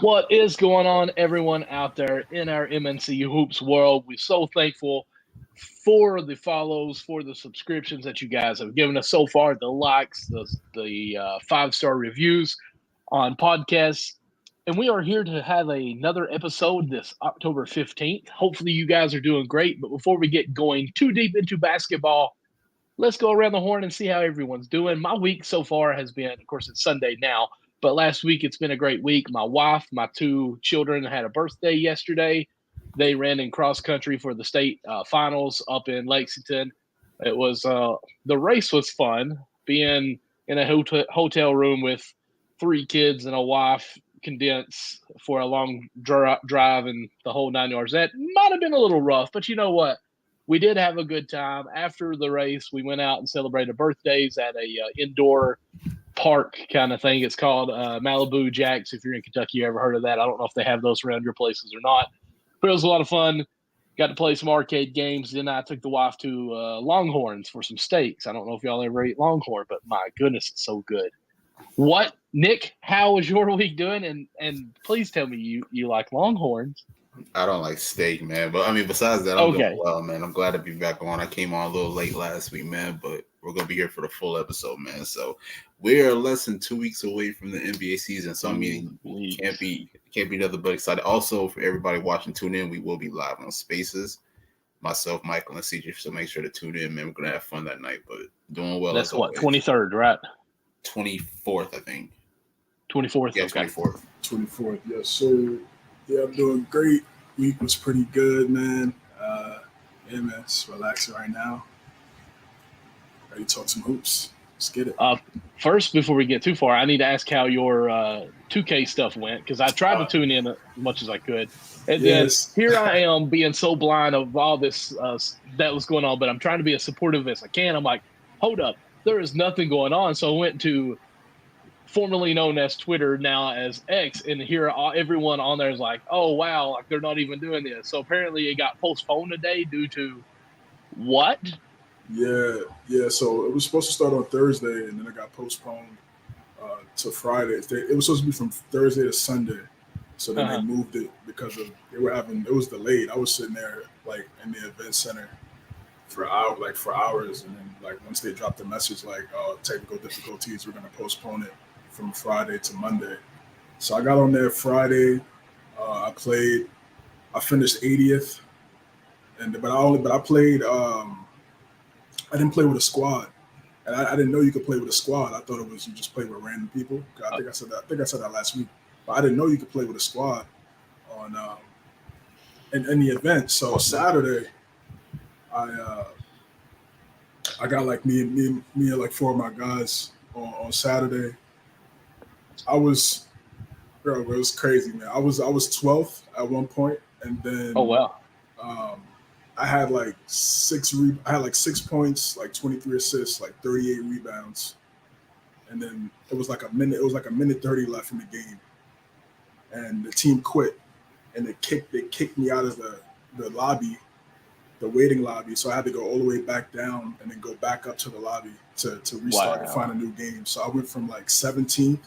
What is going on, everyone out there in our MNC Hoops world? We're so thankful for the follows, for the subscriptions that you guys have given us so far, the likes, the 5-star reviews on podcasts. And we are here to have another episode this October 15th. Hopefully, you guys are doing great. But before we get going too deep into basketball, let's go around the horn and see how everyone's doing. My week so far has been, of course, it's Sunday now, but last week it's been a great week. My wife, my 2 children had a birthday yesterday. They ran in cross country for the state finals up in Lexington. It was the race was fun. Being in a hotel room with 3 kids and a wife condensed for a long drive and the whole 9 yards. That might have been a little rough, but you know what? We did have a good time. After the race, we went out and celebrated birthdays at a indoor park kind of thing. It's called Malibu Jacks. If you're in Kentucky, you ever heard of that? I don't know if they have those around your places or not. But it was a lot of fun. Got to play some arcade games. Then I took the wife to Longhorns for some steaks. I don't know if y'all ever ate Longhorn, but my goodness, it's so good. What, Nick? How was your week doing? And please tell me you like Longhorns. I don't like steak, man. But I mean, besides that, I'm doing well, man. I'm glad to be back on. I came on a little late last week, man, but we're gonna be here for the full episode, man. So we're less than 2 weeks away from the NBA season. So I mean, can't be nothing but excited. Also, for everybody watching, tune in. We will be live on Spaces. Myself, Michael, and CJ. So make sure to tune in, man. We're gonna have fun that night. But doing well. That's what 23rd, right? 24th, I think. 24th. Yeah, okay. 24th. 24th. Yes, sir. Yeah, I'm doing great. Week was pretty good, man. Yeah, man, just relaxing right now. Ready to talk some hoops. Let's get it. First, before we get too far, I need to ask how your 2K stuff went, because I tried to tune in as much as I could. And yes. Then here I am being so blind of all this that was going on, but I'm trying to be as supportive as I can. I'm like, hold up, there is nothing going on. So I went to formerly known as Twitter, now as X, and here everyone on there is like, oh, wow, like they're not even doing this. So apparently it got postponed today due to what? Yeah. So it was supposed to start on Thursday, and then it got postponed to Friday. It was supposed to be from Thursday to Sunday, so then they moved it because of it was delayed. I was sitting there like in the event center for hours, and then like once they dropped the message like, technical difficulties, we're gonna postpone it from Friday to Monday. So I got on there Friday. I played. I finished 80th, but I played. I didn't play with a squad, and I didn't know you could play with a squad. I thought it was you just play with random people. I think I said that last week, but I didn't know you could play with a squad on in the event. So Saturday, I got like me and like 4 of my guys on Saturday. It was crazy, man. I was 12th at one point, and then I had like 6 points, like 23 assists, like 38 rebounds, and then it was like a minute 30 left in the game, and the team quit, and they kicked me out of the lobby, the waiting lobby. So I had to go all the way back down and then go back up to the lobby to restart and find a new game. So I went from like 17th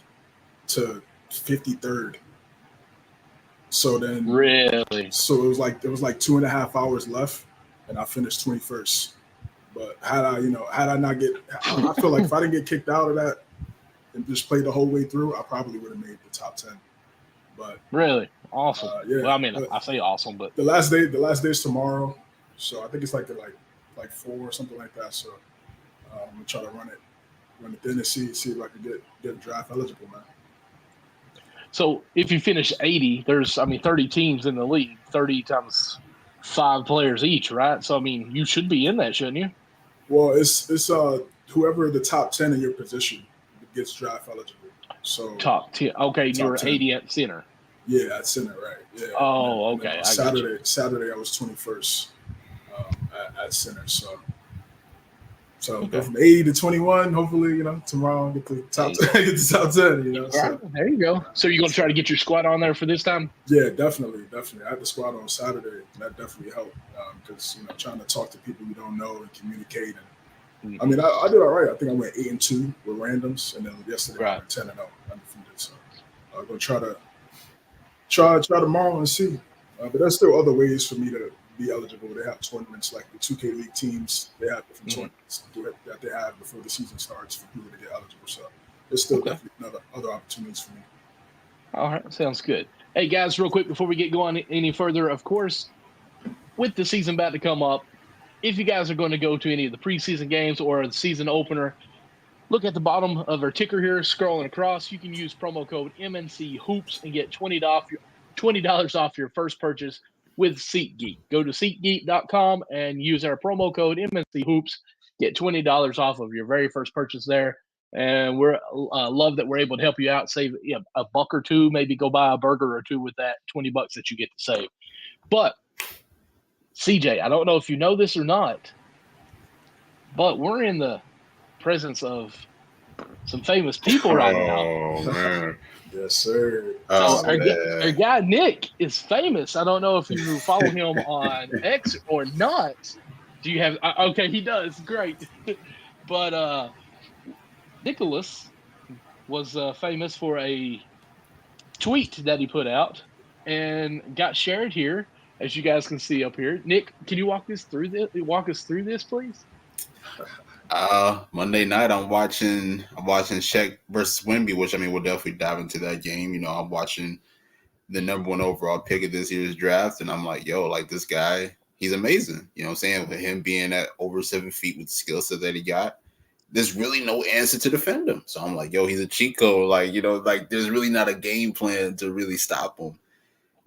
to 53rd. So then so it was like 2.5 hours left, and I finished 21st. But had I not I feel like if I didn't get kicked out of that and just played the whole way through, I probably would have made the top 10. But really awesome. Yeah. Well, I mean, I say awesome, but the last day is tomorrow, so I think it's like 4 or something like that. So I'm gonna try to run it then and see if I can get draft eligible, man. So if you finish 80, there's 30 teams in the league, 30 times 5 players each, right? So I mean, you should be in that, shouldn't you? Well, it's whoever the top 10 in your position gets draft eligible. So top 10. Okay, you were 80 at center. Yeah, at center, right? Yeah. Oh, okay. Saturday I was 21st at center. So okay. Go from 80 to 21. Hopefully, tomorrow I'll get the top 10. Right. So. There you go. So you're gonna try to get your squad on there for this time? Yeah, definitely. I had the squad on Saturday, and that definitely helped because trying to talk to people you don't know and communicate. And I mean, I did all right. I think I went 8-2 with randoms, and then yesterday I went 10-0 undefeated. So I'm gonna try to try tomorrow and see. But there's still other ways for me to be eligible. They have tournaments like the 2K League teams. They have different tournaments that they have before the season starts for people to get eligible. So there's still definitely other opportunities for me. All right, sounds good. Hey, guys, real quick before we get going any further, of course, with the season about to come up, if you guys are going to go to any of the preseason games or the season opener, look at the bottom of our ticker here, scrolling across. You can use promo code MNC Hoops and get $20 off your first purchase with SeatGeek. Go to SeatGeek.com and use our promo code MNC Hoops. Get $20 off of your very first purchase there. And we're love that we're able to help you out, save a buck or two, maybe go buy a burger or two with that $20 that you get to save. But CJ, I don't know if you know this or not, but we're in the presence of some famous people right now. Oh man, yes, sir. So our guy Nick is famous. I don't know if you follow him on X or not. Do you have? Okay, he does. Great. But Nicholas was famous for a tweet that he put out and got shared here, as you guys can see up here. Nick, can you walk us through this, please? Monday night I'm watching Chet versus Wemby, which I mean we'll definitely dive into that game. You know, I'm watching the number 1 overall pick of this year's draft, and I'm like, yo, like this guy, he's amazing. You know what I'm saying? For him being at over 7 feet with the skill set that he got, there's really no answer to defend him. So I'm like, yo, he's a cheat code. Like, you know, like there's really not a game plan to really stop him.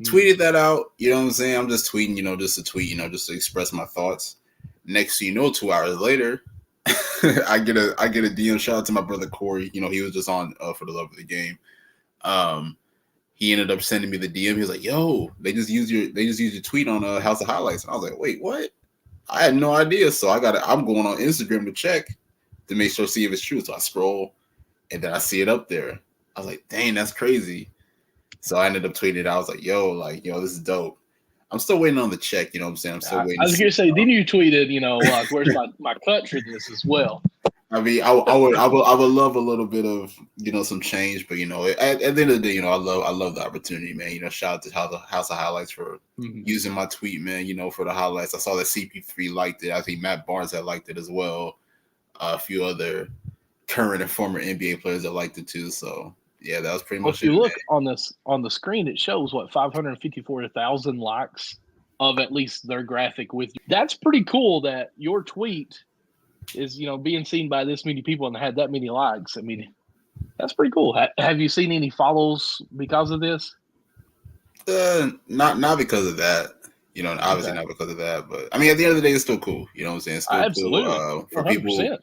Tweeted that out, you know what I'm saying? I'm just tweeting, you know, just to tweet, you know, just to express my thoughts. Next thing you know, 2 hours later, I get a DM. Shout out to my brother Corey. You know, he was just on for the love of the game. He ended up sending me the DM. He was like, "Yo, they just used your tweet on House of Highlights." And I was like, "Wait, what?" I had no idea. So I'm going on Instagram to check to make sure, see if it's true. So I scroll, and then I see it up there. I was like, "Dang, that's crazy." So I ended up tweeting it. I was like, yo, this is dope. I'm still waiting on the check. You know what I'm saying? I'm still waiting. I was going to say, then you tweeted, you know, like, where's my cut for this as well? I mean, I would love a little bit of, you know, some change, but you know, at the end of the day, you know, I love the opportunity, man. You know, shout out to House of Highlights for using my tweet, man. You know, for the highlights. I saw that CP3 liked it. I think Matt Barnes had liked it as well. A few other current and former NBA players that liked it too. So yeah, that was pretty much. If you look on the screen, it shows 554,000 likes of at least their graphic with you. That's pretty cool that your tweet is, you know, being seen by this many people and had that many likes. I mean, that's pretty cool. Have you seen any follows because of this? Not because of that. You know, obviously not because of that. But I mean, at the end of the day, it's still cool. You know what I'm saying? It's still absolutely cool. For 100%.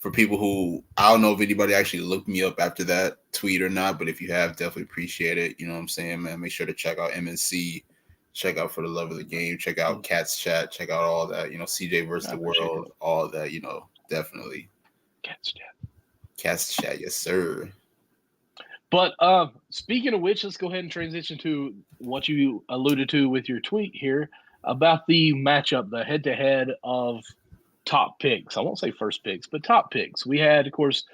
For people who, I don't know if anybody actually looked me up after that tweet or not, but if you have, definitely appreciate it. You know what I'm saying, man? Make sure to check out MNC, check out For the Love of the Game, check out Cat's Chat, check out all that, you know, CJ versus the World, all that, you know, definitely. Cat's Chat, yes, sir. But speaking of which, let's go ahead and transition to what you alluded to with your tweet here about the matchup, the head-to-head of top picks. I won't say first picks, but top picks. We had, of course,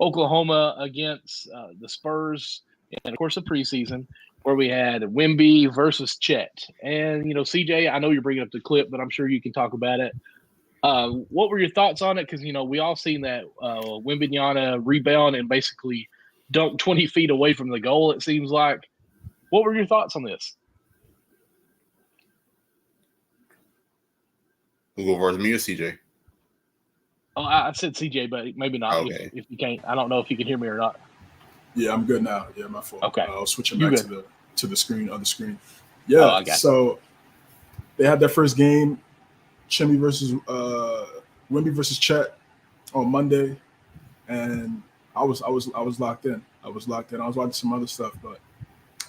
Oklahoma against the Spurs, and of course the preseason, where we had Wemby versus Chet. And, you know, CJ, I know you're bringing up the clip, but I'm sure you can talk about it. What were your thoughts on it? Because, you know, we all seen that Wembanyama rebound and basically dunk 20 feet away from the goal, it seems like. What were your thoughts on this? Who go first, me or CJ? Oh, I said CJ, but maybe not. Okay. If you can't, I don't know if you can hear me or not. Yeah, I'm good now. Yeah, my fault. Okay. I'll switch it back to the screen, other screen. Yeah. So they had their first game, Wemby versus Chet on Monday, and I was locked in. I was watching some other stuff, but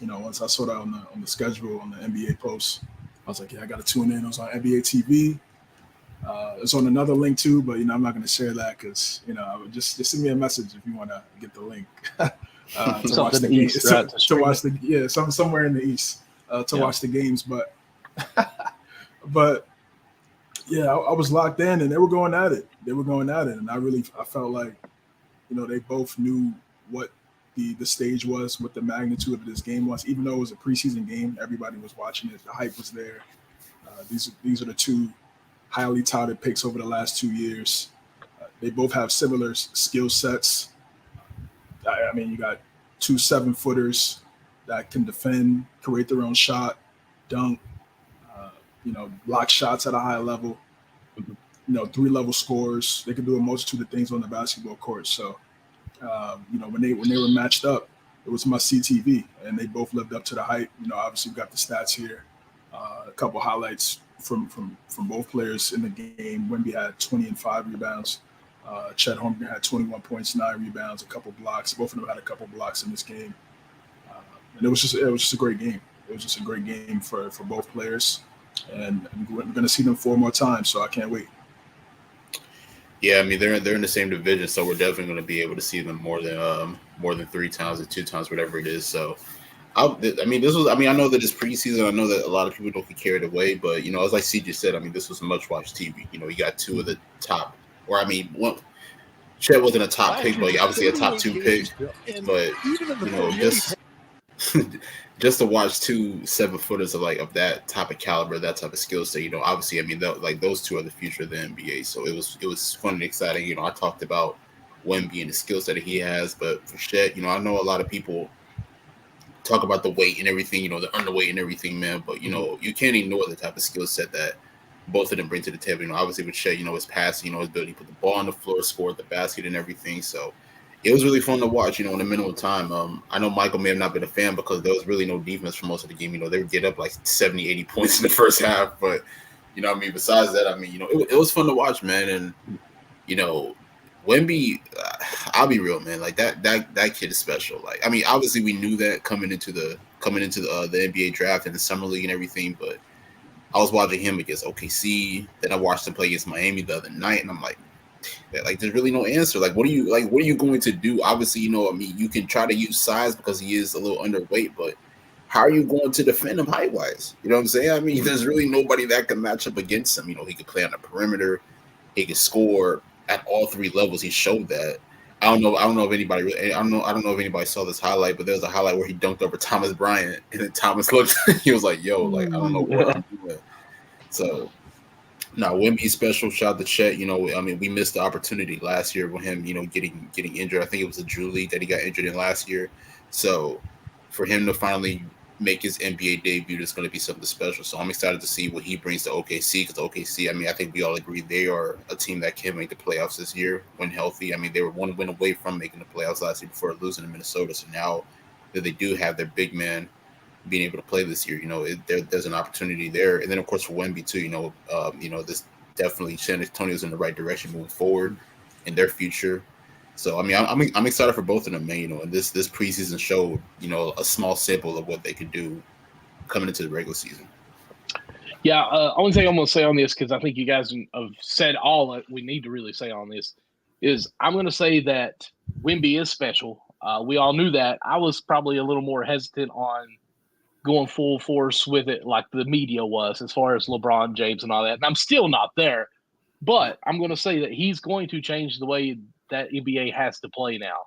you know, once I saw that on the schedule on the NBA post, I was like, yeah, I got to tune in. It was on NBA TV. It's on another link too, but you know I'm not going to share that because you know I would just send me a message if you want to get the link to watch the games. To watch somewhere in the East to watch the games, but yeah, I was locked in and they were going at it. And I felt like you know they both knew what the stage was, what the magnitude of this game was. Even though it was a preseason game, everybody was watching it. The hype was there. These are the two highly touted picks over the last 2 years. They both have similar skill sets. I mean, you got 2 7-footers that can defend, create their own shot, dunk, block shots at a high level. 3-level scores. They can do a multitude of things on the basketball court. So, when they were matched up, it was must-see TV, and they both lived up to the hype. Obviously, we've got the stats here. A couple highlights from both players in the game. Wemby had 20 and 5 rebounds. Chet Holmgren had 21 points, 9 rebounds, a couple blocks. Both of them had a couple blocks in this game, and it was just a great game. It was just a great game for both players, and we're going to see them 4 more times. So I can't wait. Yeah, I mean they're in the same division, so we're definitely going to be able to see them more than 3 times or 2 times, whatever it is. So, I know that it's preseason. I know that a lot of people don't get carried away, but as like CJ said, I mean this was much watched TV. You got 2 of the top, one. Chet wasn't a top pick, but obviously a top 2 pick. But just to watch 2 7-footers of that type of caliber, that type of skill set, obviously, I mean, those 2 are the future of the NBA. So it was fun and exciting. I talked about Wemby and the skill set that he has, but for Chet, I know a lot of people talk about the weight and everything, the underweight and everything, man. But you can't ignore the type of skill set that both of them bring to the table. Obviously with Chet, his passing, his ability to put the ball on the floor, score at the basket, and everything. So it was really fun to watch, in the minimal time. I know Michael may have not been a fan because there was really no defense for most of the game. They would get up like 70, 80 points in the first half. But, besides that, it was fun to watch, man. And, Wemby, I'll be real, man. Like that kid is special. Like, I mean, obviously we knew that coming into the NBA draft and the summer league and everything, but I was watching him against OKC. Then I watched him play against Miami the other night, and I'm like, there's really no answer. What are you going to do? Obviously, you can try to use size because he is a little underweight, but how are you going to defend him height-wise? You know what I'm saying? I mean, there's really nobody that can match up against him. He could play on the perimeter, he could score at all 3 levels. He showed that. I don't know if anybody saw this highlight, but there's a highlight where he dunked over Thomas Bryant, and then Thomas looked. He was like, "Yo, I don't know what I'm doing." So. Now, Wemby's special. Shout out to Chet. We missed the opportunity last year with him, getting injured. I think it was the Drew League that he got injured in last year. So, for him to finally make his NBA debut is going to be something special. So, I'm excited to see what he brings to OKC because OKC, I think we all agree they are a team that can make the playoffs this year when healthy. I mean, they were 1 win away from making the playoffs last year before losing to Minnesota. So, now that they do have their big man being able to play this year, there's an opportunity there. And then, of course, for Wemby, too, this definitely San Antonio's in the right direction moving forward in their future. So, I'm excited for both of them, man, and this preseason showed, a small sample of what they could do coming into the regular season. Yeah, only thing I'm going to say on this, because I think you guys have said all that we need to really say on this, is I'm going to say that Wemby is special. We all knew that. I was probably a little more hesitant on going full force with it like the media was as far as LeBron James and all that. And I'm still not there, but I'm going to say that he's going to change the way that NBA has to play now,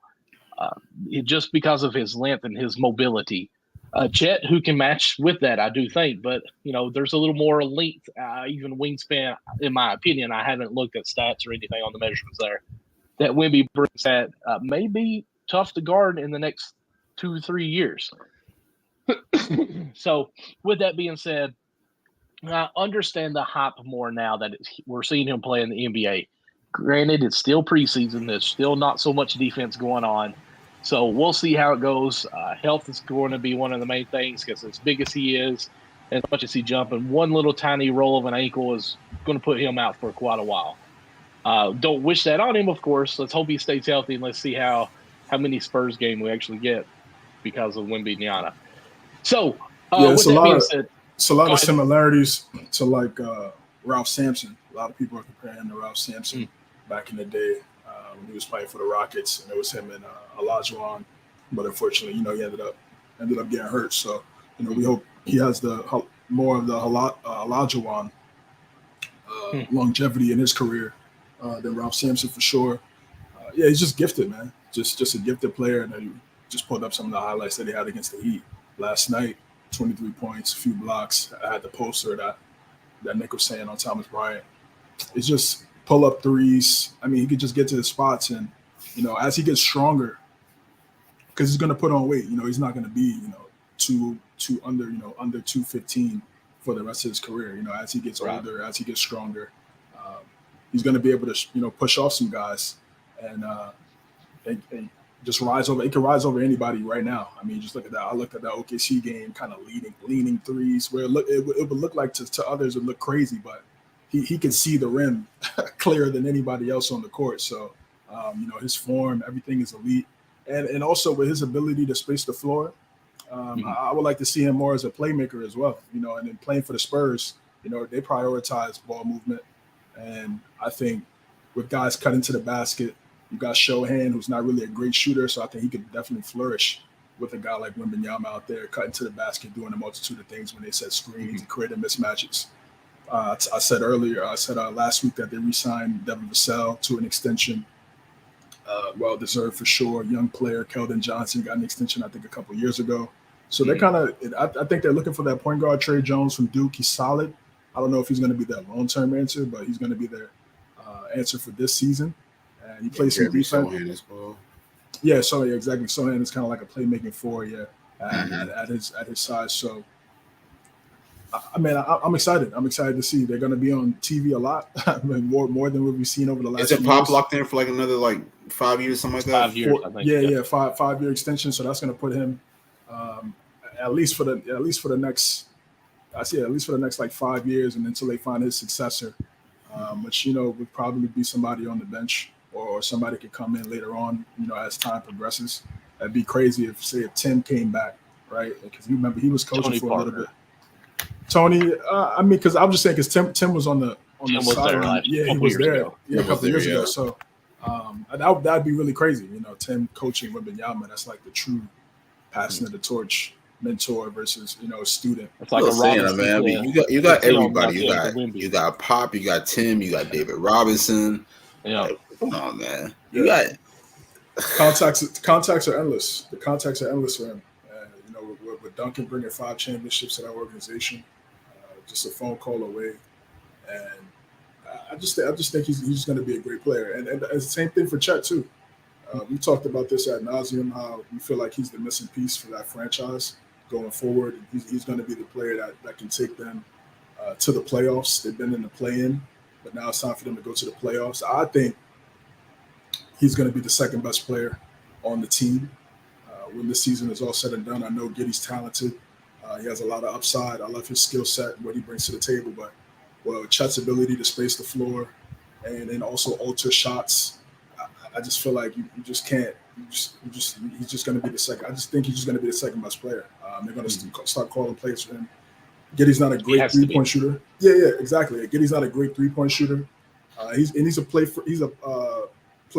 just because of his length and his mobility. Chet, who can match with that, I do think, but there's a little more length, even wingspan, in my opinion. I haven't looked at stats or anything on the measurements there. That Wemby brings that may be tough to guard in the next 2 or 3 years. So, with that being said, I understand the hype more now that we're seeing him play in the NBA. Granted, it's still preseason. There's still not so much defense going on. So, we'll see how it goes. Health is going to be one of the main things because as big as he is, as much as he jumping, one little tiny roll of an ankle is going to put him out for quite a while. Don't wish that on him, of course. Let's hope he stays healthy, and let's see how many Spurs games we actually get because of Wembanyama. So, it's a lot of similarities to like Ralph Sampson. A lot of people are comparing him to Ralph Sampson back in the day when he was playing for the Rockets, and it was him and Olajuwon. But unfortunately, he ended up getting hurt. So, we hope he has more of the Olajuwon longevity in his career than Ralph Sampson for sure. He's just gifted, man. Just a gifted player, and just pulled up some of the highlights that he had against the Heat last night. 23 points, a few blocks. I had the poster that Nick was saying on Thomas Bryant. It's just pull up threes. I mean, he could just get to the spots, and as he gets stronger, because he's going to put on weight. He's not going to be two under under 215 for the rest of his career. As he gets older, as he gets stronger, he's going to be able to push off some guys and just rise over. It can rise over anybody right now. I mean, just look at that. I looked at that OKC game, kind of leaning threes, where it would look like to others it would look crazy, but he can see the rim clearer than anybody else on the court. So, his form, everything is elite. And also with his ability to space the floor, I would like to see him more as a playmaker as well. And then playing for the Spurs, they prioritize ball movement. And I think with guys cutting to the basket, you got Shohan, who's not really a great shooter, so I think he could definitely flourish with a guy like Wembanyama out there cutting to the basket, doing a multitude of things when they set screens and creating mismatches. I said last week that they re-signed Devin Vassell to an extension. Well-deserved for sure. Young player, Keldon Johnson got an extension, I think, a couple years ago. So they're I think they're looking for that point guard, Trey Jones from Duke. He's solid. I don't know if he's going to be that long-term answer, but he's going to be their answer for this season. And he plays some defense. Yeah, exactly. Sohan is kind of like a playmaking four, at his size. So, I'm excited. I'm excited to see they're going to be on TV a lot, more than what we've seen over the last. Is it Pop locked in for like another 5 years, something like that? 5 years, I think. 5-year extension. So that's going to put him at least for the next. I see at least for the next 5 years, and until they find his successor, which would probably be somebody on the bench or somebody could come in later on. As time progresses, that'd be crazy if Tim came back, right? Because you remember he was coaching Tony for Parker. a little bit. Tony, because I'm just saying because Tim was on the sideline. Yeah, he was there. A couple years ago. So that'd be really crazy. Tim coaching Wembanyama. That's like the true passing of the torch. Mentor versus a student. It's like man. I mean, you got everybody. You got Pop. You got Tim. You got David Robinson. Yeah, come on, man. You got contacts are endless. The contacts are endless for him. With Duncan bringing 5 championships to that organization, just a phone call away, and I just think he's just going to be a great player. And the same thing for Chet too. We talked about this ad nauseum, how we feel like he's the missing piece for that franchise going forward. He's going to be the player that can take them to the playoffs. They've been in the play-in, but now it's time for them to go to the playoffs. I think he's going to be the second best player on the team when this season is all said and done. I know Giddey's talented. He has a lot of upside. I love his skill set and what he brings to the table. But Chet's ability to space the floor and also alter shots, I just feel like you just can't. He's just going to be the second. I just think he's just going to be the second best player. They're going to start calling plays for him. Giddey's not a great 3-point shooter. Yeah, exactly. Giddey's not a great 3-point shooter. He's a play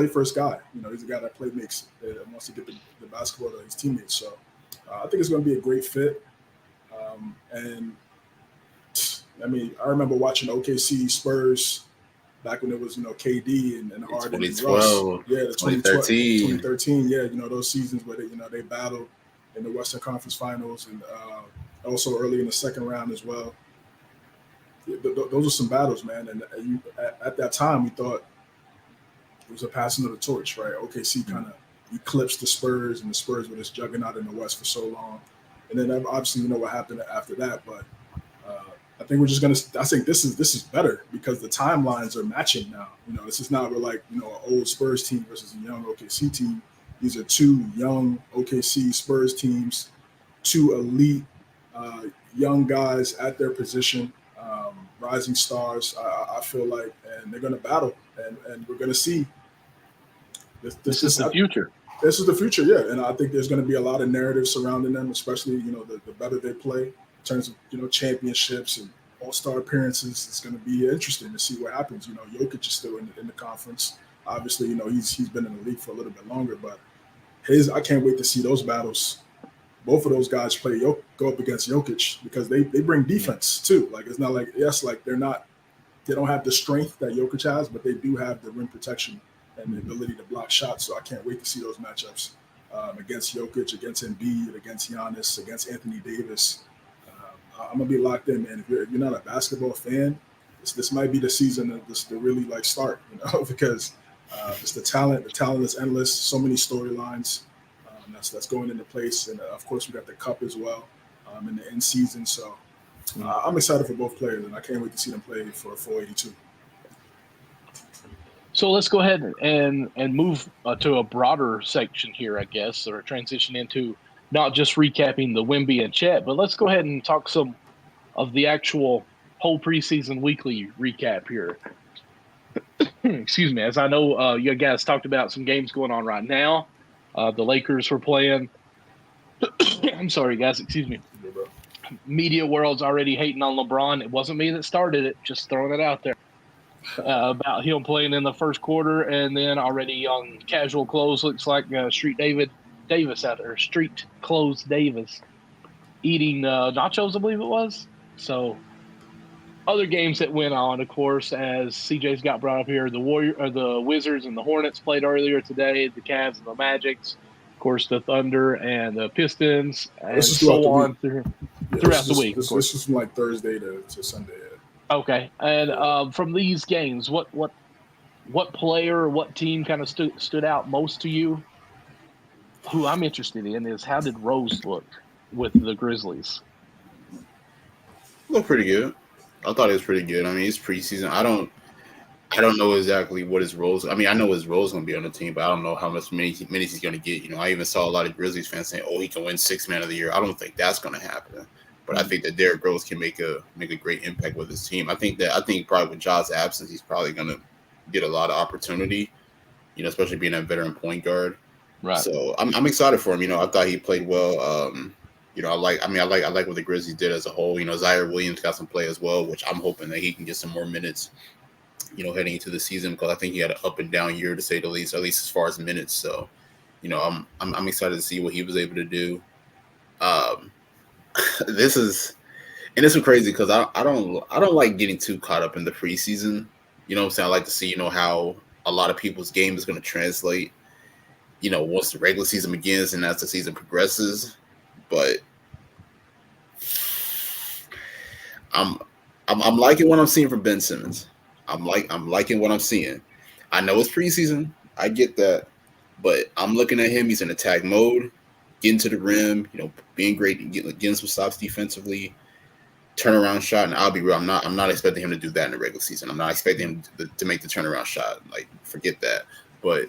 first guy. He's a guy that makes wants to get the basketball to his teammates. So I think it's going to be a great fit. And I remember watching OKC Spurs back when it was KD and Harden and Russ. Yeah, the 2013. Yeah, those seasons where they battled in the Western Conference Finals and also early in the second round as well. Yeah, those are some battles, man. And at that time, we thought it was a passing of the torch, right? OKC kind of eclipsed the Spurs, and the Spurs were this juggernaut in the West for so long. And then obviously, what happened after that. But I think we're just gonna. I think this is better because the timelines are matching now. This is not an old Spurs team versus a young OKC team. These are 2 young OKC Spurs teams, 2 elite young guys at their position, rising stars. I feel like, and they're gonna battle, and we're gonna see. This is the future. This is the future, yeah. And I think there's going to be a lot of narrative surrounding them, especially, the better they play in terms of, championships and all-star appearances. It's going to be interesting to see what happens. Jokic is still in the conference. Obviously, he's been in the league for a little bit longer, but I can't wait to see those battles. Both of those guys go up against Jokic because they bring defense too. It's not they don't have the strength that Jokic has, but they do have the rim protection and the ability to block shots. So I can't wait to see those matchups. against Jokic, against Embiid, against Giannis, against Anthony Davis. I'm gonna be locked in, man. If you're not a basketball fan, this might be the season to really like start, because just the talent is endless. So many storylines that's going into place, and of course we got the cup as well in the end season. So I'm excited for both players, and I can't wait to see them play for a full 82. So let's go ahead and move to a broader section here, I guess, or transition into not just recapping the Wemby and Chet, but let's go ahead and talk some of the actual whole preseason weekly recap here. Excuse me. As I know, you guys talked about some games going on right now. The Lakers were playing. I'm sorry, guys. Excuse me. Media world's already hating on LeBron. It wasn't me that started it. Just throwing it out there. About him playing in the first quarter, and then already on casual clothes, looks like Street Davis out there, Street Clothes Davis, eating nachos, I believe it was. So, other games that went on, of course, as CJ's got brought up here, the Wizards and the Hornets played earlier today, the Cavs and the Magics, of course, the Thunder and the Pistons, and so on throughout the week. This is from like Thursday to Sunday. Okay, and from these games, what player, what team kind of stood out most to you? Who I'm interested in is how did Rose look with the Grizzlies? Looked pretty good. I thought it was pretty good. I mean, it's preseason. I don't know exactly what his roles. I mean, I know his role is going to be on the team, but I don't know how much minutes he's going to get. I even saw a lot of Grizzlies fans saying, "Oh, he can win 6th Man of the Year." I don't think that's going to happen. But I think that Derrick Rose can make a great impact with his team. I think probably with Ja's absence, he's probably going to get a lot of opportunity, especially being a veteran point guard. Right. So I'm excited for him. I thought he played well. I like what the Grizzlies did as a whole. Zaire Williams got some play as well, which I'm hoping that he can get some more minutes, heading into the season, because I think he had an up and down year to say the least, at least as far as minutes. So, I'm excited to see what he was able to do. This is crazy because I don't like getting too caught up in the preseason. You know what I'm saying? I like to see, how a lot of people's game is going to translate, once the regular season begins and as the season progresses. But I'm liking what I'm seeing from Ben Simmons. I'm liking what I'm seeing. I know it's preseason. I get that. But I'm looking at him. He's in attack mode. Getting to the rim, being great, getting some stops defensively, turnaround shot. And I'll be real, I'm not expecting him to do that in the regular season. I'm not expecting him to make the turnaround shot. Like, forget that. But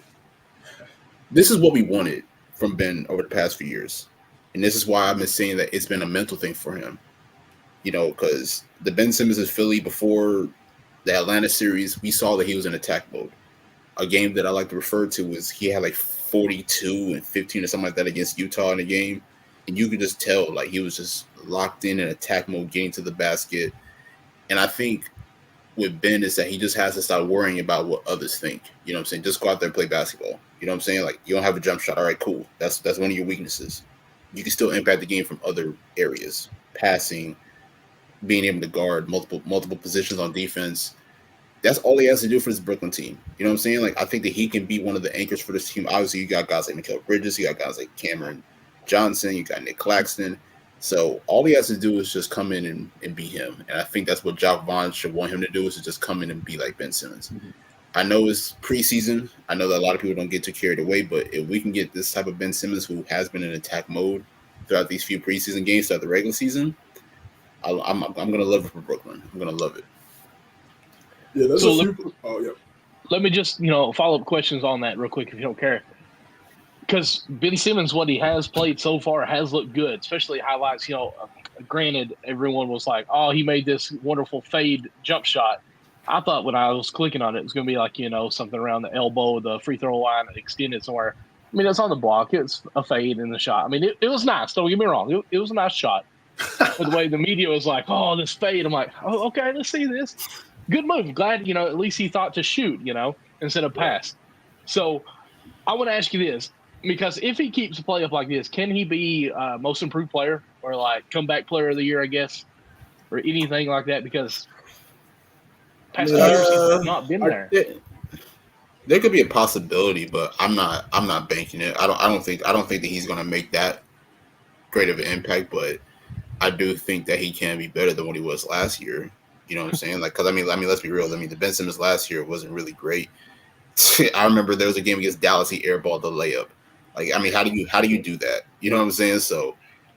this is what we wanted from Ben over the past few years, and this is why I've been saying that it's been a mental thing for him. Because the Ben Simmons of Philly before the Atlanta series, we saw that he was in attack mode. A game that I like to refer to is he had like 42 and 15 or something like that against Utah in a game. And you could just tell, like, he was just locked in attack mode, getting to the basket. And I think with Ben is that he just has to stop worrying about what others think. You know what I'm saying? Just go out there and play basketball. You know what I'm saying? Like, you don't have a jump shot. All right, cool. That's one of your weaknesses. You can still impact the game from other areas. Passing, being able to guard multiple positions on defense. That's all he has to do for this Brooklyn team. You know what I'm saying? Like, I think that he can be one of the anchors for this team. Obviously, you got guys like Mikal Bridges, you got guys like Cameron Johnson, you got Nick Claxton. So all he has to do is just come in and be him. And I think that's what Jock Vaughn should want him to do, is to just come in and be like Ben Simmons. Mm-hmm. I know it's preseason. I know that a lot of people don't get too carried away, but if we can get this type of Ben Simmons who has been in attack mode throughout these few preseason games throughout the regular season, I'm going to love it for Brooklyn. I'm going to love it. Yeah, that's Let me just, follow-up questions on that real quick if you don't care. Because Ben Simmons, what he has played so far has looked good, especially highlights. Granted, everyone was like, oh, he made this wonderful fade jump shot. I thought when I was clicking on it, it was going to be like, something around the elbow, the free throw line, extended somewhere. I mean, it's on the block. It's a fade in the shot. I mean, it was nice. Don't get me wrong. It was a nice shot. But the way the media was like, oh, this fade. I'm like, oh, okay, let's see this. Good move. Glad, at least he thought to shoot, instead of pass. So I want to ask you this, because if he keeps play up like this, can he be most improved player or like comeback player of the year, I guess, or anything like that? Because past years he's not been there. There could be a possibility, but I'm not banking it. I don't think that he's going to make that great of an impact, but I do think that he can be better than what he was last year. You know what I'm saying? Like, because I mean, let's be real. I mean, the Ben Simmons last year wasn't really great. I remember there was a game against Dallas. He airballed the layup. Like, I mean, how do you do that? You know what I'm saying? So,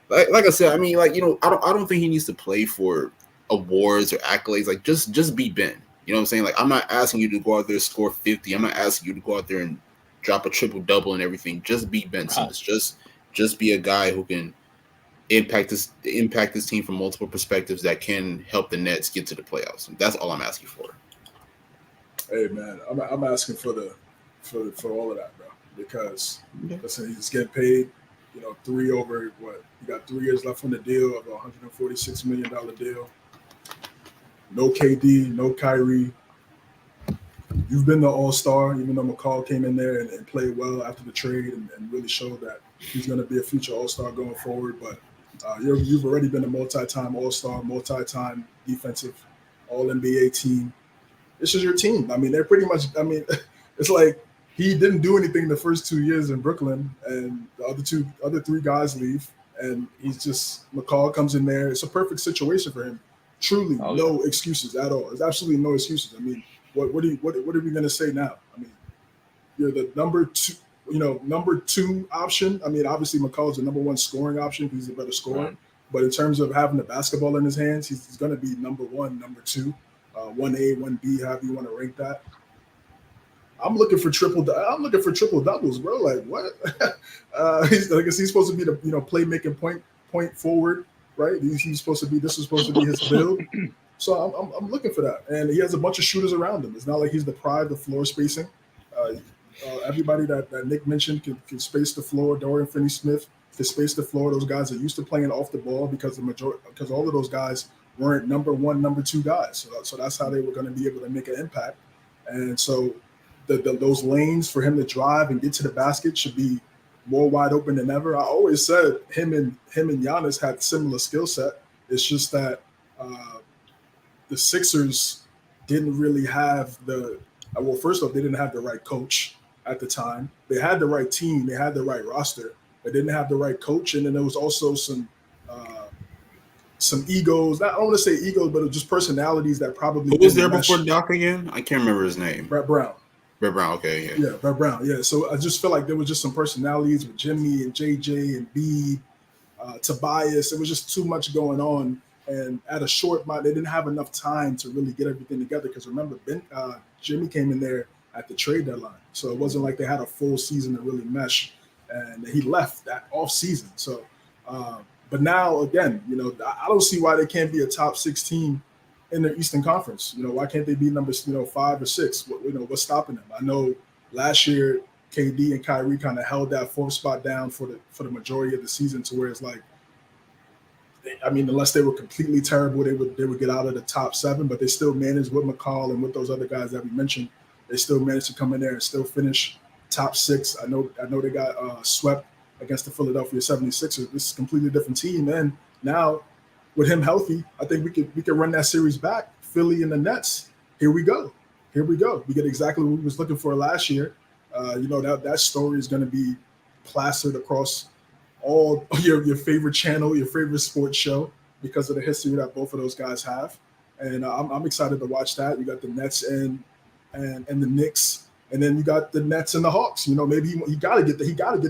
like I said, I mean, like, I don't think he needs to play for awards or accolades. Like, just be Ben. You know what I'm saying? Like, I'm not asking you to go out there and score 50. I'm not asking you to go out there and drop a triple double and everything. Just be Ben Simmons. Just be a guy who can impact this team from multiple perspectives that can help the Nets get to the playoffs. That's all I'm asking for. Hey man, I'm asking for all of that, bro. Because listen, he's getting paid. You know, you got 3 years left on the deal of a $146 million deal. No KD, no Kyrie. You've been the all-star, even though McCall came in there and played well after the trade and really showed that he's going to be a future all-star going forward. But you've already been a multi-time all-star, multi-time defensive all-NBA team. This is your team. I mean, they're pretty much – I mean, it's like he didn't do anything the first 2 years in Brooklyn, and the other three guys leave, and he's just – McCall comes in there. It's a perfect situation for him. Truly, no excuses at all. There's absolutely no excuses. I mean, what are we going to say now? I mean, you're the number two option. I mean, obviously McCall's the number one scoring option because he's a better scorer. Right. But in terms of having the basketball in his hands, he's going to be number one, number two, 1A, 1B, however you want to rank that. I'm looking for triple doubles, bro. Like what? He's supposed to be the playmaking point forward, right? He's supposed to be. This is supposed to be his build. So I'm looking for that, and he has a bunch of shooters around him. It's not like he's deprived of floor spacing. Everybody that Nick mentioned can space the floor. Dorian Finney-Smith can space the floor. Those guys are used to playing off the ball because all of those guys weren't number one, number two guys. So that's how they were going to be able to make an impact. And so those lanes for him to drive and get to the basket should be more wide open than ever. I always said him and Giannis had similar skill set. It's just that the Sixers didn't really have first off, they didn't have the right coach at the time. They had the right team, they had the right roster, but didn't have the right coach. And then there was also some egos. I don't want to say egos, but just personalities that probably. Who was there before Doc again? I can't remember his name. Brett Brown. Okay, yeah. Yeah, Brett Brown. Yeah. So I just feel like there was just some personalities with Jimmy and JJ and B, Tobias. It was just too much going on. And at a short amount, they didn't have enough time to really get everything together. Because remember, Jimmy came in there at the trade deadline, so it wasn't like they had a full season to really mesh. And he left that off season. So, but now again, I don't see why they can't be a top 6 team in the Eastern Conference. Why can't they be number 5 or 6? What's stopping them? I know last year KD and Kyrie kind of held that 4th spot down for the majority of the season, to where it's like. I mean, unless they were completely terrible, they would get out of the top 7, but they still managed with McCall and with those other guys that we mentioned. They still managed to come in there and still finish top 6. I know they got swept against the Philadelphia 76ers. This is a completely different team. And now with him healthy, I think we could run that series back. Philly and the Nets. Here we go. We get exactly what we was looking for last year. That story is going to be plastered across all your favorite channel, your favorite sports show, because of the history that both of those guys have. And I'm excited to watch that. You got the Nets and the Knicks, and then you got the Nets and the Hawks. Maybe he got to get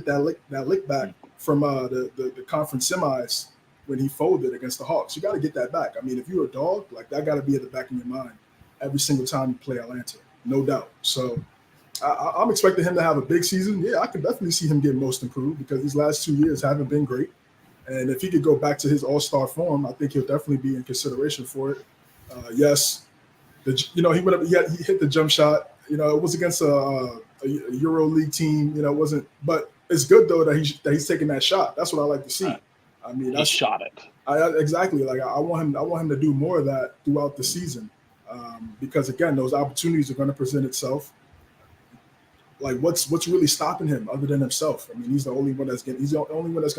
that lick back from the conference semis when he folded against the Hawks. You got to get that back. I mean, if you're a dog, like that got to be at the back of your mind every single time you play Atlanta, no doubt. So I'm expecting him to have a big season. Yeah, I can definitely see him getting most improved because these last 2 years haven't been great. And if he could go back to his all-star form, I think he'll definitely be in consideration for it. Yes, he hit the jump shot. It was against a Euro League team. It wasn't, but it's good though that he's taking that shot. That's what I like to see. I mean, he shot it. Exactly. Like I want him to do more of that throughout the season, because again, those opportunities are going to present itself. Like what's really stopping him other than himself? I mean, he's the only one that's going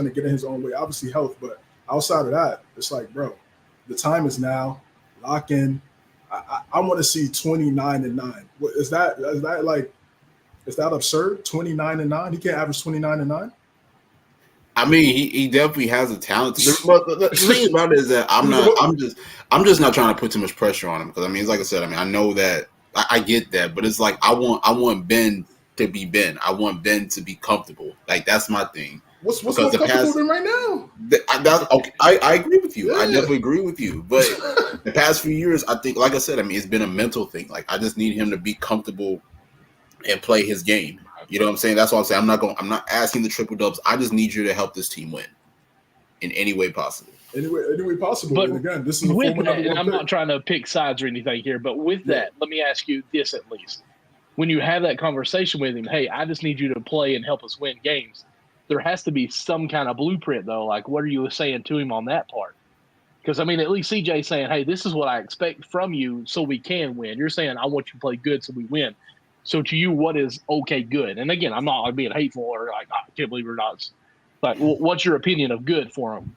to get in his own way. Obviously health, but outside of that, it's like, bro, the time is now. Lock in. I want to see 29-9. Is that like Is that absurd? 29-9. He can't average 29-9. I mean, he definitely has a talent. But the thing about it is that I'm just not trying to put too much pressure on him because I mean, like I said, I mean, I know that I get that, but it's like I want Ben to be Ben. I want Ben to be comfortable. Like that's my thing. What's more comfortable than right now? I agree with you. Yeah. I definitely agree with you. But the past few years, I think, like I said, I mean, it's been a mental thing. Like I just need him to be comfortable and play his game. You know what I'm saying? That's what I'm saying. I'm not asking the triple dubs. I just need you to help this team win in any way possible. Any way possible. But and again, this is a with former that, number and one I'm pick. not trying to pick sides or anything here, but with that, let me ask you this at least. When you have that conversation with him, hey, I just need you to play and help us win games, there has to be some kind of blueprint, though. Like, what are you saying to him on that part? Because, I mean, at least CJ's saying, hey, this is what I expect from you so we can win. You're saying, I want you to play good so we win. So to you, what is okay good? And again, I'm not like being hateful or like, I can't believe we're not. Like, what's your opinion of good for him?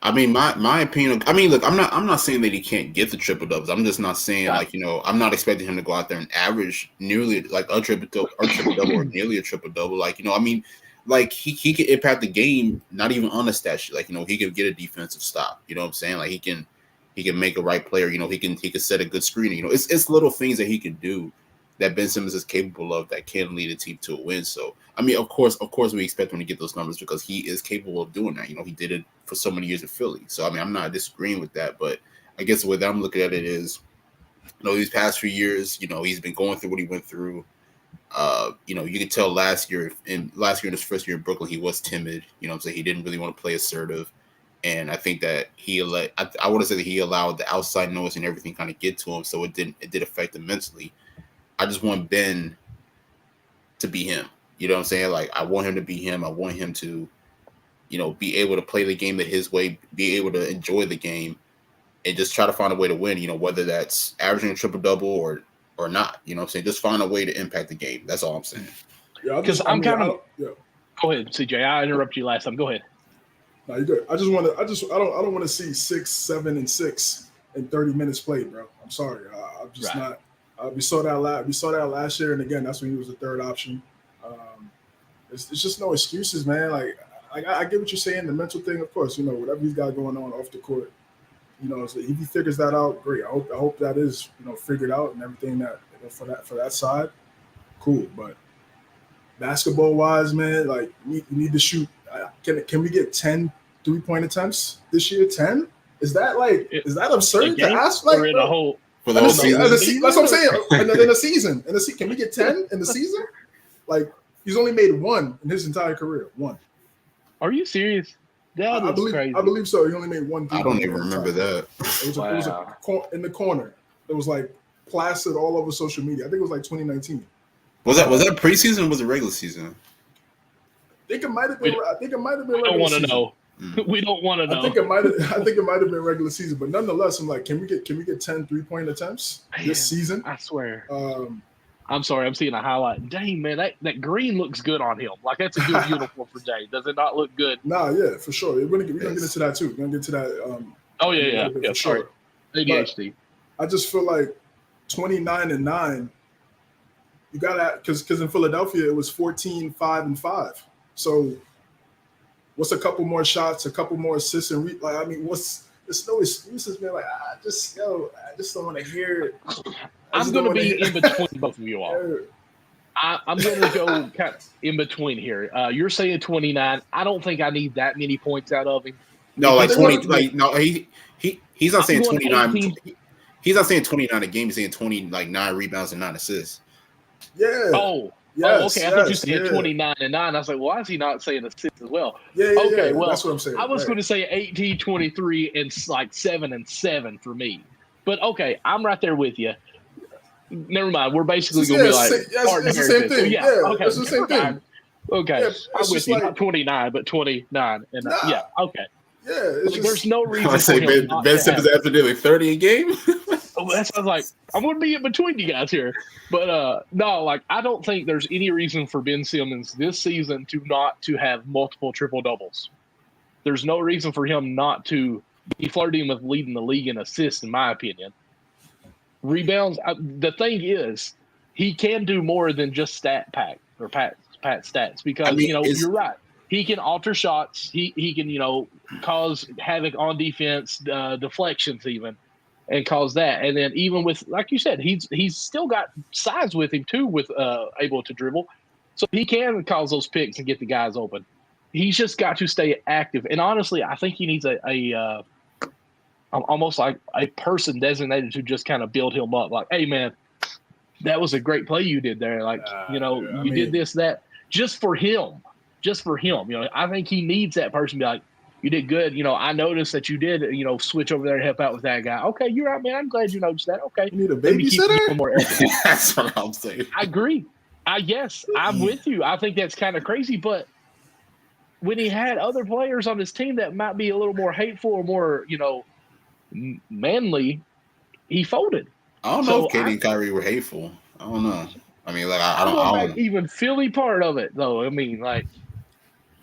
I mean, my opinion. I mean, look, I'm not saying that he can't get the triple doubles. I'm just not saying like I'm not expecting him to go out there and average nearly like a triple double or nearly a triple double. Like I mean, like he can impact the game not even on a stat sheet. Like he can get a defensive stop. You know what I'm saying? Like he can make a right player. He can set a good screening. It's little things that he can do that Ben Simmons is capable of that can lead a team to a win. So, I mean, of course, we expect him to get those numbers because he is capable of doing that. He did it for so many years in Philly. So, I mean, I'm not disagreeing with that, but I guess the way that I'm looking at it is, these past few years, he's been going through what he went through. You could tell last year in his first year in Brooklyn, he was timid. I'm saying he didn't really want to play assertive. And I think that I want to say that he allowed the outside noise and everything kind of get to him. So it did affect him mentally. I just want Ben to be him. You know what I'm saying? Like, I want him to be him. I want him to, be able to play the game his way, be able to enjoy the game, and just try to find a way to win, whether that's averaging a triple-double or not. You know what I'm saying? Just find a way to impact the game. That's all I'm saying. Yeah, because Go ahead, CJ. I interrupted you last time. Go ahead. No, you're good. I don't want to see 6, 7, and 6 in 30 minutes played, bro. I'm sorry. I'm just not. We saw that last year, and again, that's when he was the third option. It's just no excuses, man. Like I get what you're saying, the mental thing, of course. Whatever he's got going on off the court, so if he figures that out, great. I hope that is figured out and everything that for that side, cool. But basketball wise, man, like you need to shoot. Can we get 10 3-point attempts this year? 10? Is that absurd to ask? Like, in a whole. For the whole season? That's what I'm saying. In a season. Can we get 10 in the season? Like, he's only made 1 in his entire career. 1. Are you serious? That is crazy. I believe so. He only made 1. I don't even remember that. It was in the corner. It was like plastered all over social media. I think it was like 2019. Was that preseason or was it regular season? I think it might have been. We don't want to know. We don't want to know. I think it might have been regular season, but nonetheless, I'm like, can we get 10 3-point attempts this season? I swear. I'm sorry, I'm seeing a highlight. Dang, man, that green looks good on him. Like that's a good uniform for Jay. Does it not look good? Nah, yeah, for sure. We're gonna get into that too. We're gonna get to that. Oh yeah. For sure. ADHD. But I just feel like 29-9. You gotta because in Philadelphia it was 14, 5, and 5. So what's a couple more shots, a couple more assists, and there's no excuses, man. Like I just don't want to hear it. I'm going to be in between both of you all. I'm going to go kind of in between here. You're saying 29. I don't think I need that many points out of him. No, like 20. Like no, he's not saying 29. He's not saying 29 a game. He's saying 9 rebounds and 9 assists. Yeah. Oh. Yes, okay. I thought you said 29 and 9. I was like, why is he not saying assists as well? Yeah. Okay, well, that's what I'm saying. I was going to say 18, 23, and like 7 and 7 for me. But okay, I'm right there with you. Never mind. We're basically going to be like, it's the same thing. So, okay, it's the same thing. Okay, yeah, I'm with you. Not 29, but 29. And yeah, okay. Yeah, there's no reason. I say Ben Simmons after nearly 30 a game. That sounds like I'm going to be in between you guys here, but no, like I don't think there's any reason for Ben Simmons this season to have multiple triple doubles. There's no reason for him not to be flirting with leading the league in assists, in my opinion. Rebounds. The thing is, he can do more than just stat pack or pat stats because you're right. He can alter shots. He can cause havoc on defense, deflections even, and cause that. And then even with, like you said, he's still got size with him too, with able to dribble, so he can cause those picks and get the guys open. He's just got to stay active. And honestly, I think he needs a almost like a person designated to just kind of build him up. Like, hey man, that was a great play you did there. Like, you did this, that, just for him. I think he needs that person to be like, you did good. I noticed that you did, switch over there and help out with that guy. Okay, you're right, man. I'm glad you noticed that. Okay. You need a babysitter? That's what I'm saying. I agree. I'm with you. I think that's kind of crazy, but when he had other players on his team that might be a little more hateful or more, manly, he folded. I don't know if KD and Kyrie were hateful. I don't know. I mean, like, I don't even Philly part of it, though. I mean, like,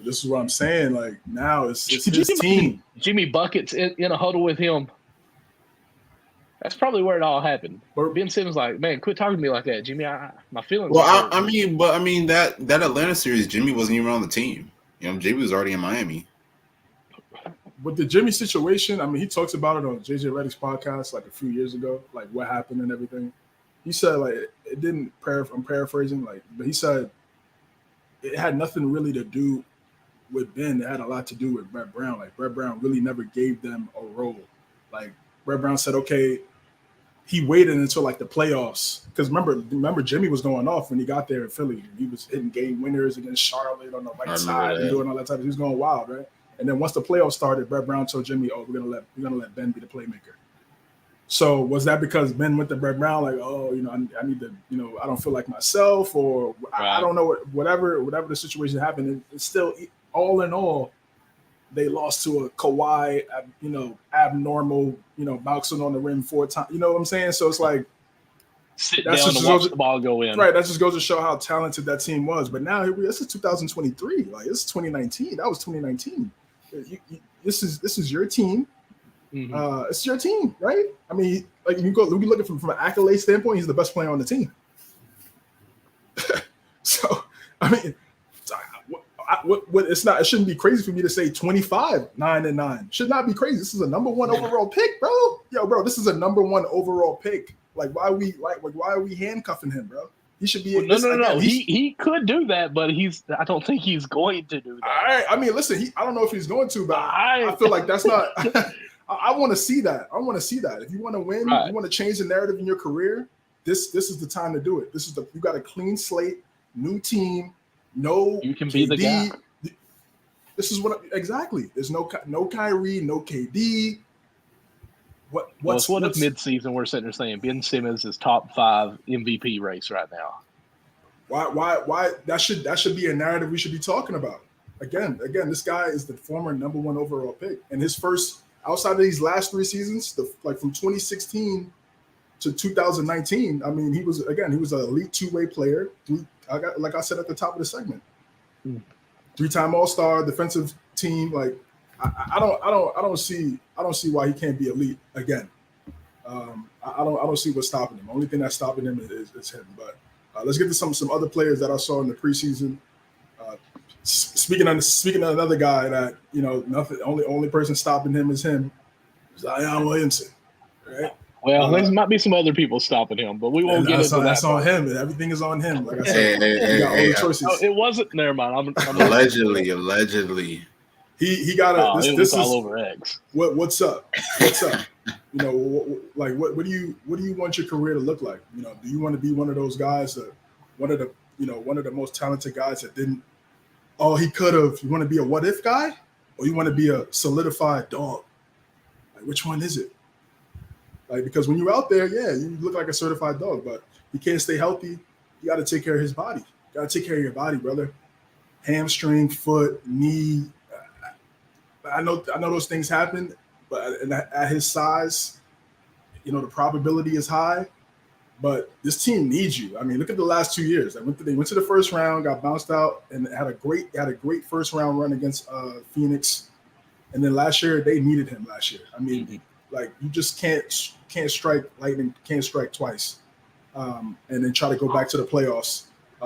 this is what I'm saying. Like, now it's his team. Jimmy buckets in a huddle with him. That's probably where it all happened. Ben Simmons like, man, quit talking to me like that, Jimmy. My feelings. Well, I mean, that Atlanta series, Jimmy wasn't even on the team. Jimmy was already in Miami. With the Jimmy situation, I mean, he talks about it on JJ Redick's podcast like a few years ago, like what happened and everything. He said, like, it didn't. I'm paraphrasing, like, but he said it had nothing really to do with Ben. It had a lot to do with Brett Brown. Like, Brett Brown really never gave them a role. Like, Brett Brown said, okay, he waited until like the playoffs, because remember Jimmy was going off when he got there in Philly. He was hitting game winners against Charlotte on the right side and doing all that type of. He was going wild, right? And then once the playoffs started, Brett Brown told Jimmy, "Oh, we're gonna let Ben be the playmaker." So was that because Ben went to Brett Brown like, "Oh, I need to, I don't feel like myself," or I don't know, whatever the situation happened. It's still, all in all, they lost to a Kawhi, abnormal, bouncing on the rim 4 times. You know what I'm saying? So it's like, sit down and watch the ball go in. Right. That just goes to show how talented that team was. But now this is 2023. Like, this is 2019. That was 2019. This is your team. Mm-hmm. It's your team, right? I mean, like, we look at from an accolade standpoint, he's the best player on the team. So, I mean, it shouldn't be crazy for me to say 25, 9-9. Should not be crazy. This is a number 1 overall pick, bro. Yo, bro, this is a number 1 overall pick. Like, why are we handcuffing him, bro? He should be. No. He could do that, but I don't think he's going to do that. All right. I mean, listen. I don't know if he's going to, but I feel like that's not. I want to see that. I want to see that. If you want to win, you want to change the narrative in your career. This is the time to do it. You got a clean slate, new team. No, you can be the guy. This is exactly. There's no Kyrie, no KD. What if mid-season we're sitting there saying Ben Simmons is top 5 MVP race right now? Why that should be a narrative we should be talking about. Again, this guy is the former number 1 overall pick, and his first, outside of these last 3 seasons, from 2016 to 2019. I mean, he was an elite 2-way player. Like I said at the top of the segment, 3-time All-Star, defensive team. Like, I don't see why he can't be elite again. I don't see what's stopping him. The only thing that's stopping him is him. But let's get to some other players that I saw in the preseason. Speaking of another guy that nothing. Only person stopping him is him. Zion Williamson, right? Well, there might be some other people stopping him, but we won't get into that. That's on him. Everything is on him. Like I said, he got all the choices. No, it wasn't. Never mind. I'm Allegedly. He got it. This is all over X. What's up? What's up? What do you want your career to look like? Do you want to be one of those guys that one of the most talented guys that didn't? Oh, he could have. You want to be a what if guy, or you want to be a solidified dog? Like, which one is it? Like, because when you're out there, you look like a certified dog, but you can't stay healthy. You got to take care of his body. You got to take care of your body, brother. Hamstring, foot, knee. I know those things happen, but at his size, the probability is high. But this team needs you. I mean, look at the last 2 years. They went to the first round, got bounced out, and had a great first round run against Phoenix. And then last year, they needed him last year. I mean, like, you just can't strike lightning, can't strike twice. and then try to go back to the playoffs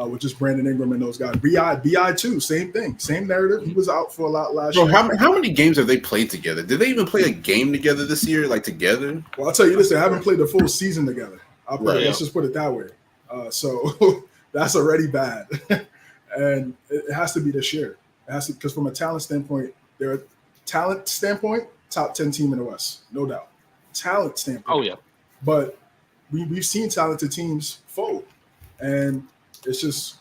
with just Brandon Ingram and those guys. Bi too, same thing, same narrative. He was out for a lot last year. How many games have they played together? Did they even play a game together this year, like together? Well, I'll tell you this: they haven't played the full season together. Let's just put it that way. So that's already bad, and it has to be this year. It has to, because from a talent standpoint, top 10 team in the West, no doubt. Talent standpoint. Oh yeah. But we've seen talented teams fold, and it's just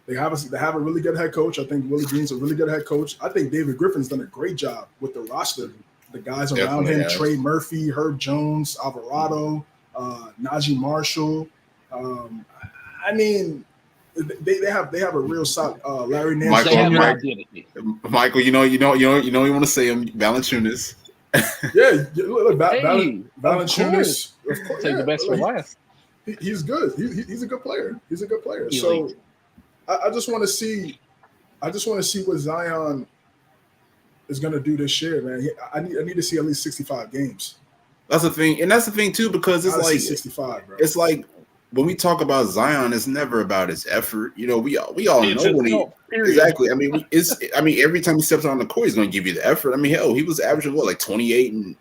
they have a really good head coach. I think Willie Green's a really good head coach. I think David Griffin's done a great job with the roster. The guys around him, Trey Murphy, Herb Jones, Alvarado, Najee Marshall. I mean, they have a real solid Larry Nance. Michael, you want to say him, Valanciunas. Yeah, look, Valanciunas. Of course, take the best for last. He's good. He's a good player. So I just want to see. What Zion is going to do this year, man. I need to see at least 65 games. That's the thing, and that's the thing too, because it's like 65, bro. It's like when we talk about Zion, it's never about his effort. We all know when he exactly. I mean, every time he steps on the court, he's going to give you the effort. I mean, hell, he was averaging like 28 and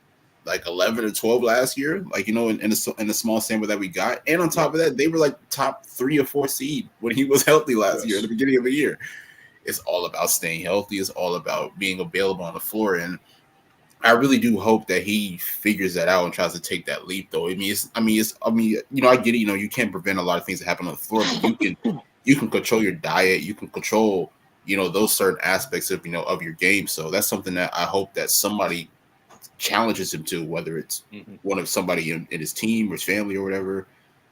like 11 or 12 last year. Like in the small sample that we got, and on top of that, they were like top 3 or 4 seed when he was healthy last year at the beginning of the year. It's all about staying healthy. It's all about being available on the floor, and I really do hope that he figures that out and tries to take that leap, though. I get it. You can't prevent a lot of things that happen on the floor, but you can control your diet. You can control, those certain aspects of your game. So that's something that I hope that somebody challenges him to, whether it's somebody in his team or his family or whatever,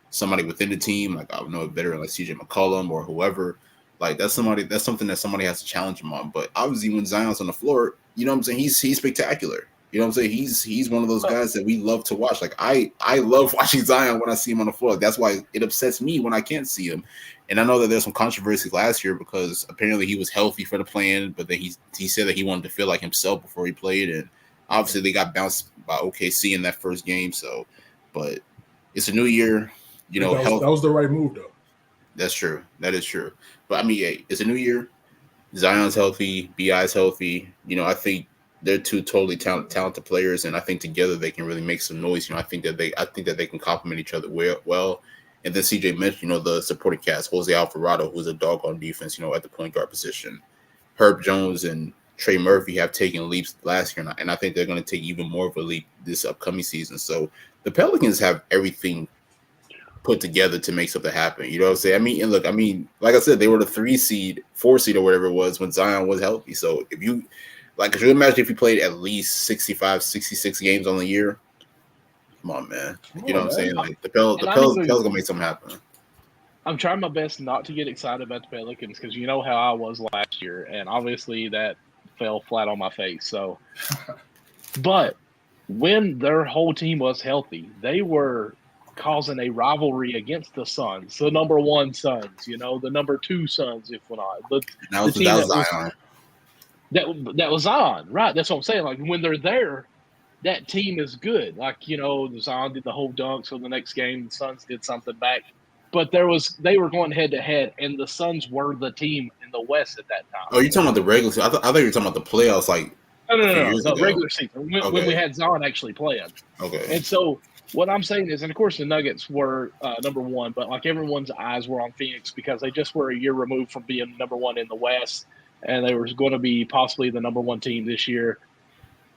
somebody within the team, like I know a veteran like CJ McCollum or whoever. Like that's something that somebody has to challenge him on. But obviously, when Zion's on the floor, he's spectacular. He's one of those guys that we love to watch. Like I love watching Zion when I see him on the floor. That's why it upsets me when I can't see him. And I know that there's some controversy last year because apparently he was healthy for the plan, but then he said that he wanted to feel like himself before he played, and obviously they got bounced by OKC in that first game. So, but it's a new year. That was the right move, though. That's true. That is true. But I mean, it's a new year. Zion's healthy. Bi's healthy. I think they're two totally talented players, and I think together they can really make some noise. I think that they can complement each other well. And then CJ mentioned, the supporting cast: Jose Alvarado, who's a dog on defense, at the point guard position. Herb Jones and Trey Murphy have taken leaps last year, and I think they're going to take even more of a leap this upcoming season. So the Pelicans have everything put together to make something happen. You know what I'm saying? I mean, like I said, they were the 3 seed, 4 seed, or whatever it was when Zion was healthy. So if you could you imagine if you played at least 65, 66 games on the year? Come on, man. You know what I'm saying? Like the Pelicans gonna make something happen. I'm trying my best not to get excited about the Pelicans because you know how I was last year, and obviously that fell flat on my face. So, but when their whole team was healthy, they were causing a rivalry against the Suns, the number 1 Suns, the number 2 Suns, if not. That was Zion. That was Zion, right? That's what I'm saying. Like when they're there, that team is good. Like Zion did the whole dunk, so the next game the Suns did something back. But they were going head to head, and the Suns were the team in the West at that time. Oh, you're talking about the regular season? I thought you were talking about the playoffs, like no, the regular season when we had Zion actually playing. Okay, and so. What I'm saying is, and of course the Nuggets were number 1, but like everyone's eyes were on Phoenix because they just were a year removed from being number 1 in the West, and they were going to be possibly the number 1 team this year.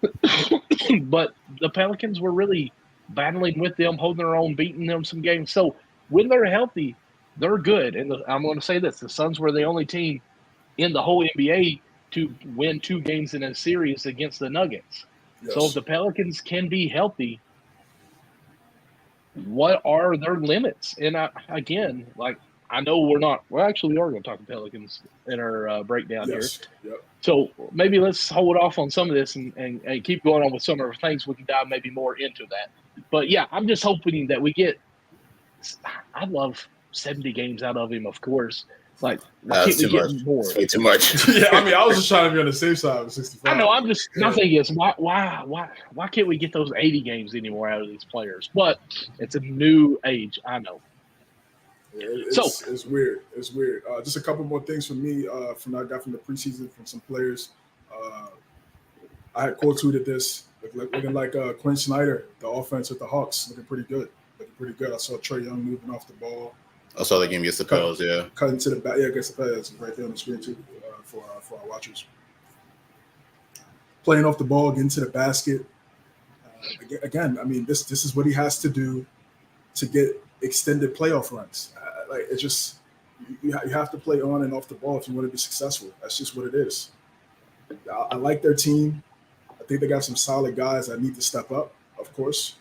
But the Pelicans were really battling with them, holding their own, beating them some games. So when they're healthy, they're good. And I'm going to say this: the Suns were the only team in the whole NBA to win 2 games in a series against the Nuggets. Yes. So if the Pelicans can be healthy, what are their limits? And again, like I know we are going to talk to Pelicans in our breakdown here. Yep. So maybe let's hold off on some of this and keep going on with some of our things. We can dive maybe more into that. But yeah, I'm just hoping that we get. I'd love 70 games out of him, of course. Like, why can't we get more? It's way too much. Yeah, I mean, I was just trying to be on the safe side of 65. I know. My thing is, why can't we get those 80 games anymore out of these players? But it's a new age. I know. It's weird. It's weird. Just a couple more things from me from I got from the preseason from some players. I had quote tweeted this looking like Quinn Snyder, the offense with the Hawks, looking pretty good. I saw Trae Young moving off the ball. I saw the game against the Pels, yeah. Cutting to the back, yeah, against the Pels, right there on the screen too for our watchers. Playing off the ball, getting to the basket. Again, I mean, this is what he has to do to get extended playoff runs. Like it's just you have to play on and off the ball if you want to be successful. That's just what it is. I like their team. I think they got some solid guys that need to step up, of course,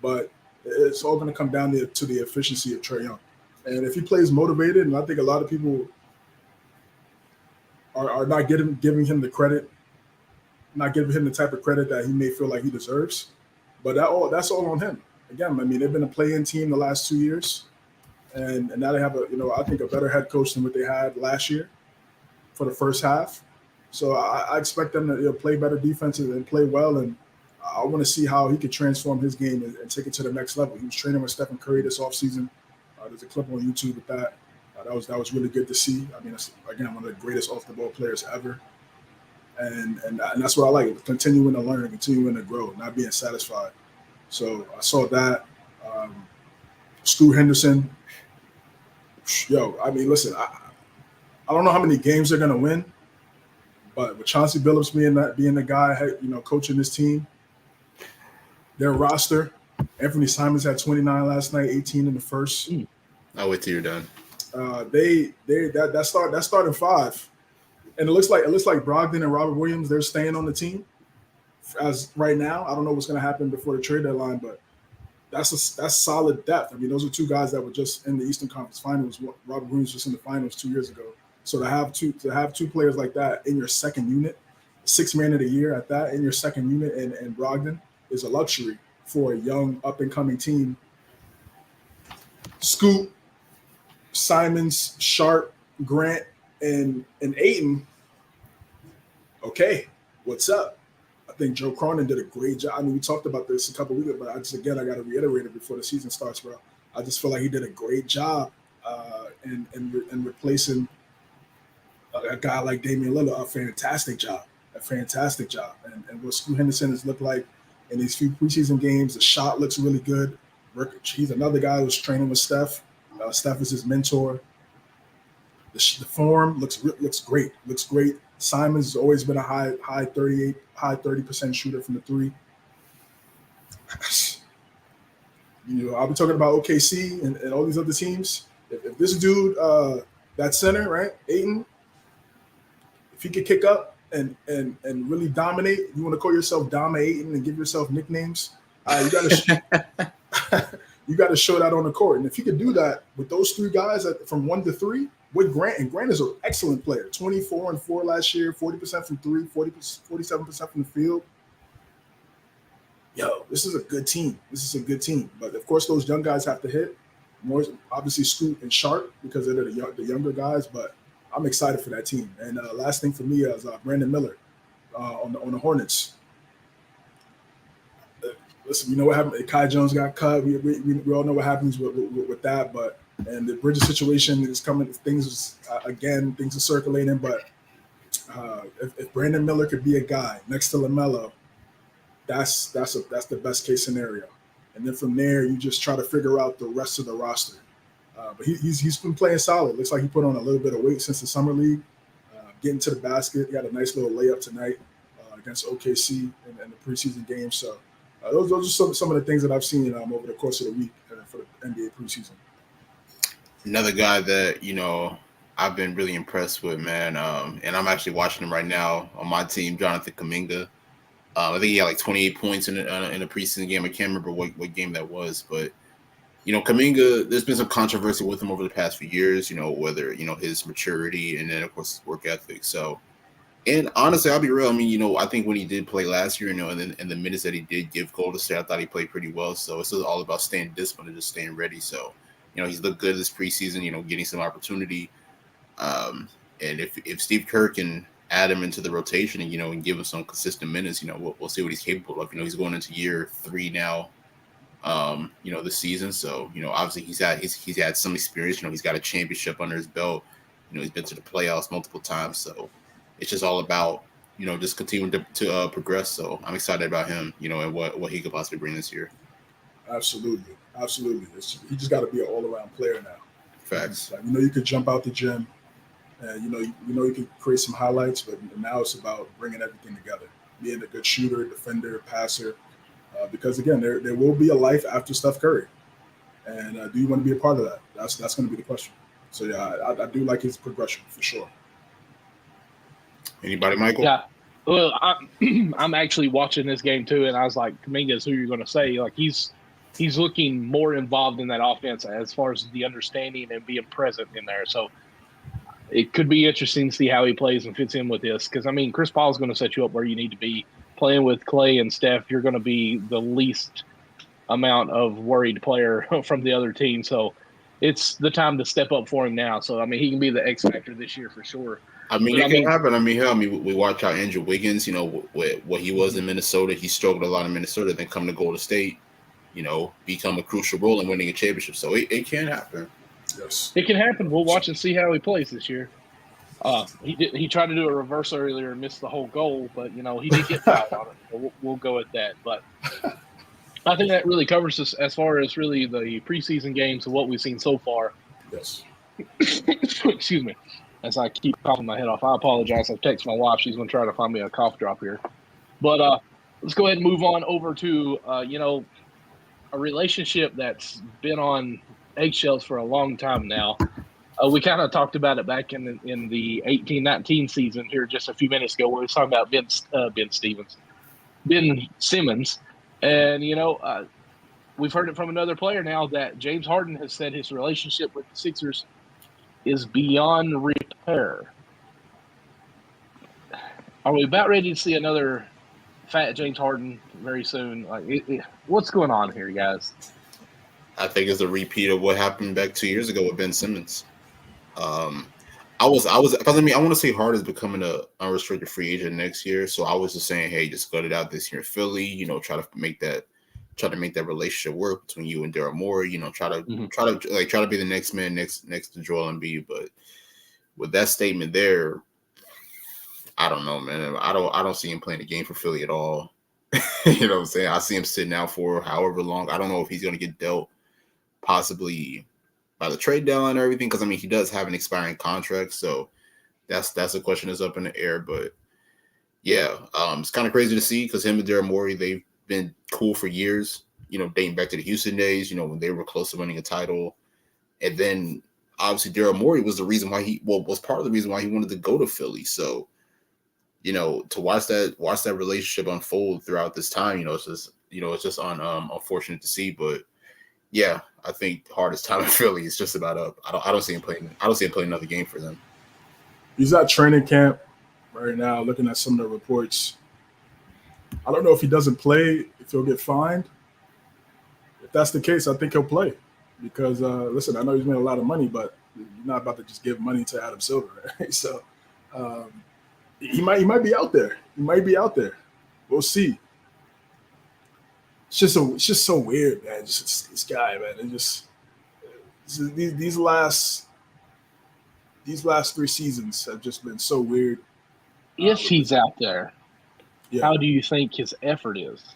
but it's all going to come down to the efficiency of Trae Young. And if he plays motivated, and I think a lot of people are not giving him the credit, not giving him the type of credit that he may feel like he deserves, but that's all on him. Again, I mean, they've been a play-in team the last 2 years, and now they have I think a better head coach than what they had last year for the first half. So I expect them to play better defense and play well, and I want to see how he could transform his game and take it to the next level. He was training with Stephen Curry this offseason. There's a clip on YouTube with that. That was really good to see. I mean, that's, again, one of the greatest off-the-ball players ever. And that's what I like, continuing to learn, continuing to grow, not being satisfied. So I saw that. Stu Henderson, I mean, listen, I don't know how many games they're going to win, but with Chauncey Billups being the guy, coaching this team, their roster, Anthony Simons had 29 last night, 18 in the first. I'll wait till you're done. That starting five, and it looks like Brogdon and Robert Williams, they're staying on the team as right now. I don't know what's going to happen before the trade deadline, but that's solid depth. I mean, those are two guys that were just in the Eastern Conference Finals. Robert Williams was in the finals 2 years ago. So to have two players like that in your second unit, 6th man of the year at that in your second unit, and Brogdon is a luxury for a young up and coming team. Scoot, Simons, Sharp, Grant, and Ayton. Okay, what's up? I think Joe Cronin did a great job. I mean, we talked about this a couple weeks ago, but I got to reiterate it before the season starts, bro. I just feel like he did a great job in replacing a guy like Damian Lillard. A fantastic job. And what Scoot Henderson has looked like in these few preseason games, the shot looks really good. He's another guy who's training with Steph. Steph is his mentor. The form looks great. Simons has always been a high 30% shooter from the three. I'll be talking about OKC and all these other teams. If this dude, that center, right, Ayton, if he could kick up and really dominate, you want to call yourself dominating and give yourself nicknames, you got to show that on the court. And if he could do that with those three guys from 1 to 3 with Grant, and Grant is an excellent player, 24 and 4 last year, 40% from 3, 47% from the field. This is a good team. But of course, those young guys have to hit. More obviously Scoot and Sharp because they're the younger guys. But I'm excited for that team. And last thing for me is Brandon Miller on the Hornets. Listen, you know what happened? Kai Jones got cut. We all know what happens with that. But and the Bridges situation is coming. Things are circulating. But if Brandon Miller could be a guy next to LaMelo, that's the best case scenario. And then from there, you just try to figure out the rest of the roster. But he's been playing solid. Looks like he put on a little bit of weight since the summer league. Getting to the basket, he had a nice little layup tonight against OKC in the preseason game. So those are some of the things that I've seen over the course of the week for the NBA preseason. Another guy that I've been really impressed with, man, and I'm actually watching him right now on my team, Jonathan Kuminga. I think he had like 28 points in a preseason game. I can't remember what game that was, but Kuminga, there's been some controversy with him over the past few years, whether his maturity and then of course his work ethic. So, and honestly, I'll be real. I mean, I think when he did play last year, and the minutes that he did give Golden State, I thought he played pretty well. So it's all about staying disciplined and just staying ready. So, he's looked good this preseason, getting some opportunity. And if Steve Kerr can add him into the rotation and give him some consistent minutes, we'll see what he's capable of. He's going into year 3 now this season. So, obviously he's had some experience. He's got a championship under his belt. He's been to the playoffs multiple times. So it's just all about, just continuing to progress. So I'm excited about him, and what he could possibly bring this year. Absolutely. He just got to be an all-around player now. Facts. Like, you could jump out the gym, and you could create some highlights, but now it's about bringing everything together, being a good shooter, defender, passer. Because again, there will be a life after Steph Curry, and do you want to be a part of that? That's going to be the question. So yeah, I do like his progression for sure. Anybody, Michael? Yeah. Well, I'm actually watching this game too, and I was like, Kuminga's who you're going to say. Like he's looking more involved in that offense as far as the understanding and being present in there. So it could be interesting to see how he plays and fits in with this. Because Chris Paul's going to set you up where you need to be. Playing with Clay and Steph, you're going to be the least amount of worried player from the other team. So it's the time to step up for him now. So, he can be the X factor this year for sure. It can happen. We watch out Andrew Wiggins, what he was in Minnesota. He struggled a lot in Minnesota, then come to Golden State, become a crucial role in winning a championship. So it can happen. Yes. It can happen. We'll watch and see how he plays this year. He tried to do a reverse earlier and missed the whole goal, but he did get fouled on it. So we'll go with that. But I think that really covers us as far as really the preseason games and what we've seen so far. Yes. Excuse me. As I keep coughing my head off, I apologize. I've texted my wife. She's going to try to find me a cough drop here. But let's go ahead and move on over to a relationship that's been on eggshells for a long time now. We kind of talked about it back in the 18-19 season here just a few minutes ago. We were talking about Ben Simmons. And, we've heard it from another player now that James Harden has said his relationship with the Sixers is beyond repair. Are we about ready to see another fat James Harden very soon? What's going on here, guys? I think it's a repeat of what happened back 2 years ago with Ben Simmons. I want to say Harden's becoming an unrestricted free agent next year. So I was just saying, hey, just gut it out this year in Philly. Try to make that relationship work between you and Daryl Morey. Try to be the next man next to Joel Embiid. But with that statement there, I don't know, man. I don't see him playing the game for Philly at all. You know what I'm saying? I see him sitting out for however long. I don't know if he's going to get dealt possibly by the trade deadline or everything, because he does have an expiring contract, so that's a question that's up in the air. But yeah, it's kind of crazy to see because him and Daryl Morey, they've been cool for years, dating back to the Houston days, when they were close to winning a title. And then obviously Daryl Morey was the reason why was part of the reason why he wanted to go to Philly. So, to watch that relationship unfold throughout this time, it's just unfortunate to see. But yeah, I think the hardest time in Philly is just about up. I don't see him playing another game for them. He's at training camp right now, looking at some of the reports. I don't know if he doesn't play, if he'll get fined. If that's the case, I think he'll play. Because listen, I know he's made a lot of money, but you're not about to just give money to Adam Silver, right? So he might be out there. He might be out there. We'll see. It's just so weird, man. Just this guy, man. These last 3 seasons have just been so weird. If he's out there, yeah. How do you think his effort is?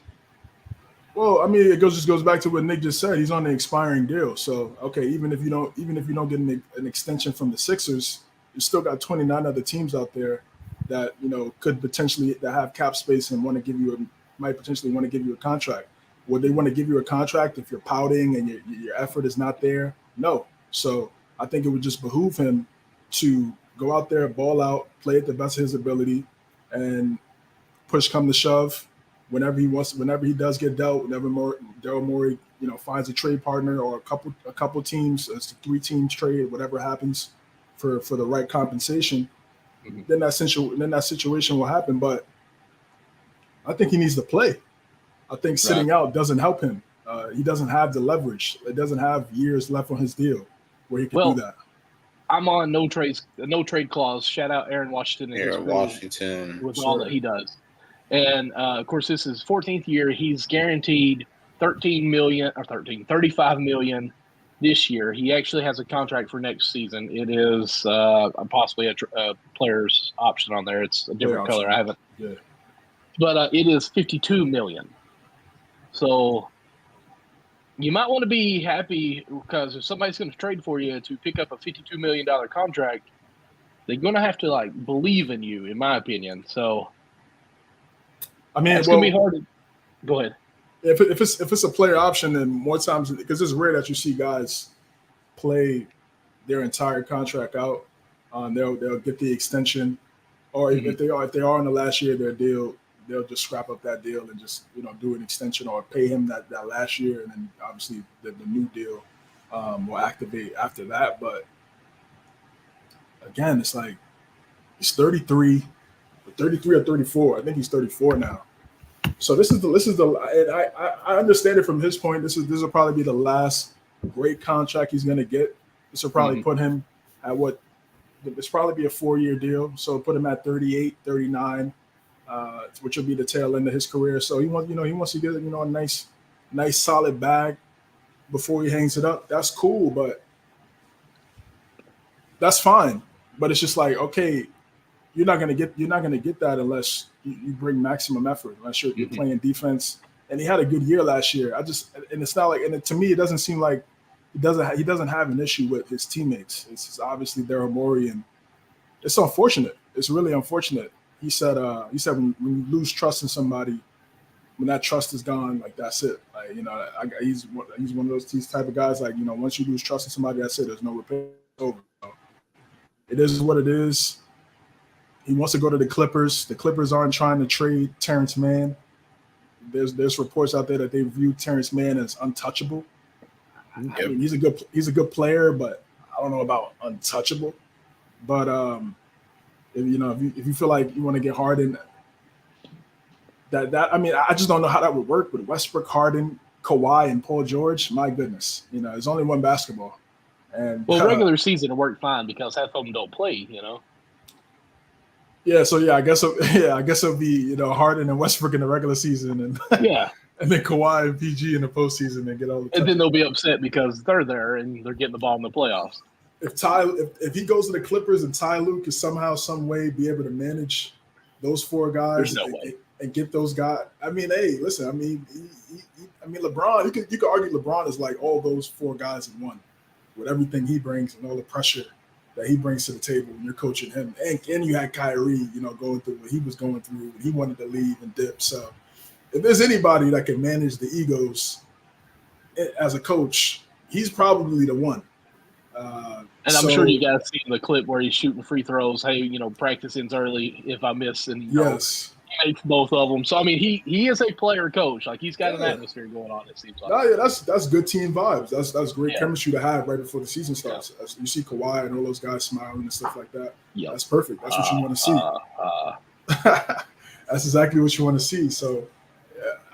Well, it goes back to what Nick just said. He's on an expiring deal, so okay. Even if you don't get an extension from the Sixers, you still got 29 other teams out there that could potentially that have cap space and might potentially want to give you a contract. Would they want to give you a contract if you're pouting and your effort is not there? No. So I think it would just behoove him to go out there, ball out, play at the best of his ability, and push come to shove whenever he does get dealt, whenever Daryl Morey, finds a trade partner or a couple teams, it's a 3-team trade, whatever happens for the right compensation, then that situation will happen. But I think he needs to play. I think sitting out doesn't help him. He doesn't have the leverage. It doesn't have years left on his deal where he can do that. I'm on no trade clause. Shout out Aaron Washington. Washington with all that he does. And of course, this is 14th year. He's guaranteed $35 million this year. He actually has a contract for next season. It is possibly a player's option on there. It's a different color. I haven't. Yeah. But it is $52 million. So you might want to be happy because if somebody's going to trade for you to pick up a $52 million contract, they're going to have to believe in you, in my opinion. So I mean, it's going to be hard. Go ahead. If it's a player option, then more times, because it's rare that you see guys play their entire contract out, they'll get the extension, or if they are in the last year of their deal, they'll just scrap up that deal and just do an extension or pay him that last year, and then obviously the new deal will activate after that. But again, it's like he's 33 or 34. I think he's 34 now. So this is the and I understand it from his point. This will probably be the last great contract he's going to get. This will probably put him at this probably be a 4-year deal. So put him at 38, 39, which will be the tail end of his career. So he wants to get a nice solid bag before he hangs it up. That's cool, but that's fine. But it's just like, okay, you're not gonna get that unless you bring maximum effort, unless you're playing defense. And he had a good year last year. And it's not like, and to me, it doesn't seem like he doesn't have an issue with his teammates. It's obviously Daryl Morey, and it's unfortunate. It's really unfortunate. He said when you lose trust in somebody, when that trust is gone, like that's it. Like, he's one of these type of guys. Like, once you lose trust in somebody, that's it. There's no repair. It's over. It is what it is. He wants to go to the Clippers. The Clippers aren't trying to trade Terrence Mann. There's reports out there that they view Terrence Mann as untouchable. Yep. I mean, he's a good player, but I don't know about untouchable. But if you feel like you want to get Harden, I mean, I just don't know how that would work with Westbrook, Harden, Kawhi, and Paul George. My goodness, there's only one basketball. And regular season it worked fine because half of them don't play. Yeah, so I guess it'll be Harden and Westbrook in the regular season, and and then Kawhi and PG in the postseason, and get all the touches. And then they'll be upset because they're there and they're getting the ball in the playoffs. If he goes to the Clippers and Ty Lue could somehow, some way be able to manage those 4 guys and get those guys. I mean, hey, listen, I mean LeBron. You could argue LeBron is like all those 4 guys in one, with everything he brings and all the pressure that he brings to the table when you're coaching him. And you had Kyrie, going through what he was going through when he wanted to leave and dip. So if there's anybody that can manage the egos as a coach, he's probably the one. And I'm sure you guys seen the clip where he's shooting free throws. Hey, practice ends early if I miss. And yes. He makes both of them. So, I mean, he is a player coach. Like, he's got an atmosphere going on, it seems like. No, yeah, that's good team vibes. That's great chemistry to have right before the season starts. Yeah. You see Kawhi and all those guys smiling and stuff like that. Yeah. That's perfect. That's what you want to see. That's exactly what you want to see. So,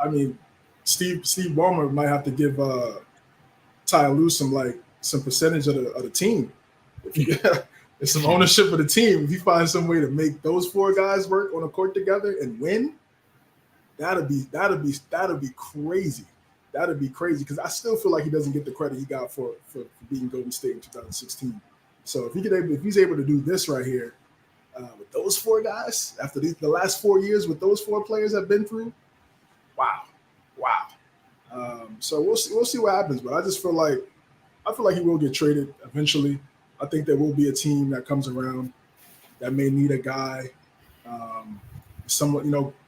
I mean, Steve Ballmer might have to give Ty Lue some percentage of the team. It's some ownership of the team. If you find some way to make those 4 guys work on a court together and win, that'd be crazy. That'd be crazy because I still feel like he doesn't get the credit he got for beating Golden State in 2016. So if he's able to do this right here with those 4 guys after the last 4 years with those 4 players have been through, wow. So we'll see what happens. But I feel like he will get traded eventually. I think there will be a team that comes around that may need a guy.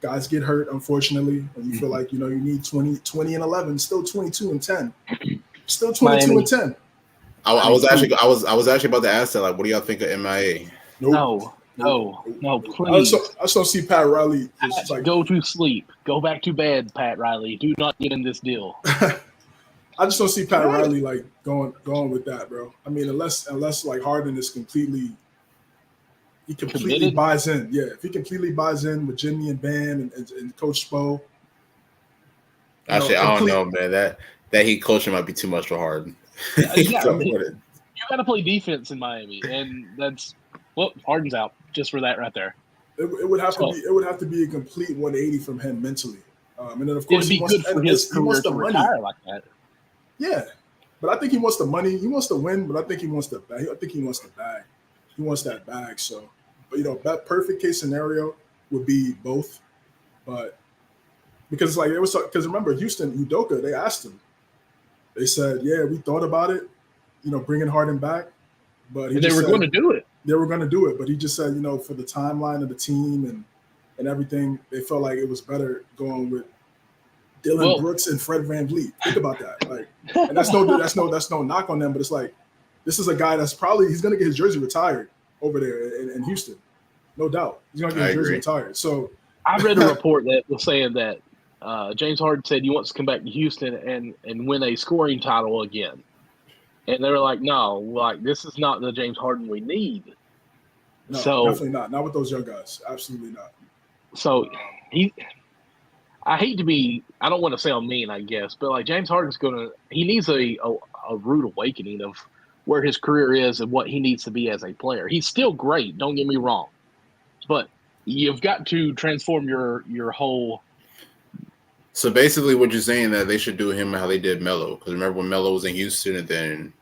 Guys get hurt, unfortunately, and you feel like, you need 20 and 11, still 22 and 10. Still 22 Miami. And 10. I was actually about to ask that, like, what do y'all think of MIA? Nope. No, please. I just don't see Pat Riley. Go to sleep. Go back to bed, Pat Riley. Do not get in this deal. I just don't see Pat Riley going with that, bro. I mean, unless like Harden is completely committed? Buys in. Yeah, if he completely buys in with Jimmy and Bam and Coach Spo. Actually, I don't know, man. That Heat coaching might be too much for Harden. You got to play defense in Miami, and Harden's out just for that right there. It would have to be a complete 180 from him mentally. And then of course it'd be good for his career to retire like that. Yeah, but I think he wants the money. He wants to win, but I think he wants the bag. I think he wants the bag. He wants that bag. So, but that perfect case scenario would be both. But because like it was because remember Houston Udoka, they asked him. They said, "Yeah, we thought about it, bringing Harden back, but they were going to do it. They were going to do it, but he just said, for the timeline of the team and everything, they felt like it was better going with Dylan Brooks and Fred VanVleet. Think about that, like, and that's no knock on them, but it's like this is a guy that's probably he's going to get his jersey retired over there in Houston, no doubt. He's going to get his jersey retired. So I read a report that was saying that James Harden said he wants to come back to Houston and win a scoring title again. And they were like, no, like this is not the James Harden we need. No, definitely not. Not with those young guys. Absolutely not. So I hate to be, I don't want to sound mean, I guess, but like James Harden's he needs a rude awakening of where his career is and what he needs to be as a player. He's still great, don't get me wrong, but you've got to transform your whole. So basically what you're saying that they should do him how they did Melo. Because remember when Melo was in Houston and then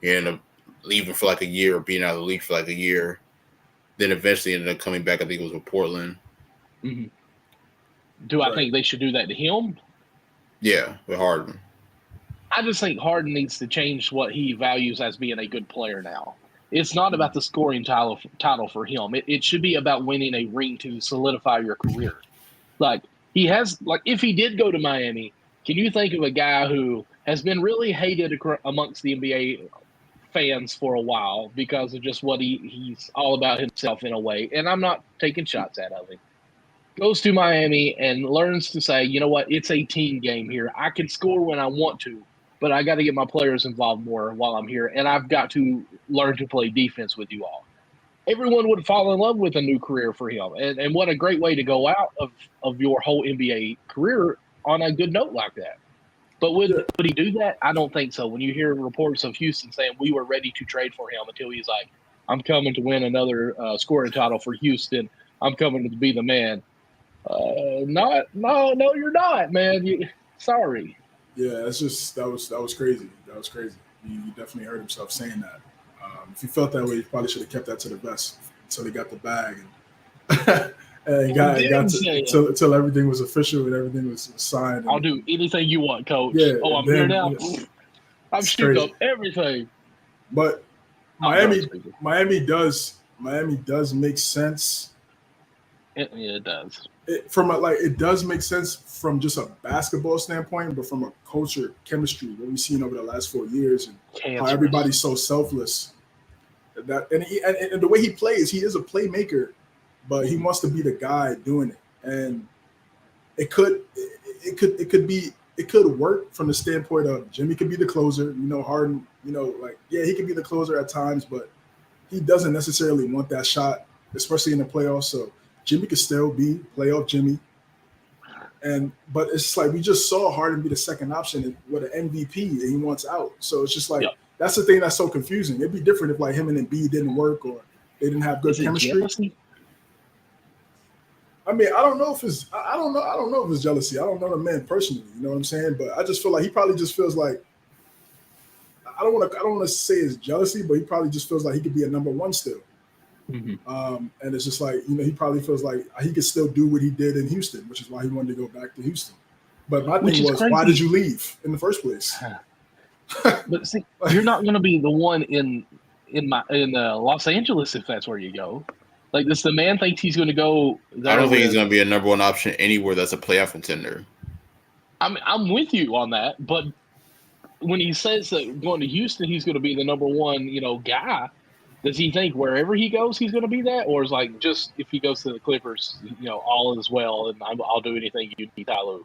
he ended up leaving for like a year or being out of the league for like a year. Then eventually ended up coming back, I think it was with Portland. Mm-hmm. Do I think they should do that to him? Yeah, with Harden. I just think Harden needs to change what he values as being a good player now. It's not about the scoring title for him. It should be about winning a ring to solidify your career. Like, he has, like, if he did go to Miami, can you think of a guy who has been really hated amongst the NBA fans for a while because of just what he's all about himself in a way? And I'm not taking shots at him. Goes to Miami and learns to say, you know what, it's a team game here. I can score when I want to, but I got to get my players involved more while I'm here, and I've got to learn to play defense with you all. Everyone would fall in love with a new career for him. And what a great way to go out of your whole NBA career on a good note like that. But would he do that? I don't think so. When you hear reports of Houston saying we were ready to trade for him until he's like, I'm coming to win another scoring title for Houston. I'm coming to be the man. No, you're not, man. Sorry. Yeah, it's just that was crazy. That was crazy. He definitely heard himself saying that. If he felt that way, he probably should have kept that to the vest until he got the bag and got until everything was official and everything was signed. I'll do anything you want, Coach. Yeah, I'm here now. I'm shooting up everything. But Miami does make sense. It does. It does make sense from just a basketball standpoint, but from a culture, chemistry, what we've seen over the last 4 years, and how everybody's so selfless. And the way he plays, he is a playmaker, but he wants to be the guy doing it. And it could work from the standpoint of Jimmy could be the closer. Harden, he could be the closer at times, but he doesn't necessarily want that shot, especially in the playoffs. So Jimmy could still be playoff Jimmy. But it's like we just saw Harden be the second option with an MVP and he wants out. So it's just like that's the thing that's so confusing. It'd be different if like him and Embiid didn't work or they didn't have good chemistry. I mean, I don't know if it's jealousy. I don't know the man personally, you know what I'm saying? But I just feel like he probably just feels like I don't want to say it's jealousy, but he probably just feels like he could be a number one still. Mm-hmm. And it's just like, he probably feels like he could still do what he did in Houston, which is why he wanted to go back to Houston. But my thing was, why did you leave in the first place? But see, you're not going to be the one in Los Angeles if that's where you go. Like, does the man think he's going to go there? I don't think he's going to be a number one option anywhere that's a playoff contender. I'm with you on that, but when he says that going to Houston, he's going to be the number one, guy. Does he think wherever he goes, he's going to be that? Or is like just if he goes to the Clippers, all is well and I'll do anything you need, Tyler?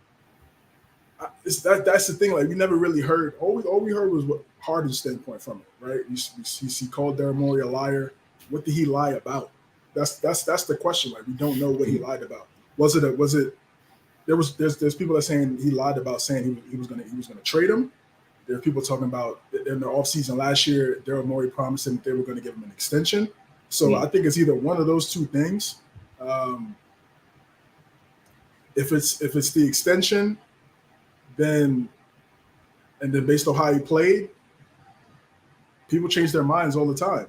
That's the thing. Like, we never really heard. All we heard was what Harden's standpoint from it, right? He called Daryl Morey a liar. What did he lie about? That's the question. Like, we don't know what he lied about. There's people that are saying he lied about saying he was gonna trade him. There are people talking about in the offseason last year, Daryl Morey promised him that they were going to give him an extension. So I think it's either one of those two things. If it's the extension, then based on how he played, people change their minds all the time.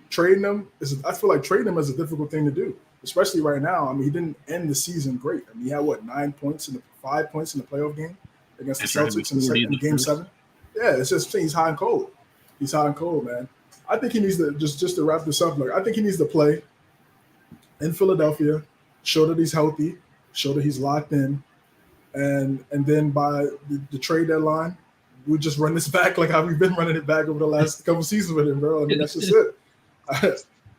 Trading them I feel like trading them is a difficult thing to do, especially right now. I mean, he didn't end the season great. I mean, he had 5 points in the playoff game against the Celtics in Game 7. Yeah, it's just he's hot and cold. He's hot and cold, man. I think he needs to just to wrap this up. Like, I think he needs to play in Philadelphia, show that he's healthy, show that he's locked in, and then by the trade deadline, we'll just run this back like how we've been running it back over the last couple seasons with him, bro. I mean, that's just it.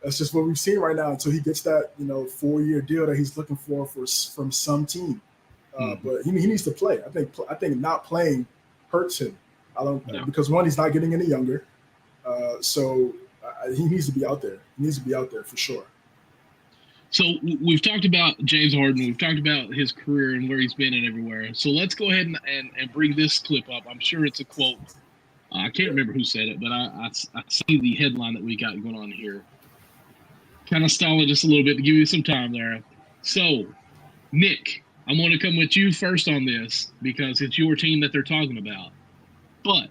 That's just what we've seen right now until he gets that 4-year deal that he's looking for from some team. But he needs to play. I think not playing hurts him. Because one, he's not getting any younger, so he needs to be out there. He needs to be out there for sure. So we've talked about James Harden. We've talked about his career and where he's been and everywhere. So let's go ahead and bring this clip up. I'm sure it's a quote. I can't remember who said it, but I see the headline that we got going on here. Kind of stall it just a little bit to give you some time there. So, Nick, I'm going to come with you first on this because it's your team that they're talking about. But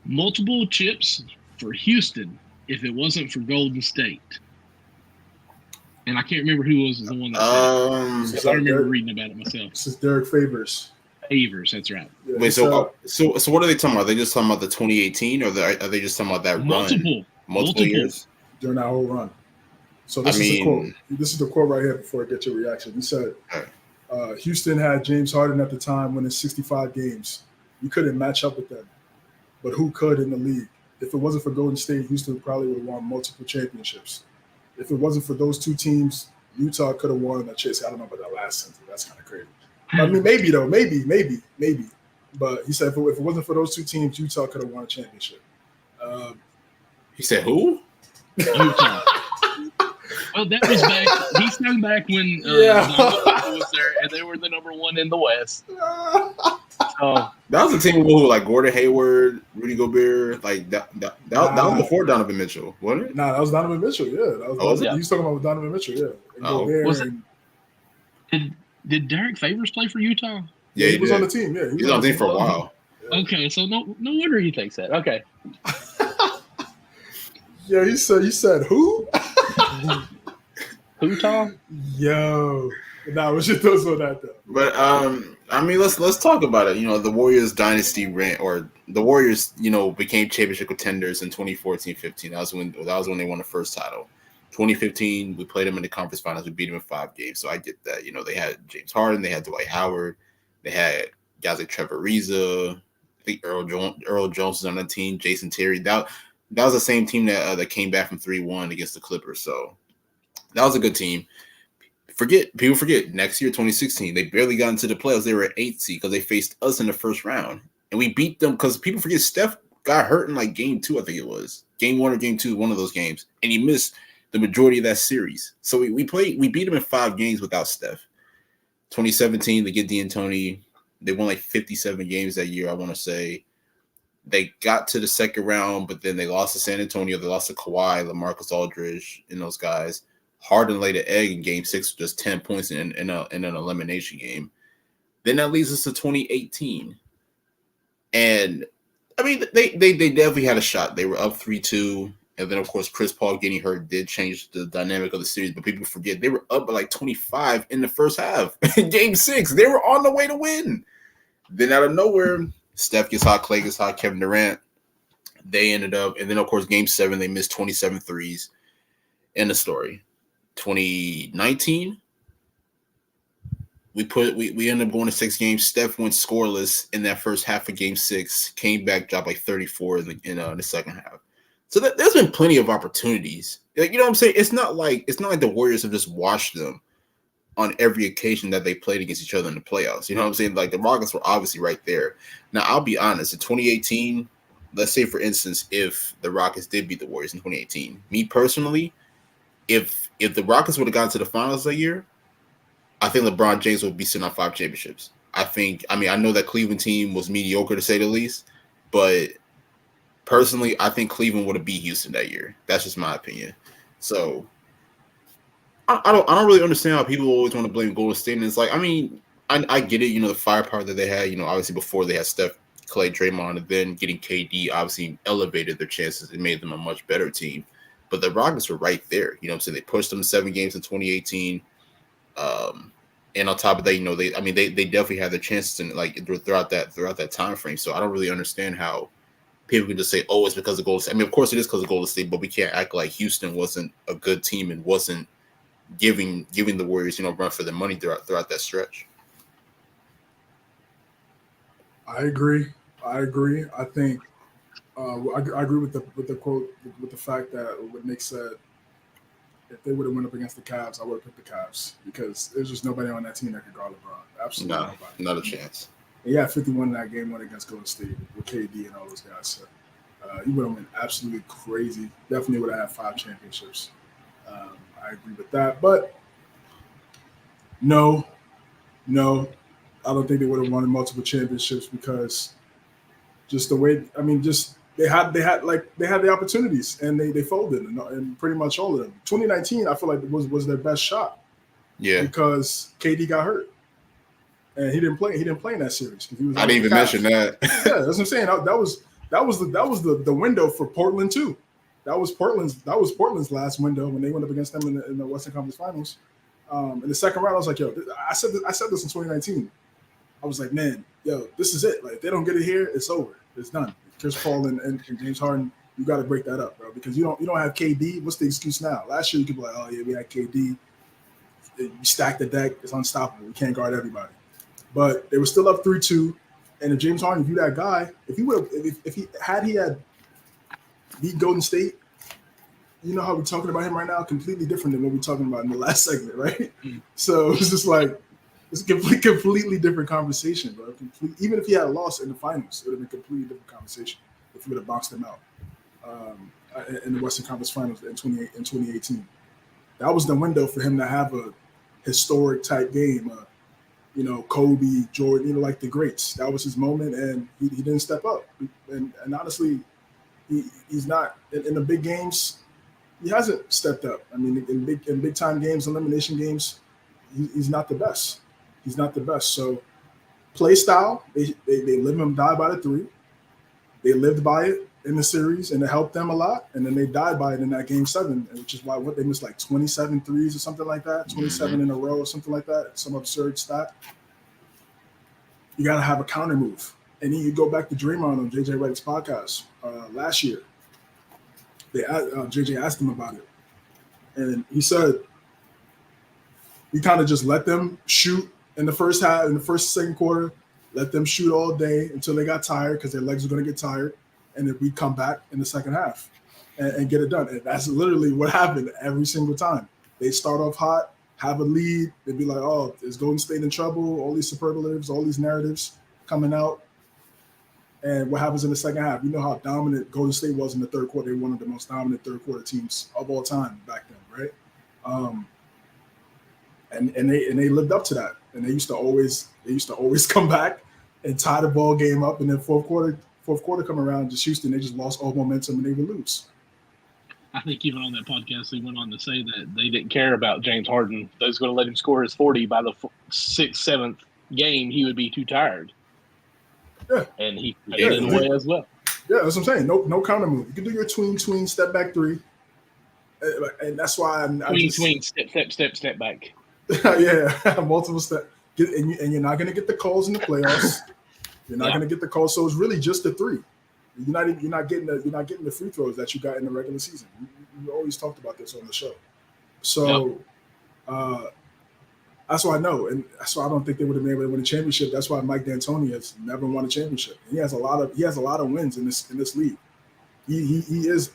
multiple chips for Houston if it wasn't for Golden State. And I can't remember who was the one that said it. I remember reading about it myself. This is Derek Favors. Favors, that's right. Yeah, wait, so what are they talking about? Are they just talking about the 2018, or are they just talking about that run? Multiple years? During that whole run. So this is the quote. This is the quote right here before I get your reaction. He said, Houston had James Harden at the time winning 65 games. You couldn't match up with them. But who could in the league? If it wasn't for Golden State, Houston probably would have won multiple championships. If it wasn't for those two teams, Utah could have won that chase. I don't know about that last sentence. That's kind of crazy. I mean, maybe though. Maybe. But he said if it wasn't for those two teams, Utah could have won a championship. He said who? Utah. Well, that was back. He's come back when was there, and they were the number one in the West. That was a team who like Gordon Hayward, Rudy Gobert, like that was before Donovan Mitchell, wasn't it? Nah, that was Donovan Mitchell. Yeah, he was talking about Donovan Mitchell. Yeah, and Gobert. Did Derek Favors play for Utah? Yeah, he was on the team. Yeah, he was on the team for a while. Okay, so no wonder he thinks that. Okay. Yeah, he said who? Who, Tom? Yo. Nah, what's your thoughts on that though? But I mean, let's talk about it. The Warriors dynasty or the Warriors, became championship contenders in 2014-15. That was when they won the first title. 2015, we played them in the conference finals. We beat them in 5 games. So I get that. They had James Harden, they had Dwight Howard, they had guys like Trevor Ariza, I think Earl Jones was on the team, Jason Terry. That was the same team that came back from 3-1 against the Clippers. So that was a good team. People forget next year, 2016, they barely got into the playoffs. They were at 8th seed because they faced us in the first round. And we beat them because people forget Steph got hurt in like game 2, I think it was. Game 1 or game 2, one of those games. And he missed the majority of that series. So we beat them in 5 games without Steph. 2017, they get D'Antoni. They won like 57 games that year, I want to say. They got to the second round, but then they lost to San Antonio. They lost to Kawhi, LaMarcus Aldridge, and those guys. Harden laid an egg in Game 6 with just 10 points in an elimination game. Then that leads us to 2018. And, I mean, they definitely had a shot. They were up 3-2. And then, of course, Chris Paul getting hurt did change the dynamic of the series. But people forget they were up by like 25 in the first half. In Game 6, they were on the way to win. Then out of nowhere, Steph gets hot, Clay gets hot, Kevin Durant. They ended up, and then, of course, Game 7, they missed 27 threes. End of story. 2019, we ended up going to 6 games. Steph went scoreless in that first half of Game 6. Came back, dropped like 34 in the second half. So there's been plenty of opportunities. Like, you know what I'm saying? It's not like the Warriors have just washed them on every occasion that they played against each other in the playoffs. You know what I'm saying? Like, the Rockets were obviously right there. Now, I'll be honest. In 2018, let's say, for instance, if the Rockets did beat the Warriors in 2018, me personally, if the Rockets would have gotten to the finals that year, I think LeBron James would be sitting on 5 championships. I know that Cleveland team was mediocre to say the least, but personally, I think Cleveland would have beat Houston that year. That's just my opinion. So I don't really understand how people always want to blame Golden State. And it's like, I mean, I get it. The firepower that they had. Obviously before they had Steph, Clay, Draymond, and then getting KD obviously elevated their chances and made them a much better team. But the Rockets were right there. So they pushed them 7 games in 2018. And on top of that, they definitely had their chances throughout that time frame. So I don't really understand how people can just say, "Oh, it's because of Golden State." I mean, of course it is because of Golden State, but we can't act like Houston wasn't a good team and wasn't giving the Warriors, run for their money throughout that stretch. I agree. I think I agree with the quote, with the fact that what Nick said. If they would have went up against the Cavs, I would have picked the Cavs because there's just nobody on that team that could guard LeBron. Absolutely nobody. Not a chance. And yeah, 51 in that game 1 against Golden State with KD and all those guys. So he would have went absolutely crazy. Definitely would have had 5 championships. I agree with that. But no, I don't think they would have won multiple championships because just the way. I mean, just. They had the opportunities and they folded and pretty much all of them. 2019, I feel like was their best shot. Yeah, because KD got hurt and he didn't play. He didn't play in that series because he was. I didn't even mention that. Yeah, that's what I'm saying. That was the window for Portland too. That was Portland's last window when they went up against them in the Western Conference Finals. In the second round, I was like, yo, I said this in 2019. I was like, man, yo, this is it. Like, if they don't get it here, it's over. It's done. Chris Paul and James Harden, you got to break that up, bro. Because you don't have KD. What's the excuse now? Last year you could be like, oh yeah, we had KD. You stack the deck. It's unstoppable. We can't guard everybody. But they were still up 3-2. And if James Harden, if you that guy, if he had beat Golden State, you know how we're talking about him right now, completely different than what we're talking about in the last segment, right? So it's just like it's a completely different conversation, bro. Even if he had a loss in the finals, it would have been a completely different conversation if he would have boxed him out in the Western Conference Finals in 2018. That was the window for him to have a historic type game. Kobe, Jordan, like the greats. That was his moment, and he didn't step up. And honestly, he's not in the big games. He hasn't stepped up. I mean, in big time games, elimination games, he's not the best. He's not the best. So, play style, they live and die by the 3. They lived by it in the series, and it helped them a lot. And then they died by it in that game 7, which is why they missed like 27 threes or something like that, 27 in a row or something like that, some absurd stat. You got to have a counter move. And then you go back to Draymond on JJ Redick's podcast last year. JJ asked him about it, and he said he kind of just let them shoot in the first half, in the second quarter, let them shoot all day until they got tired because their legs are going to get tired, and then we come back in the second half and get it done. And that's literally what happened every single time. They start off hot, have a lead, they'd be like, "Oh, is Golden State in trouble?" All these superlatives, all these narratives coming out. And what happens in the second half? You know how dominant Golden State was in the third quarter. They were one of the most dominant third quarter teams of all time back then, right? And they lived up to that. And they used to always come back and tie the ball game up. And then fourth quarter come around, just Houston, they just lost all momentum and they would lose. I think even on that podcast, they went on to say that they didn't care about James Harden. They was going to let him score his 40 by the 6th, 7th game. He would be too tired. Yeah. And he played it away as well. Yeah, that's what I'm saying. No counter move. You can do your tween, step back 3. And that's why tween, step back. Yeah, multiple steps. And you're not going to get the calls in the playoffs. You're not going to get the calls. So it's really just the 3. You're not getting the free throws that you got in the regular season. We always talked about this on the show. So that's why I know, and that's why I don't think they would have been able to win a championship. That's why Mike D'Antoni has never won a championship. He has a lot of wins in this league. He is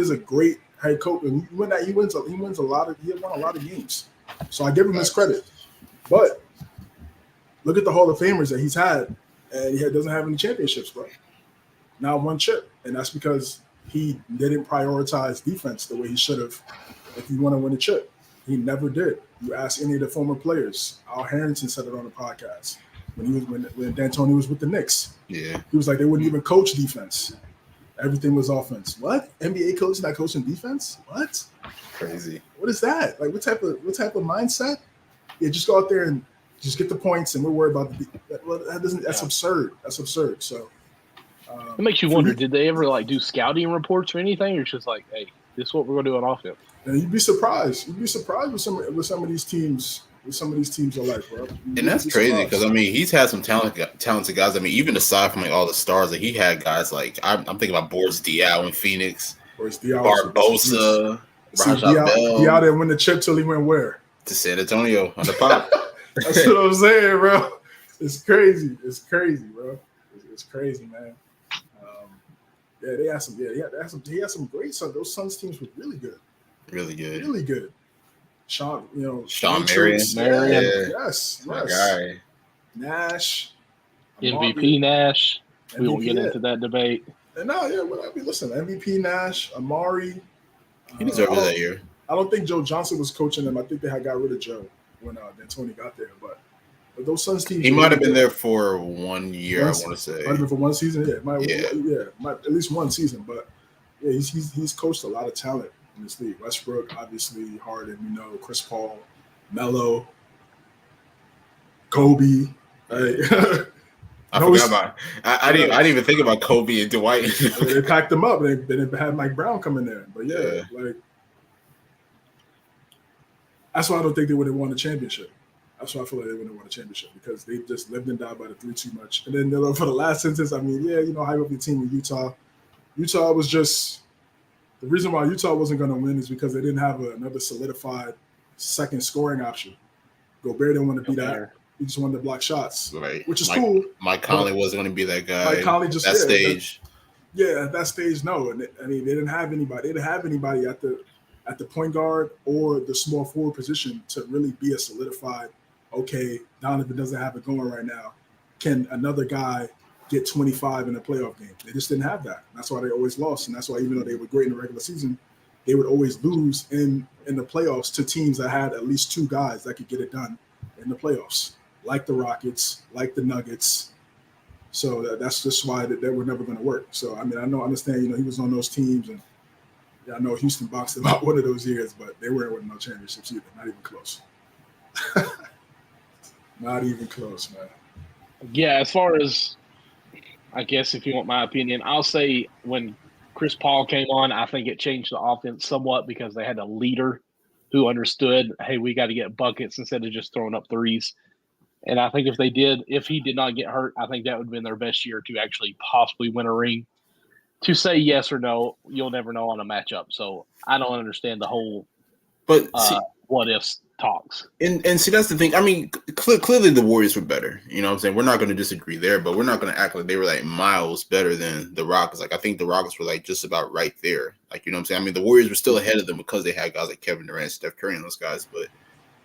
a great head coach, and he wins a lot of. He has won a lot of games, so I give him his credit. But look at the Hall of Famers that he's had, and he doesn't have any championships, bro. Not one chip, and that's because he didn't prioritize defense the way he should have. If you want to win a chip, he never did. You ask any of the former players. Al Harrington said it on the podcast when D'Antoni was with the Knicks. Yeah, he was like they wouldn't even coach defense. Everything was offense. What? NBA coach not coaching defense? What? Crazy. What what is that? Like, what type of mindset? Yeah, just go out there and just get the points, and we're worried about that's absurd. That's absurd. So it makes you wonder: did they ever like do scouting reports or anything, or it's just like, hey, this is what we're gonna do on offense? And you'd be surprised. You'd be surprised with some of these teams. With some of these teams are like, bro. And that's crazy because I mean, he's had some talented guys. I mean, even aside from like all the stars, like he had guys like I'm thinking about Boris Diaw in Phoenix, Barbosa, Raja Bell. Diaw didn't win the chip till he went where? To San Antonio on the pop. That's what I'm saying, bro. It's crazy. It's crazy, bro. It's crazy, man. Yeah, they had some. Yeah, he had some great Suns. Those Suns teams were really good. Really good. Really good. Sean Marion. Yes. My guy. Nash. MVP Nash. We won't get into that debate. Listen, MVP Nash, Amari. He deserved it that year. I don't think Joe Johnson was coaching them. I think they had got rid of Joe when D'Antoni got there. But those Suns teams. He might have been there for 1 year. I want to say. Might have been for one season. Yeah, at least one season. But yeah, he's coached a lot of talent in this league. Westbrook, obviously, Harden, Chris Paul, Melo, Kobe. Right? I forgot about. I didn't even think about Kobe and Dwight. They packed them up. They had Mike Brown come in there. But yeah. Like that's why I don't think they would have won the championship. That's why I feel like they wouldn't have won a championship because they just lived and died by the three too much. And then for the last sentence, I mean, hype up your team with Utah. Utah was just the reason why Utah wasn't going to win is because they didn't have another solidified second scoring option. Gobert didn't want to be that. He just wanted to block shots, right? Which is cool. Mike Conley wasn't going to be that guy. Mike Conley just that stage. At that stage, no. And they didn't have anybody. They didn't have anybody at the point guard or the small forward position to really be a solidified. Okay, Donovan doesn't have it going right now. Can another guy get 25 in a playoff game? They just didn't have that. That's why they always lost, and that's why even though they were great in the regular season, they would always lose in the playoffs to teams that had at least two guys that could get it done in the playoffs, like the Rockets, like the Nuggets. So that's just why they were never going to work. So I mean, I understand. He was on those teams, and I know Houston boxed him out one of those years, but they weren't winning no championships either. Not even close. Not even close, man. Yeah, as far as, I guess if you want my opinion, I'll say when Chris Paul came on, I think it changed the offense somewhat because they had a leader who understood, hey, we got to get buckets instead of just throwing up threes. And I think if he did not get hurt, I think that would have been their best year to actually possibly win a ring. To say yes or no, you'll never know on a matchup. So I don't understand the whole what ifs talks. And see, that's the thing. I mean, clearly the Warriors were better. You know what I'm saying? We're not going to disagree there, but we're not going to act like they were like miles better than the Rockets. Like, I think the Rockets were like just about right there. Like, you know what I'm saying? I mean, the Warriors were still ahead of them because they had guys like Kevin Durant, Steph Curry, and those guys. But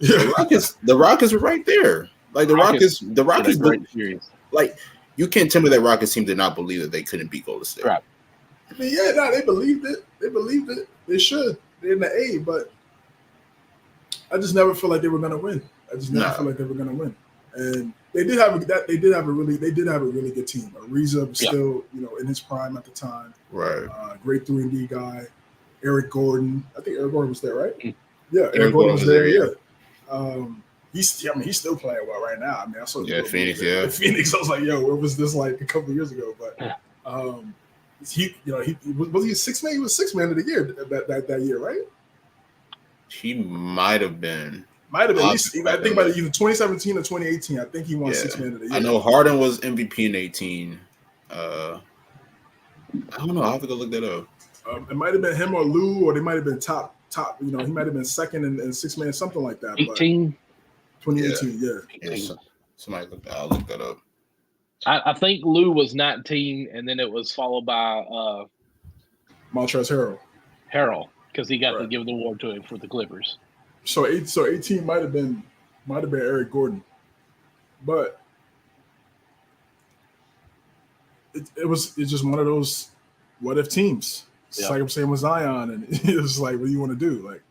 the Rockets were right there. Like the Rockets, great series. Like, you can't tell me that Rockets team did not believe that they couldn't beat Golden State. Right. I mean, they believed it. They believed it. They should. They're in the A, but I just never feel like they were going to win. I just never feel like they were going to win. And they did have a really good team. Ariza was still, in his prime at the time. Right. Great 3-and-D guy. Eric Gordon. I think Eric Gordon was there, right? Mm-hmm. Yeah, Eric Gordon was there. Yeah. He's still playing well right now. I mean, I saw Phoenix. Phoenix. I was like, where was this like a couple of years ago? But he was he sixth man? He was sixth man of the year that year, right? He might have been. At least. I think by either 2017 or 2018. I think he won sixth man of the year. I know Harden was MVP in 18. I don't know. I'll have to go look that up. It might have been him or Lou, or they might have been top. He might have been second in six man, something like that. 18. 2018, yeah. Somebody I'll look that up. I think Lou was 19, and then it was followed by Montrezl Harrell, because he got to give the award to him for the Clippers. So 18 might have been Eric Gordon, but it's just one of those what if teams. It's like I'm saying with Zion, and it's like, what do you want to do? Like,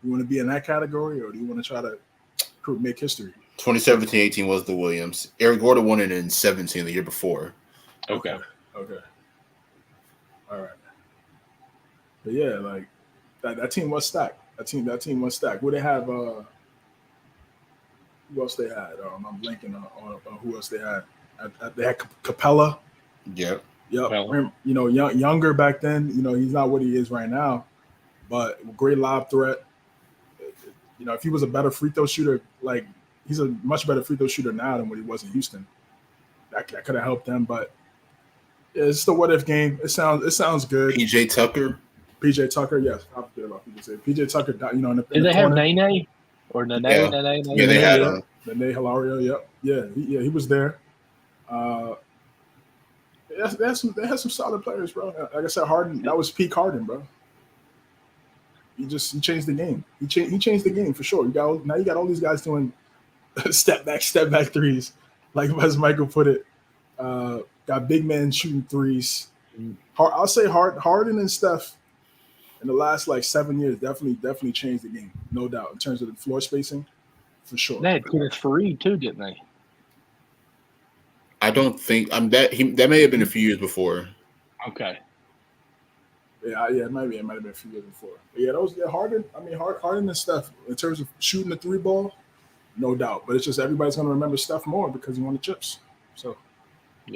you want to be in that category, or do you want to try to make history? 2017-18 was the Williams. Eric Gordon won it in 17 the year before. Okay. All right. But yeah, like that team was stacked. That team was stacked. What they have? Who else they had? I'm blanking on who else they had. They had Capella. Yep. Well, younger back then. He's not what he is right now, but great lob threat. If he was a better free throw shooter, like he's a much better free throw shooter now than what he was in Houston. That could have helped them, but yeah, it's the what if game. It sounds good. PJ Tucker, yes, I forget about PJ Tucker. Did they have Nene or Nene? Yeah, they had Nene Hilario. Yep, yeah, he was there. They had some solid players, bro. Like I said, Harden. That was peak Harden, bro. He changed the game. He changed the game for sure. You got all these guys doing step back threes, like as Michael put it. Got big men shooting threes. I'll say Harden and Steph in the last 7 years definitely changed the game, no doubt, in terms of the floor spacing, for sure. They had Kenneth Faried too, didn't they? I don't think that may have been a few years before. Okay. Yeah, it might have been a few years before. But Harden. I mean, Harden and Steph in terms of shooting the three ball, no doubt. But it's just everybody's going to remember Steph more because he won the chips. So,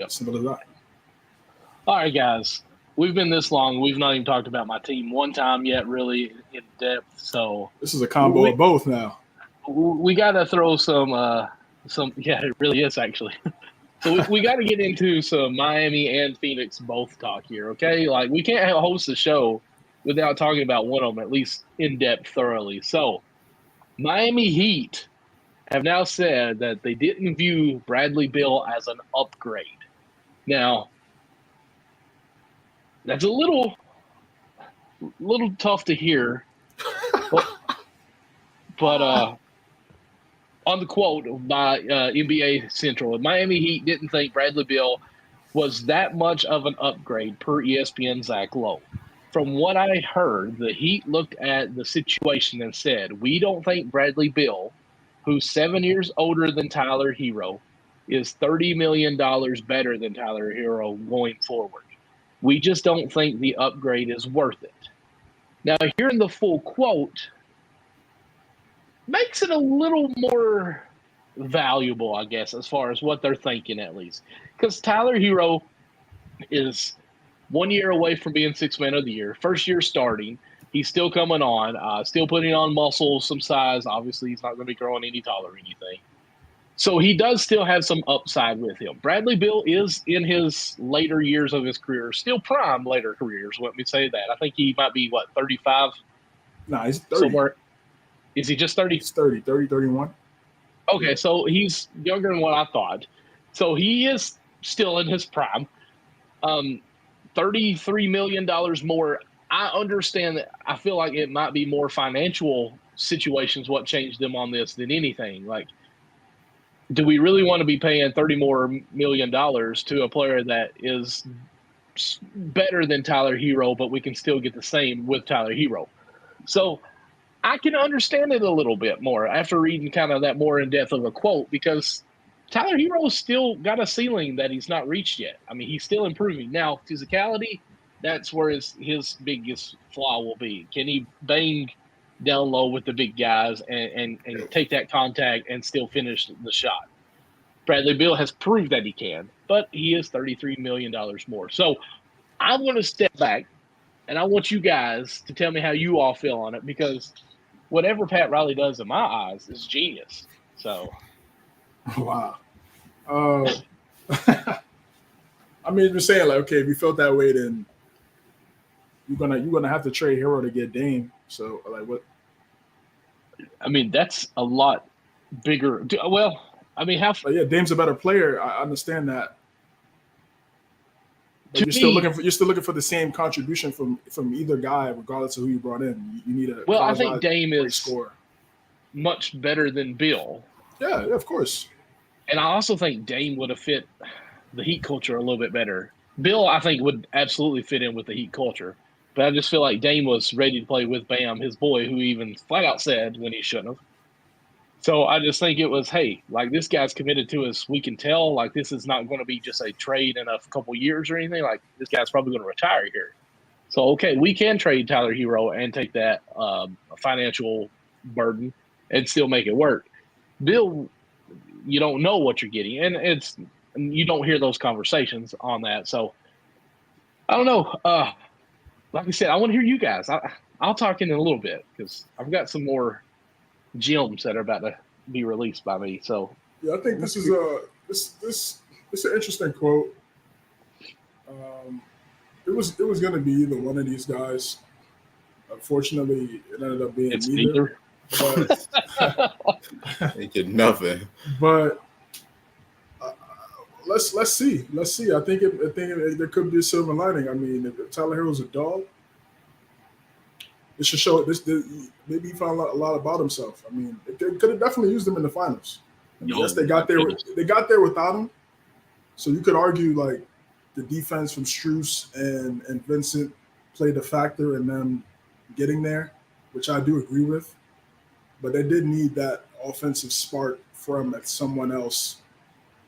simple as that. All right, guys. We've been this long. We've not even talked about my team one time yet, really in depth. So this is a combo of both now. We got to throw some. Yeah, it really is actually. So we got to get into some Miami and Phoenix both talk here, okay? Like, we can't host a show without talking about one of them, at least in depth, thoroughly. So, Miami Heat have now said that they didn't view Bradley Beal as an upgrade. Now, that's a little tough to hear, but on the quote by NBA Central, Miami Heat didn't think Bradley Beal was that much of an upgrade per ESPN Zach Lowe. From what I heard, the Heat looked at the situation and said, we don't think Bradley Beal, who's 7 years older than Tyler Hero, is $30 million better than Tyler Hero going forward. We just don't think the upgrade is worth it. Now, hearing the full quote makes it a little more valuable, I guess, as far as what they're thinking, at least. Because Tyler Hero is 1 year away from being Sixth Man of the Year. First year starting. He's still coming on, still putting on muscle, some size. Obviously, he's not going to be growing any taller or anything. So he does still have some upside with him. Bradley Beal is in his later years of his career, still prime later careers, let me say that. I think he might be, 35? No, he's 30. Somewhere. Is he just 30? He's 30, 31. Okay, so he's younger than what I thought. So he is still in his prime. $33 million more. I understand that. I feel like it might be more financial situations what changed them on this than anything. Like, do we really want to be paying $30 million to a player that is better than Tyler Hero, but we can still get the same with Tyler Hero? So I can understand it a little bit more after reading kind of that more in depth of a quote, because Tyler Hero's still got a ceiling that he's not reached yet. I mean, he's still improving. Now, physicality, that's where his biggest flaw will be. Can he bang down low with the big guys and take that contact and still finish the shot? Bradley Beal has proved that he can, but he is $33 million more. So I want to step back, and I want you guys to tell me how you all feel on it, because whatever Pat Riley does in my eyes is genius. So, wow. I mean, you're saying okay, if you felt that way, then you're gonna have to trade Hero to get Dame. So, what? I mean, that's a lot bigger. Well, I mean, Dame's a better player. I understand that. But you're still looking for the same contribution from either guy, regardless of who you brought in. You need a I think Dame is scorer. Much better than Bill. Yeah, of course. And I also think Dame would have fit the Heat culture a little bit better. Bill, I think, would absolutely fit in with the Heat culture. But I just feel like Dame was ready to play with Bam, his boy, who even flat out said when he shouldn't have. So I just think it was, hey, like, this guy's committed to us. We can tell, like, this is not going to be just a trade in a couple years or anything. Like, this guy's probably going to retire here. So, okay, we can trade Tyler Hero and take that financial burden and still make it work. Bill, you don't know what you're getting, and you don't hear those conversations on that. So, I don't know. Like I said, I want to hear you guys. I'll talk in a little bit because I've got some more gems that are about to be released by me. So, yeah, I think this is this an interesting quote. It was going to be either one of these guys. Unfortunately, it ended up being neither. But they get nothing. But let's see. I think there could be a silver lining. I mean, if Tyler Hero's a dog, it should show this. Maybe he found a lot about himself. I mean, they could have definitely used him in the finals. I mean, yes, they got there. They got there without him. So you could argue like the defense from Strus and Vincent played a factor in them getting there, which I do agree with. But they did need that offensive spark from someone else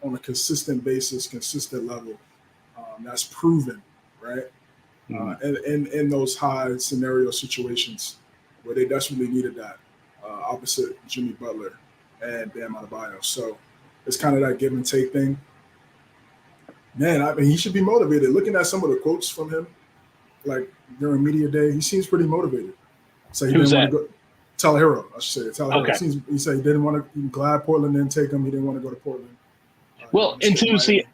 on a consistent basis, consistent level. That's proven, right? And in those high scenario situations where they desperately needed that, opposite Jimmy Butler and Bam Adebayo. So it's kind of that give and take thing. Man, I mean, he should be motivated. Looking at some of the quotes from him, like during media day, he seems pretty motivated. So he didn't want to go. Tyler Hero, I should say. Tyler Hero. He said he didn't want to. He was glad Portland didn't take him. He didn't want to go to Portland. Well, and to see,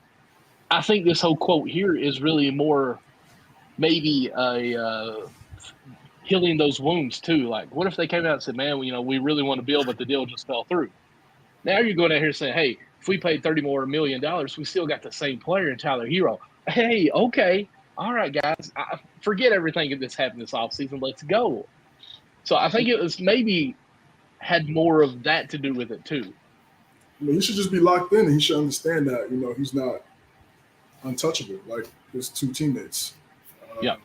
I think this whole quote here is really more maybe healing those wounds too. Like, what if they came out and said, "Man, we really want to build, but the deal just fell through." Now you're going out here saying, "Hey, if we paid $30 million more, we still got the same player in Tyler Hero." Hey, okay, all right, guys, forget everything that's happened this offseason. Let's go. So I think it was maybe had more of that to do with it too. I mean, he should just be locked in, and he should understand that he's not untouchable like his two teammates. Yeah,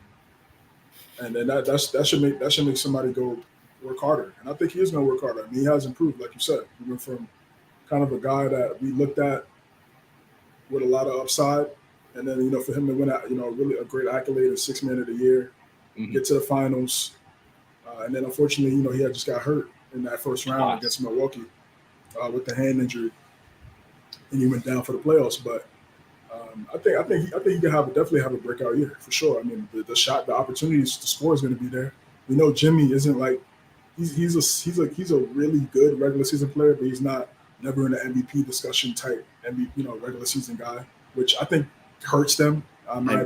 and then that should make somebody go work harder, and I think he is going to work harder. I mean, he has improved, like you said. He went from kind of a guy that we looked at with a lot of upside, and then for him to win out, really a great accolade of 6th Man of the Year, get to the finals, and then unfortunately, he had just got hurt in that first round against Milwaukee with the hand injury, and he went down for the playoffs. But I think he can definitely have a breakout year for sure. I mean, the opportunities to score is going to be there. We know Jimmy isn't like he's a really good regular season player, but he's never in the MVP discussion type regular season guy, which I think hurts them.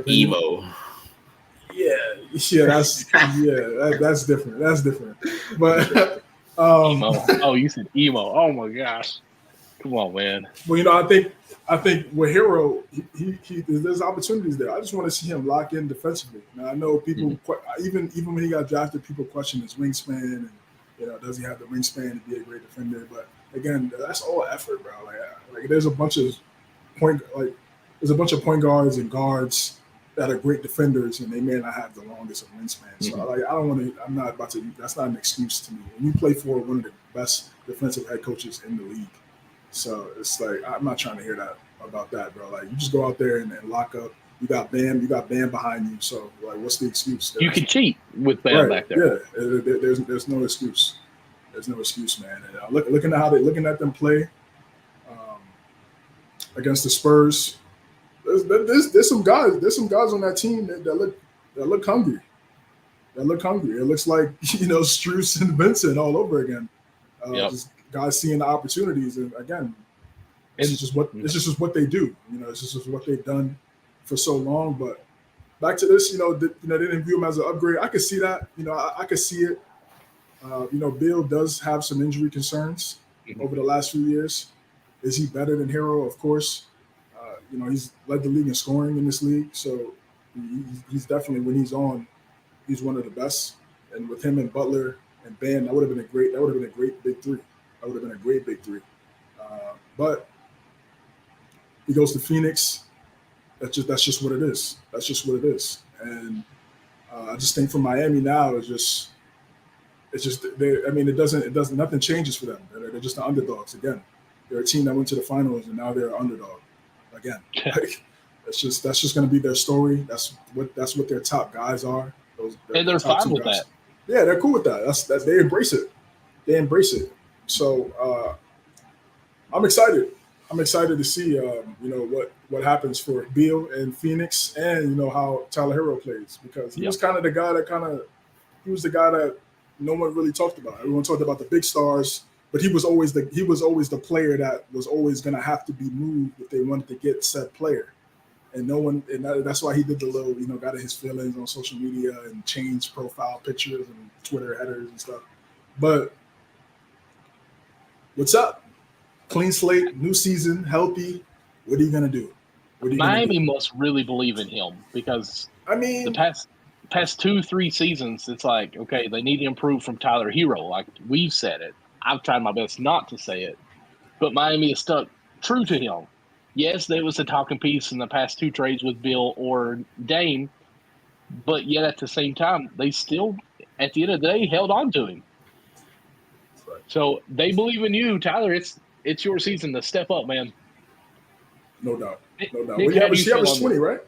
Emo. Yeah, that's different. That's different. But emo. Oh, you said emo. Oh my gosh. Come on, man. Well, I think with Hero, he there's opportunities there. I just want to see him lock in defensively. Now I know people even when he got drafted, people question his wingspan and does he have the wingspan to be a great defender? But again, that's all effort, bro. Like there's a bunch of point guards and guards that are great defenders, and they may not have the longest of wingspan. So I don't want to. I'm not about to. That's not an excuse to me. When you play for one of the best defensive head coaches in the league, so it's like I'm not trying to hear that about that, bro. Like you just go out there and lock up. You got Bam behind you. So like, what's the excuse? You can cheat with Bam back there. Yeah, there's no excuse. There's no excuse, man. And looking at them play against the Spurs. There's some guys on that team that look hungry. It looks like Strus and Vincent all over again. Just guys seeing the opportunities, and again, it's just what they do. It's just what they've done for so long. But back to this, they didn't view him as an upgrade. I could see that. I could see it. Bill does have some injury concerns over the last few years. Is he better than Hero? Of course. He's led the league in scoring in this league, so he's definitely, when he's on, he's one of the best. And with him and Butler and Bam, that would have been a great big three. But he goes to Phoenix. That's just what it is. And I just think for Miami now, nothing changes for them. They're just the underdogs again. They're a team that went to the finals, and now they're an underdog again. Like, that's just going to be their story. That's what their top guys are. And they're fine with that. Yeah, they're cool with that. That's they embrace it. They embrace it. So I'm excited. I'm excited to see what happens for Beal and Phoenix, and how Tyler Hero plays, because he was kind of the guy that no one really talked about. Everyone talked about the big stars, but he was always the player that was always going to have to be moved if they wanted to get said player. And that's why he did the little, got in his feelings on social media and changed profile pictures and Twitter headers and stuff. But what's up? Clean slate, new season, healthy. What are you gonna do? Miami must really believe in him, because the past 2-3 seasons, it's like, okay, they need to improve from Tyler Hero. Like we've said it. I've tried my best not to say it, but Miami is stuck true to him. Yes, there was a talking piece in the past 2 trades with Bill or Dame, but yet at the same time, they still, at the end of the day, held on to him. Right. So they believe in you, Tyler. It's your season to step up, man. No doubt. No doubt. He averaged 20, right?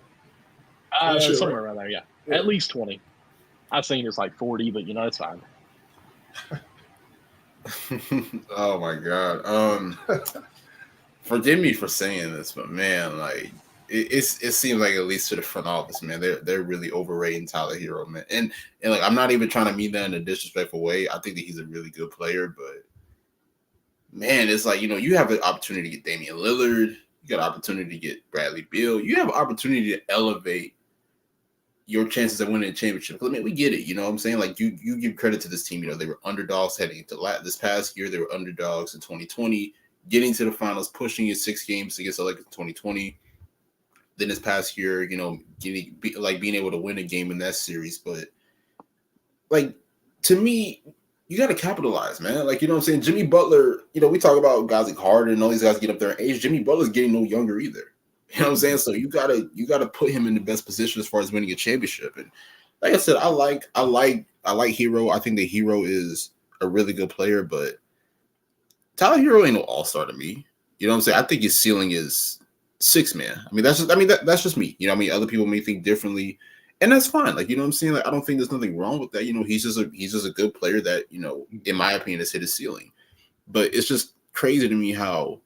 Somewhere around there, yeah. At least 20. I've seen it's like 40, but it's fine. Oh my God. Forgive me for saying this, but man, like it seems like, at least to the front office, man, they're really overrating Tyler Hero, man. And like, I'm not even trying to mean that in a disrespectful way. I think that he's a really good player, but man, it's like, you have the opportunity to get Damian Lillard, you got an opportunity to get Bradley Beal, you have an opportunity to elevate your chances of winning a championship. I mean, we get it, you know what I'm saying? Like, you give credit to this team. They were underdogs heading into this past year. They were underdogs in 2020, getting to the finals, pushing it 6 games against the Lakers in 2020. Then this past year, being able to win a game in that series. But like, to me, you got to capitalize, man. Like, you know what I'm saying? Jimmy Butler, we talk about guys like Harden and all these guys get up there in age. Jimmy Butler's getting no younger either. You know what I'm saying? So you gotta put him in the best position as far as winning a championship. And like I said, I like Hero. I think that Hero is a really good player, but Tyler Hero ain't no all-star to me. You know what I'm saying? I think his ceiling is 6 man. that's just me. Other people may think differently, and that's fine. Like, you know what I'm saying? Like, I don't think there's nothing wrong with that. He's just a good player that, in my opinion, has hit his ceiling. But it's just crazy to me how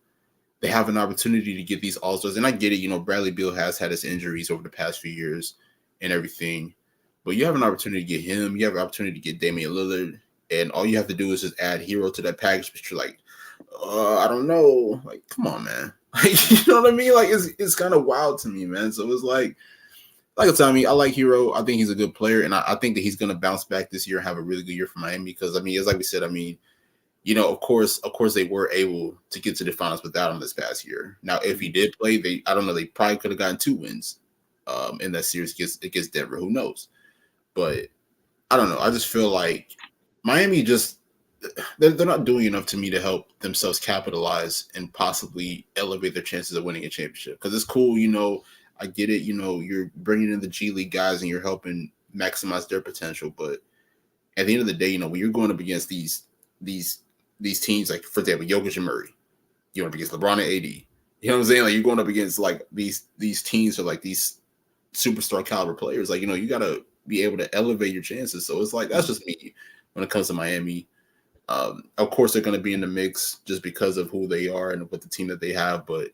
they have an opportunity to get these all-stars. And I get it, Bradley Beal has had his injuries over the past few years and everything. But you have an opportunity to get him. You have an opportunity to get Damian Lillard. And all you have to do is just add Hero to that package. But you're like, I don't know. Like, come on, man. Like, you know what I mean? Like, it's kind of wild to me, man. So it's like I said, I like Hero. I think he's a good player. And I think that he's going to bounce back this year and have a really good year for Miami. Because, it's like we said, of course, they were able to get to the finals without him this past year. Now, if he did play, they probably could have gotten 2 wins in that series against Denver. Who knows? But I don't know. I just feel like Miami they're not doing enough to me to help themselves capitalize and possibly elevate their chances of winning a championship. Because it's cool, I get it. You're bringing in the G League guys and you're helping maximize their potential. But at the end of the day, when you're going up against these teams, like, for example, Jokic and Murray, you're up against LeBron and AD. You know what I'm saying? Like, you're going up against like these teams or like these superstar caliber players. Like, you got to be able to elevate your chances. So it's like, that's just me when it comes to Miami. Of course, they're going to be in the mix just because of who they are and with the team that they have. But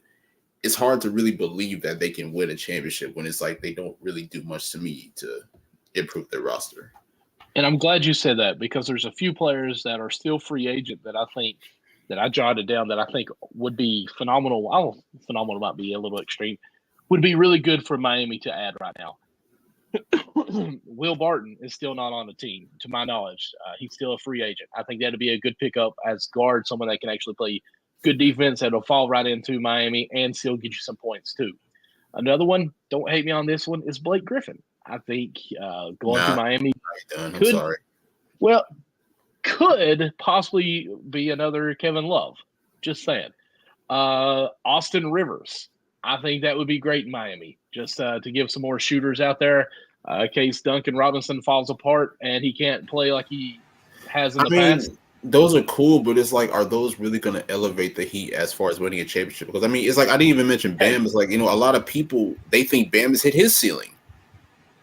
it's hard to really believe that they can win a championship when it's like they don't really do much to me to improve their roster. And I'm glad you said that, because there's a few players that are still free agent that I think that I jotted down that I think would be phenomenal. Well, phenomenal might be a little extreme. Would be really good for Miami to add right now. Will Barton is still not on the team, to my knowledge. He's still a free agent. I think that'd be a good pickup as guard, someone that can actually play good defense that'll fall right into Miami and still get you some points too. Another one, don't hate me on this one, is Blake Griffin. I think going to Miami could possibly be another Kevin Love. Just saying. Austin Rivers. I think that would be great in Miami, just to give some more shooters out there in case Duncan Robinson falls apart and he can't play like he has in the past. Those are cool, but it's like, are those really going to elevate the Heat as far as winning a championship? Because, it's like, I didn't even mention Bam. It's like, a lot of people, they think Bam has hit his ceiling.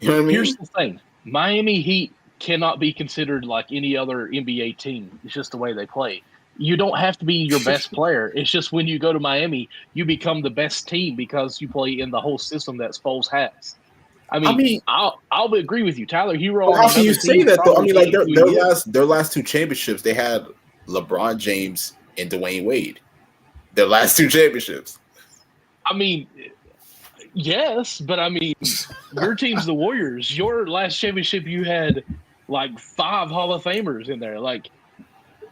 You know what I mean? Here's the thing. Miami Heat cannot be considered like any other NBA team. It's just the way they play. You don't have to be your best player. It's just when you go to Miami, you become the best team because you play in the whole system that Spoles has. I mean, I'll agree with you. Tyler Hero. How can you say that though? I mean, like their last two championships, they had LeBron James and Dwayne Wade. Their last two championships. I mean, yes, but I mean, your team's the Warriors. Your last championship, you had like 5 Hall of Famers in there. Like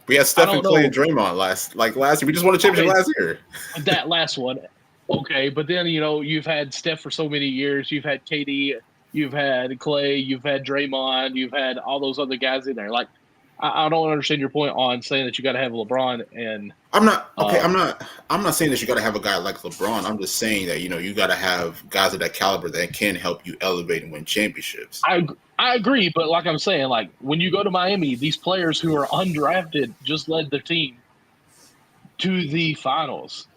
we had Stephen Clay and Draymond last year. We just won a championship last year. That last one, okay, but then you've had Steph for so many years. You've had KD, you've had Clay, you've had Draymond, you've had all those other guys in there. Like I don't understand your point on saying that you got to have LeBron and. I'm not saying that you got to have a guy like LeBron. I'm just saying that you got to have guys of that caliber that can help you elevate and win championships. I agree, but like I'm saying, like when you go to Miami, these players who are undrafted just led their team to the finals.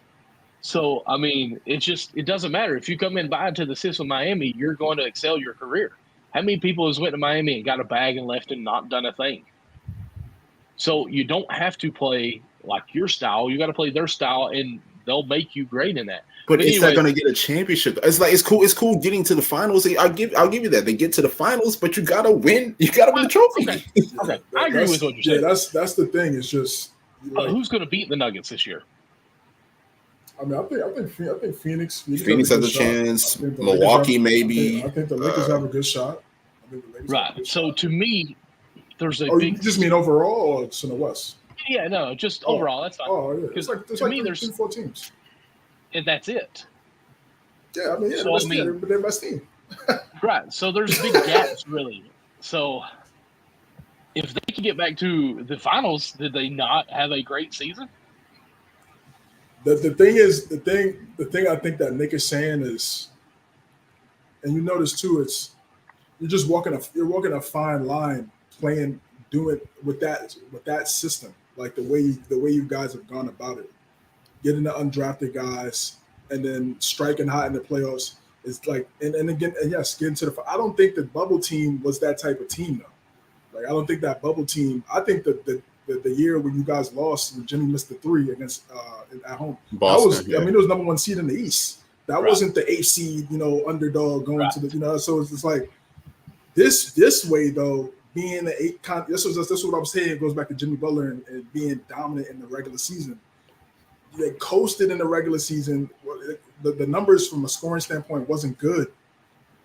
So I mean, it doesn't matter if you come in buy into the system of Miami, you're going to excel your career. How many people has went to Miami and got a bag and left and not done a thing? So you don't have to play like your style. You got to play their style, and they'll make you great in that. But it's not going to get a championship. It's like it's cool getting to the finals. I'll give you that. They get to the finals, but you got to win. You got to win the trophy. Okay. I agree with what you're saying. Yeah, that's the thing. It's just who's going to beat the Nuggets this year? I mean, I think Phoenix has a chance. Milwaukee maybe. I think the Lakers have a good shot. Right. So to me, there's a big. You just mean overall, or it's in the West? Yeah, no, just overall. That's fine. Oh, yeah. Because to me, there's 3-4 teams, and that's it. Yeah, I mean, they're best team. Right. So there's big gaps, really. So if they can get back to the finals, did they not have a great season? The thing I think that Nick is saying is, and you notice too, it's you're walking a fine line doing with that system, like the way you guys have gone about it, getting the undrafted guys and then striking hot in the playoffs is like, and again, and yes, getting to the. I don't think the bubble team was that type of team though. Like I don't think that bubble team. I think that the year when you guys lost when Jimmy missed the 3 against at home, Boston, I mean, it was number 1 seed in the East. That wasn't the 8 seed, underdog going to the, so it's like this way though, being the 8. This is what I'm saying. It goes back to Jimmy Butler and being dominant in the regular season. They coasted in the regular season. The numbers from a scoring standpoint wasn't good.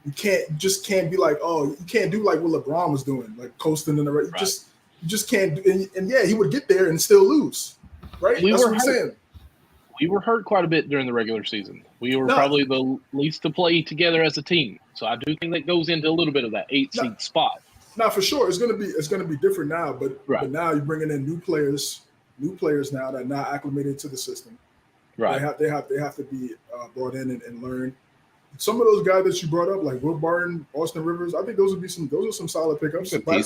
You just can't be like, you can't do like what LeBron was doing, like coasting in the regular. You just can't do, and yeah, he would get there and still lose, right? That's what I'm saying. We were hurt quite a bit during the regular season. We were probably the least to play together as a team. So I do think that goes into a little bit of that 8 seed spot. Now for sure, it's gonna be different now, but now you're bringing in new players now that are not acclimated to the system. Right. They have to be brought in and learn. Some of those guys that you brought up, like Will Barton, Austin Rivers, I think those are some solid pickups. But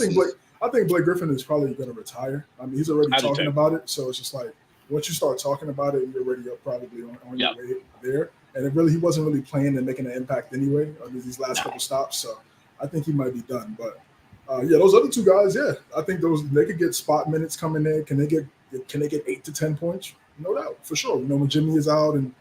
I think Blake Griffin is probably going to retire. I mean, he's already talking about it, so it's just like once you start talking about it, you're already probably on your way there. And he wasn't really playing and making an impact anyway under these last couple stops. So I think he might be done. But those other 2 guys, I think they could get spot minutes coming in. Can they get 8 to 10 points? No doubt, for sure. When Jimmy is out, and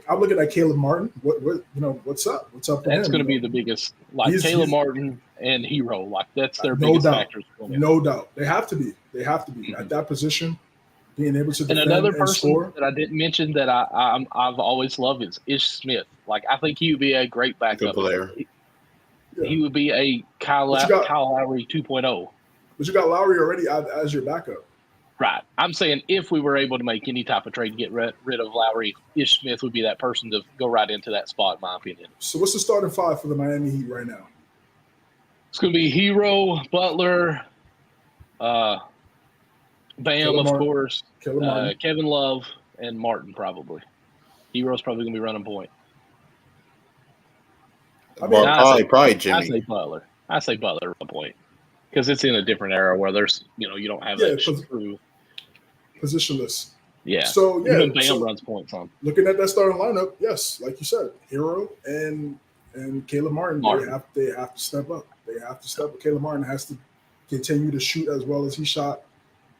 I'm looking at Caleb Martin. What's up? What's up? That's going to be the biggest. Like Caleb Martin and Hero, like that's their biggest factors. No doubt, they have to be. At that position, being able to defend and another person score. that I didn't mention that I've always loved is Ish Smith. Like I think he would be a great backup player. He would be a Kyle Lowry 2.0. But you got Lowry already as your backup. Right. I'm saying if we were able to make any type of trade to get rid of Lowry, Ish Smith would be that person to go right into that spot, in my opinion. So what's the starting 5 for the Miami Heat right now? It's going to be Hero, Butler, Bam, of course, Kevin Love, and Martin probably. Hero's probably going to be running point. I mean, probably Jimmy. I say Butler running point. Because it's in a different era where there's, you don't have that true positionless. Yeah. So even Bam runs points on. Looking at that starting lineup, yes, like you said, Hero and Caleb Martin. They have to step up. They have to step up. Caleb Martin has to continue to shoot as well as he shot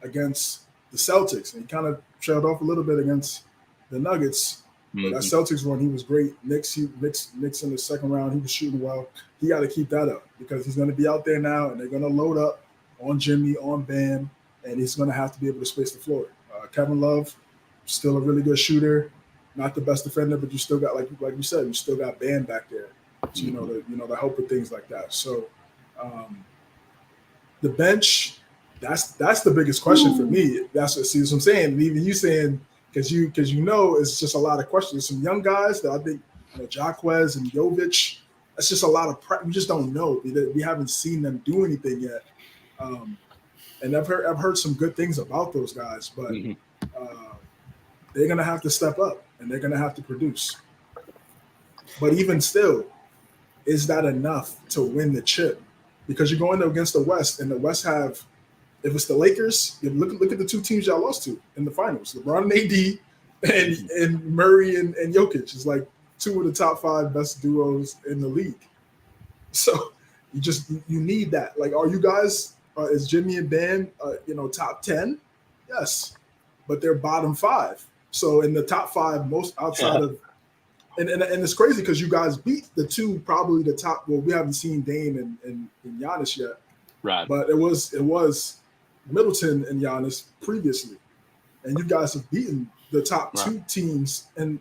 against the Celtics. And he kind of trailed off a little bit against the Nuggets. But that Celtics run, he was great. Knicks in the second round, he was shooting well. He got to keep that up because he's going to be out there now, and they're going to load up on Jimmy, on Bam, and he's going to have to be able to space the floor. Kevin Love, still a really good shooter, not the best defender, but you still got, like you said, you still got Bam back there, to, to help with things like that. So the bench, that's the biggest question for me. That's what I'm saying. Even you saying. Because it's just a lot of questions. Some young guys that I think, Jaquez and Jovic, that's just a lot of prep. We just don't know. We haven't seen them do anything yet. And I've heard some good things about those guys, but they're gonna have to step up and they're gonna have to produce. But even still, is that enough to win the chip? Because you're going against the West, and the West have. If it's the Lakers, look at the two teams y'all lost to in the finals: LeBron and AD, and Murray and Jokic. It's like two of the top 5 best duos in the league. So you need that. Like, are you guys? Is Jimmy and Bam, top 10? Yes, but they're bottom 5. So in the top 5, most outside of, and it's crazy because you guys beat the two probably the top. Well, we haven't seen Dame and Giannis yet, right? But it was Middleton and Giannis previously, and you guys have beaten the top 2 teams and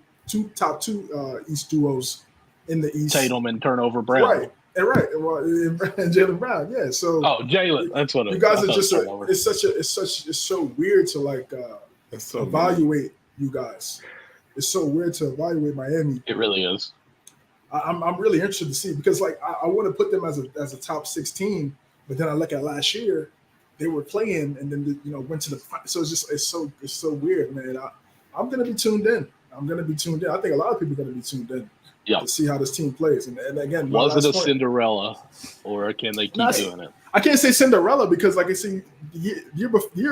top two East duos in the East. Tatum and Turnover Brown, right, and Jaylen Brown, yeah. So Jaylen, that's what you guys are just. It's so weird to evaluate you guys. It's so weird to evaluate Miami. It really is. I'm really interested to see because I want to put them as a top 16, but then I look at last year. They were playing and then went to the final. So it's so weird, man. I'm gonna be tuned in. I think a lot of people are gonna be tuned in to see how this team plays. And again, was it a Cinderella, or can they keep doing it? I can't say Cinderella because, like I said, year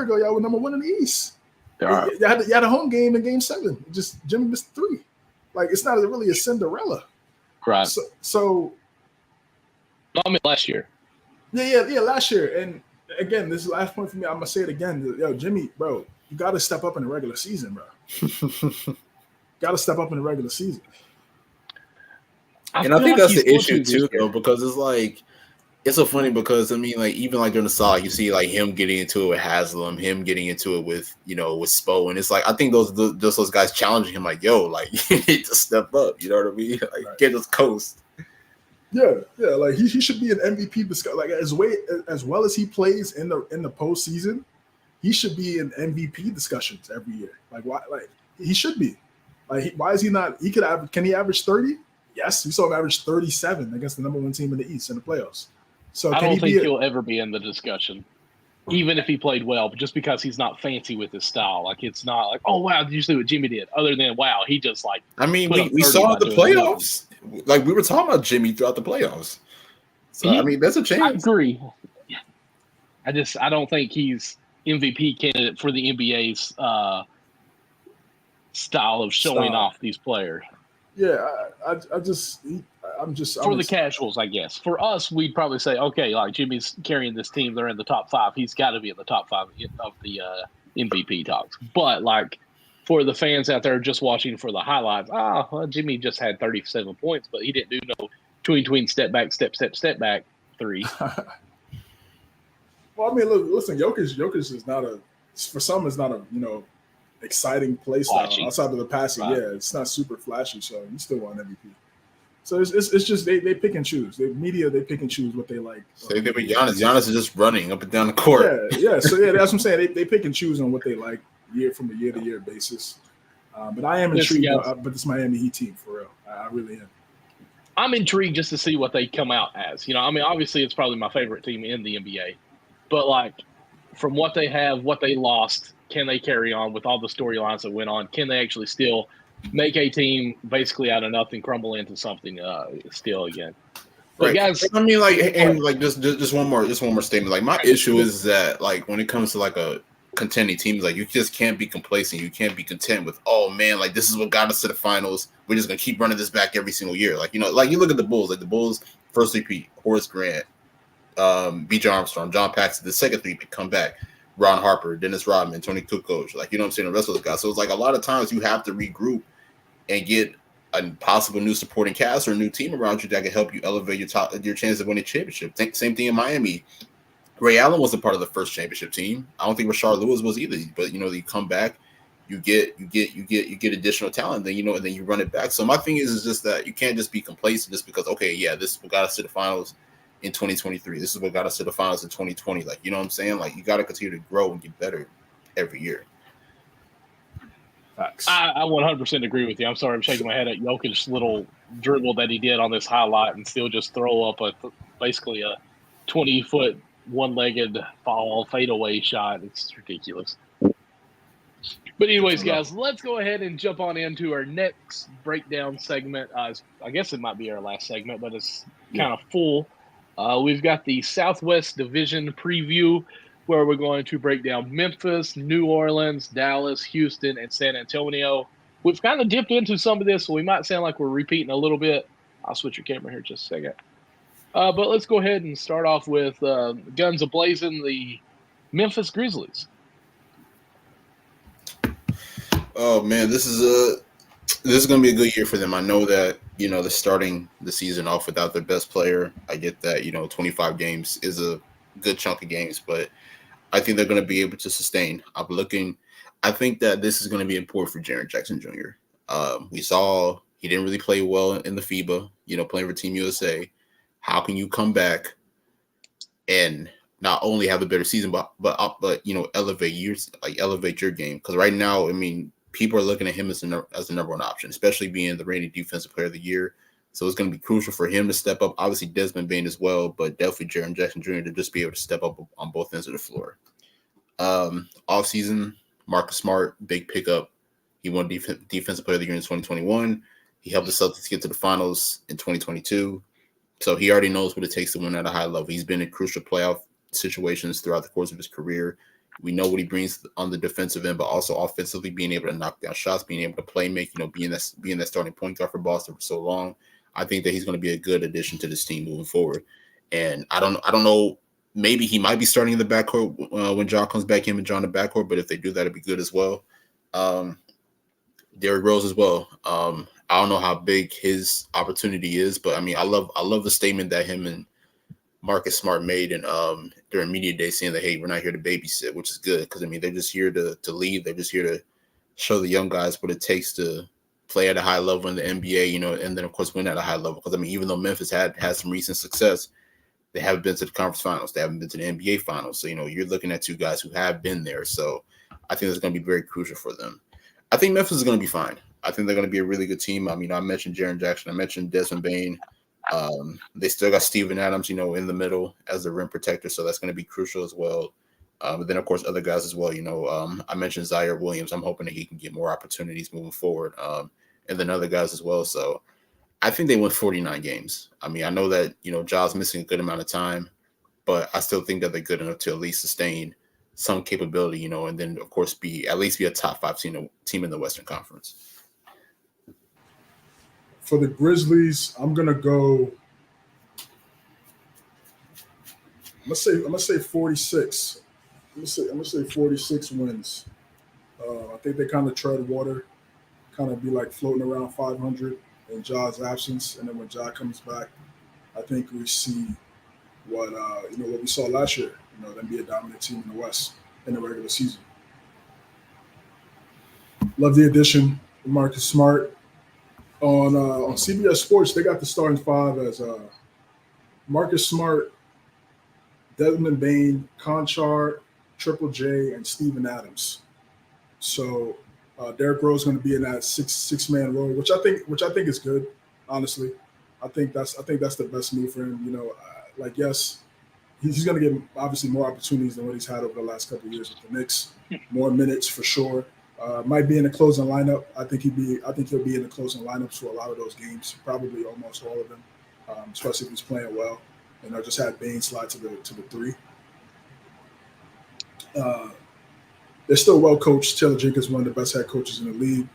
ago, y'all were number 1 in the East. You had a home game in Game 7. Just Jimmy missed 3. Like, it's not really a Cinderella, right? So I mean, last year. Yeah, last year. And again, this is the last point for me. I'm gonna say it again. Yo, Jimmy, bro, you got to step up in the regular season, bro. Got to step up in the regular season. And I think that's the issue too, though, because it's so funny because even during the side, you see him getting into it with Haslam, him getting into it with with Spo, and it's I think those guys challenging him you need to step up. You know what I mean? Get us coast. Yeah. He should be an MVP discussion. As well as he plays in the postseason, he should be in MVP discussions every year. Why? He should be. Why is he not? Can he average 30? Yes, we saw him average 37 against the number 1 team in the East in the playoffs. So I don't think he'll ever be in the discussion, even if he played well, just because he's not fancy with his style. It's not oh wow, did you see what Jimmy did? Other than wow, he just we saw the playoffs. We were talking about Jimmy throughout the playoffs. So there's a chance. I agree. I don't think he's MVP candidate for the NBA's style of showing off these players. Yeah, I'm just for the casuals, I guess. For us, we'd probably say, okay, Jimmy's carrying this team; they're in the top 5. He's got to be in the top 5 of the MVP talks. But for the fans out there just watching for the highlights, Jimmy just had 37 points, but he didn't do no tween step back 3. Well, listen, Jokic is not it's not a exciting play style outside of the passing. Right. Yeah, it's not super flashy, so you still want MVP. So it's just they pick and choose. They pick and choose what they like. Same thing with Giannis. Giannis is just running up and down the court. Yeah. So that's what I'm saying. They pick and choose on what they like from a year to year basis. But I am intrigued. But this Miami Heat team, for real, I really am. I'm intrigued just to see what they come out as. Obviously it's probably my favorite team in the NBA, but from what they have, what they lost, can they carry on with all the storylines that went on? Can they actually still make a team basically out of nothing crumble into something still again? But guys, just one more statement. My issue is that when it comes to a contending teams, you just can't be complacent. You can't be content with, this is what got us to the finals. We're just gonna keep running this back every single year. You look at the Bulls. The Bulls first repeat, Horace Grant, B.J. Armstrong, John Paxson, the second three come back, Ron Harper, Dennis Rodman, Tony Kukoc, like, you know what I'm saying, the rest of those guys. So it's like a lot of times you have to regroup and get a possible new supporting cast or a new team around you that can help you elevate your chance of winning championship. Same thing in Miami. Ray Allen wasn't part of the first championship team. I don't think Rashard Lewis was either. But you come back, you get additional talent, then and then you run it back. So my thing is just that you can't just be complacent just because this is what got us to the finals in 2023. This is what got us to the finals in 2020. Like, you know what I'm saying? Like, you got to continue to grow and get better every year. Facts. I 100% agree with you. I'm sorry, I'm shaking my head at Jokic's little dribble that he did on this highlight and still just throw up basically a 20-foot one-legged fall fadeaway shot. It's ridiculous. But anyways, guys, let's go ahead and jump on into our next breakdown segment. I guess it might be our last segment, but it's kind of full. We've got the Southwest Division preview, where we're going to break down Memphis, New Orleans, Dallas, Houston, and San Antonio. We've kind of dipped into some of this, so we might sound like we're repeating a little bit. I'll switch your camera here just a second. But let's go ahead and start off with guns a-blazing, the Memphis Grizzlies. Oh man, this is going to be a good year for them. I know that they're starting the season off without their best player. I get that 25 games is a good chunk of games, but I think they're going to be able to sustain. I think that this is going to be important for Jaren Jackson Jr. We saw he didn't really play well in the FIBA, playing for Team USA. How can you come back and not only have a better season, but elevate your game? Because right now, I mean, people are looking at him as the number one option, especially being the reigning defensive player of the year. So it's going to be crucial for him to step up. Obviously, Desmond Bane as well, but definitely Jaren Jackson Jr. to just be able to step up on both ends of the floor. Off-season, Marcus Smart, big pickup. He won Defensive Player of the Year in 2021. He helped the Celtics get to the finals in 2022. So he already knows what it takes to win at a high level. He's been in crucial playoff situations throughout the course of his career. We know what he brings on the defensive end, but also offensively, being able to knock down shots, being able to play make, being that starting point guard for Boston for so long. I think that he's going to be a good addition to this team moving forward. And I don't know, maybe he might be starting in the backcourt when John comes back in and John in the backcourt, but if they do that, it'd be good as well. Derrick Rose as well. I don't know how big his opportunity is, but I mean, I love the statement that him and Marcus Smart made and during media day, saying that, hey, we're not here to babysit, which is good because I mean they're just here to lead. They're just here to show the young guys what it takes to play at a high level in the NBA, and then of course win at a high level. Because I mean, even though Memphis had some recent success, they haven't been to the conference finals. They haven't been to the NBA finals. So you're looking at two guys who have been there. So I think that's going to be very crucial for them. I think Memphis is going to be fine. I think they're going to be a really good team. I mean, I mentioned Jaren Jackson. I mentioned Desmond Bane. They still got Steven Adams, in the middle as the rim protector. So that's going to be crucial as well. But then, of course, other guys as well. I mentioned Zaire Williams. I'm hoping that he can get more opportunities moving forward. And then other guys as well. So I think they win 49 games. I mean, I know that, Ja's missing a good amount of time, but I still think that they're good enough to at least sustain some capability, and then, of course, at least be a top 5 team in the Western Conference. For the Grizzlies, I'm gonna say 46. I'm gonna say 46 wins. I think they kind of tread water, kind of be like floating around 500 in Ja's absence, and then when Ja comes back, I think we see what we saw last year. Them be a dominant team in the West in the regular season. Love the addition of Marcus Smart. On CBS Sports, they got the starting 5 as Marcus Smart, Desmond Bane, Conchar, Triple J, and Steven Adams. So Derrick Rose is going to be in that six-man role, which I think is good. Honestly, I think that's the best move for him. Yes, he's going to get obviously more opportunities than what he's had over the last couple of years with the Knicks. More minutes for sure. Might be in the closing lineup. I think he'll be in the closing lineups for a lot of those games, probably almost all of them, especially if he's playing well. And I just had Bane slide to the 3. They're still well coached. Taylor Jenkins, one of the best head coaches in the league.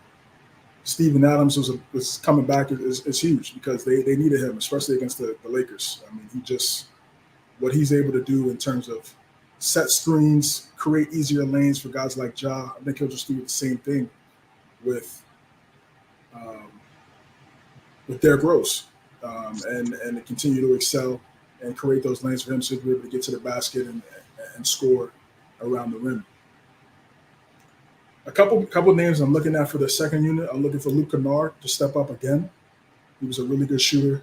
Steven Adams was coming back is huge because they needed him, especially against the Lakers. I mean, what he's able to do in terms of set screens, create easier lanes for guys like Ja. I think he'll just do the same thing with Derrick Rose, and continue to excel and create those lanes for him so he'll be able to get to the basket and score around the rim. A couple names I'm looking at for the second unit. I'm looking for Luke Kennard to step up again. He was a really good shooter.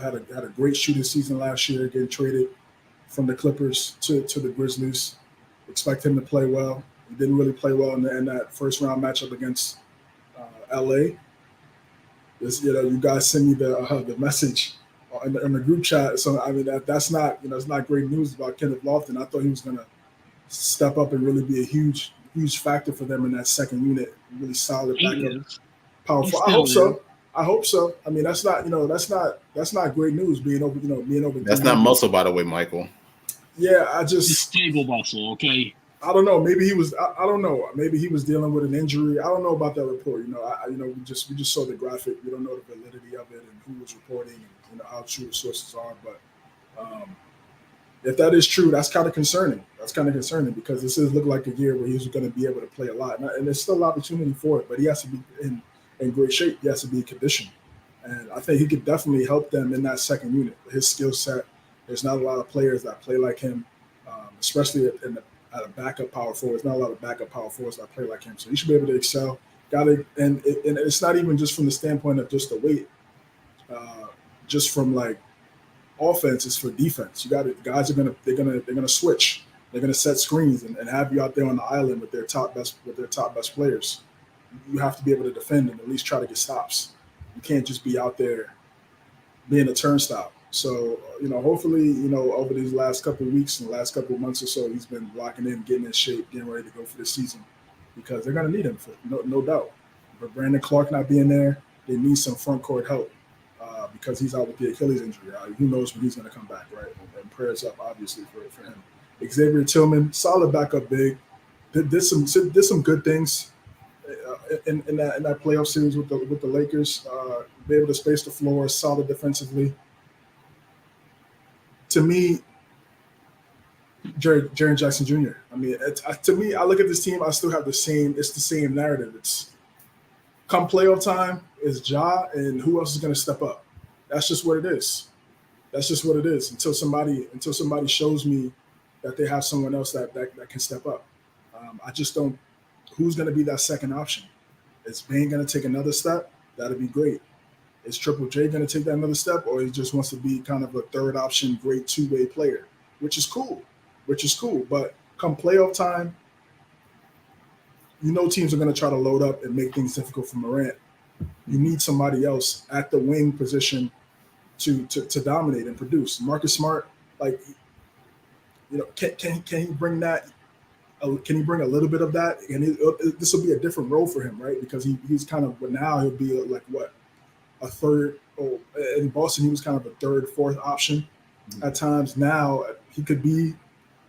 Had a great shooting season last year, getting traded from the Clippers to the Grizzlies. Expect him to play well. He didn't really play well in that first round matchup against LA. You guys send me the message in the group chat. So I mean that's not it's not great news about Kenneth Lofton. I thought he was going to step up and really be a huge factor for them in that second unit. Really solid backup, powerful. I hope so. I mean that's not that's not great news being over. That's not muscle, by the way, Michael. Yeah, it's stable muscle. Okay. I don't know. Maybe he was. I don't know. Maybe he was dealing with an injury. I don't know about that report. We just saw the graphic. We don't know the validity of it and who was reporting and how true the sources are. But if that is true, that's kind of concerning. Because this look like a year where he's going to be able to play a lot, and there's still opportunity for it. But he has to be in great shape. He has to be in condition, and I think he could definitely help them in that second unit. His skill set. There's not a lot of players that play like him, especially at a backup power forward. There's not a lot of backup power forwards that play like him. So he should be able to excel. And it's not even just from the standpoint of just the weight, just from like offense. It's for defense. Guys are gonna switch. They're gonna set screens and have you out there on the island with their top best players. You have to be able to defend and at least try to get stops. You can't just be out there being a turnstile. So, hopefully, over these last couple of weeks and the last couple of months or so, he's been locking in, getting in shape, getting ready to go for the season because they're going to need him, no doubt. But Brandon Clark not being there, they need some front court help because he's out with the Achilles injury. Who knows when he's going to come back, right? And prayers up, obviously, for him. Xavier Tillman, solid backup big. Did some good things in that playoff series with the Lakers. Be able to space the floor, solid defensively. To me, Jaren Jackson Jr. I mean, to me, I look at this team. I still have it's the same narrative. It's come playoff time is Ja, and who else is going to step up? That's just what it is. Until somebody shows me that they have someone else that can step up. I just don't. Who's going to be that second option? Is Bane going to take another step? That'd be great. Is Triple J going to take that another step, or he just wants to be kind of a third option, great two-way player, which is cool. But come playoff time, teams are going to try to load up and make things difficult for Morant. You need somebody else at the wing position to dominate and produce. Marcus Smart, can he bring that? Can he bring a little bit of that? And this will be a different role for him, right? Because he's kind of now he'll be like what? A third, in Boston, he was kind of a third, fourth option at times. Now he could be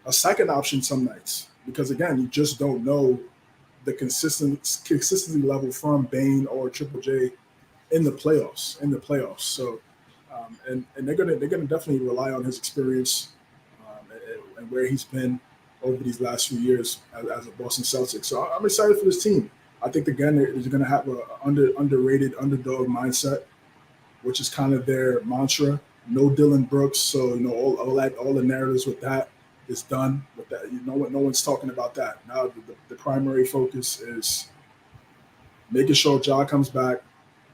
a second option some nights because, again, you just don't know the consistency level from Bane or Triple J in the playoffs. So, and they're gonna definitely rely on his experience and where he's been over these last few years as a Boston Celtics. So I'm excited for this team. I think, again, they're going to have an underrated underdog mindset, which is kind of their mantra. No Dylan Brooks, so all the narratives with that is done. With that, no one's talking about that. Now the primary focus is making sure Ja comes back,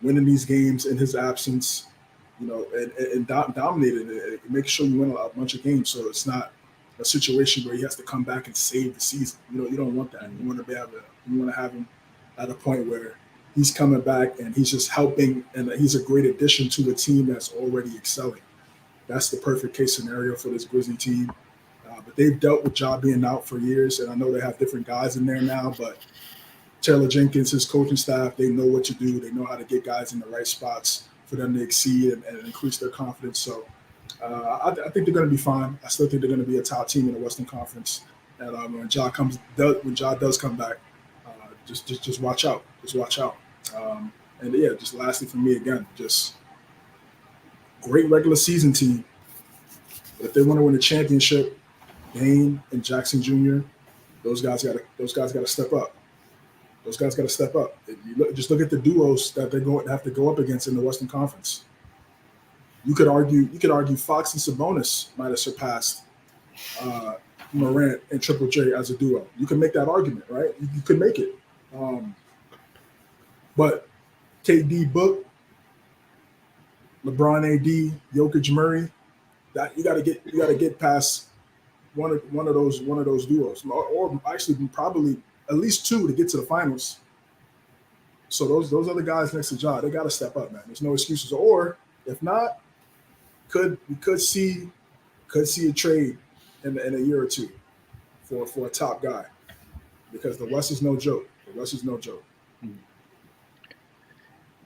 winning these games in his absence, and dominating it, making sure you win a bunch of games. So it's not a situation where he has to come back and save the season. You don't want that. You want to have him at a point where he's coming back and he's just helping, and he's a great addition to a team that's already excelling. That's the perfect case scenario for this Grizzly team. But they've dealt with Ja being out for years, and I know they have different guys in there now, but Taylor Jenkins, his coaching staff, they know what to do. They know how to get guys in the right spots for them to exceed and increase their confidence. So I think they're going to be fine. I still think they're going to be a top team in the Western Conference. And when Ja does come back, just watch out. Just watch out. And yeah, just lastly for me again, just great regular season team. But if they want to win a championship, Dame and Jackson Jr., those guys got to step up. Those guys got to step up. Just look at the duos that they're going to have to go up against in the Western Conference. You could argue Fox and Sabonis might have surpassed Morant and Triple J as a duo. You can make that argument, right? You could make it. But KD, Book, LeBron, AD, Jokic, Murray, that you got to get past one of those duos, or actually probably at least two to get to the finals. So those other guys next to Ja, they got to step up, man. There's no excuses. Or if not, we could see a trade in a year or two for a top guy, because the West is no joke. The West is no joke.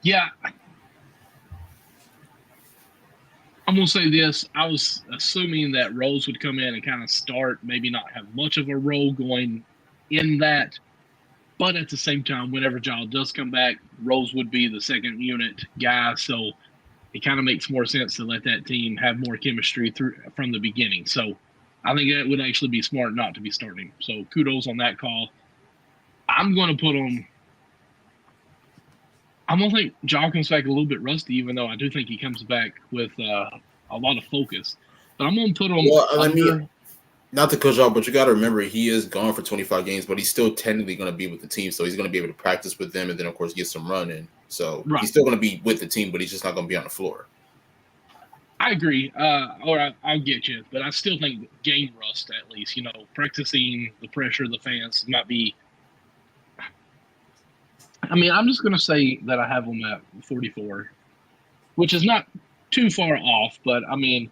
Yeah. I'm going to say this. I was assuming that Rose would come in and kind of start, maybe not have much of a role going in that. But at the same time, whenever Ja does come back, Rose would be the second unit guy. So it kind of makes more sense to let that team have more chemistry from the beginning. So I think that would actually be smart not to be starting. So kudos on that call. I'm going to put him. I'm going to think Ja comes back a little bit rusty, even though I do think he comes back with a lot of focus. But I'm going to put him under. Not to cut you off, but you got to remember he is gone for 25 games, but he's still technically going to be with the team. So he's going to be able to practice with them and then, of course, get some run in. So He's still going to be with the team, but he's just not going to be on the floor. I agree. I'll get you. But I still think game rust, at least, practicing the pressure of the fans might be. I mean, I'm just going to say that I have him at 44, which is not too far off, but I mean.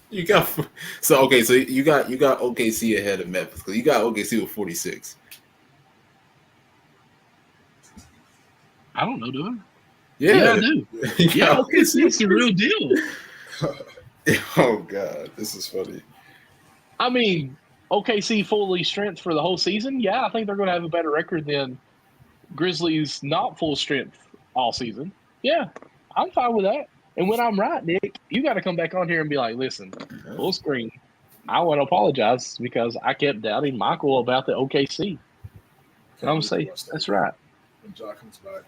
you got OKC ahead of Memphis because you got OKC with 46. I don't know, do I? Yeah, I do. Yeah, OKC's the real deal. Oh God, this is funny. I mean, OKC fully strength for the whole season. Yeah, I think they're going to have a better record than Grizzlies not full strength all season. Yeah, I'm fine with that. And when I'm right, Nick, you got to come back on here and be like, listen, full screen. I want to apologize because I kept doubting Michael about the OKC. And I'm going to say, that's right. When Ja comes back.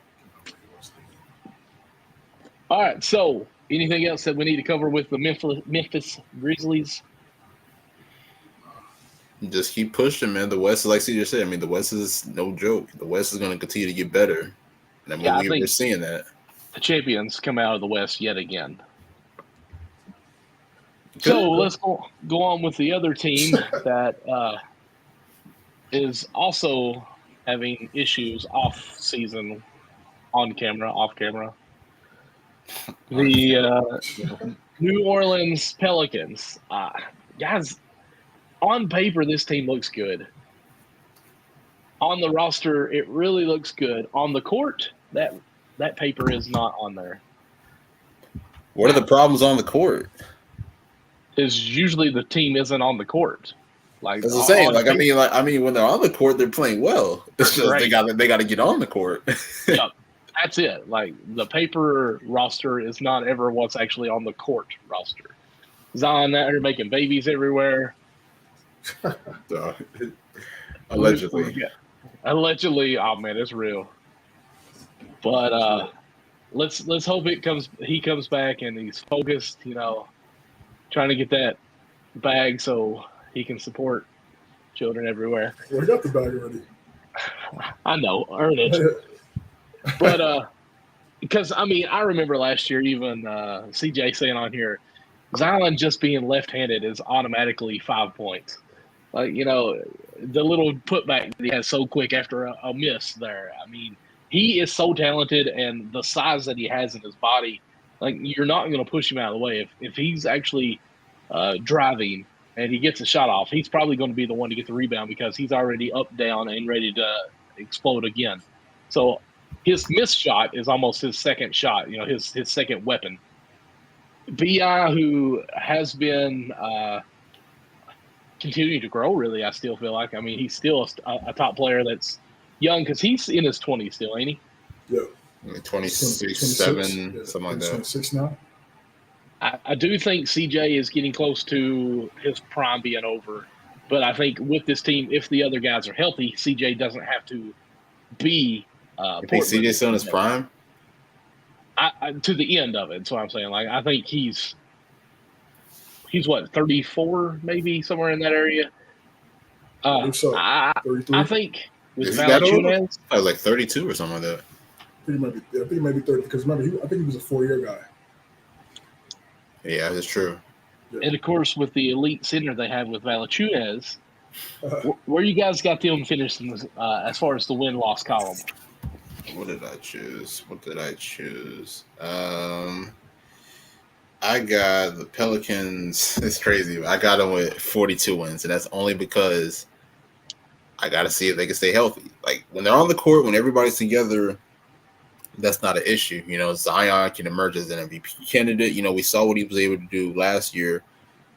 All right, so anything else that we need to cover with the Memphis Grizzlies? Just keep pushing, man. The West, like CJ said, I mean, the West is no joke. The West is going to continue to get better. And I mean, we're seeing that. The champions come out of the West yet again. So let's go on with the other team that is also having issues off season, on camera, off camera. The New Orleans Pelicans. Guys, on paper, this team looks good. On the roster, it really looks good. On the court, that paper is not on there. What are the problems on the court? Is usually the team isn't on the court. Like that's the same. Like I mean, when they're on the court, they're playing well. It's just they got to get on the court. Yep, that's it. Like the paper roster is not ever what's actually on the court roster. Zion out here making babies everywhere. Allegedly. Allegedly, oh man, it's real. But let's hope he comes back and he's focused, trying to get that bag so he can support children everywhere. Well, he got the bag already. I know, earn it. But because I remember last year even CJ saying on here, Zion just being left-handed is automatically 5 points. Like, the little putback that he has so quick after a miss there. I mean, he is so talented, and the size that he has in his body, like, you're not going to push him out of the way. If he's actually driving and he gets a shot off, he's probably going to be the one to get the rebound because he's already up, down, and ready to explode again. So his missed shot is almost his second shot, his second weapon. B.I., who has been continuing to grow, really, I still feel like. I mean, he's still a top player that's young because he's in his 20s still, ain't he? Yeah. 26, 27, something like that. 26 now. I do think CJ is getting close to his prime being over. But I think with this team, if the other guys are healthy, CJ doesn't have to be You think CJ's still in his prime? To the end of it. That's what I'm saying. Like, I think he's what, 34, maybe somewhere in that area. I think so. I think with Valanciunas, I was like 32 or something like that. I think he might be 30 because remember, I think he was a 4-year guy. Yeah, that's true. Yeah. And of course, with the elite center they have with Valanciunas, where you guys got them finished as far as the win-loss column? What did I choose? I got the Pelicans. It's crazy. I got them with 42 wins, and that's only because I got to see if they can stay healthy. Like, when they're on the court, when everybody's together, that's not an issue. You know, Zion can emerge as an MVP candidate. You know, we saw what he was able to do last year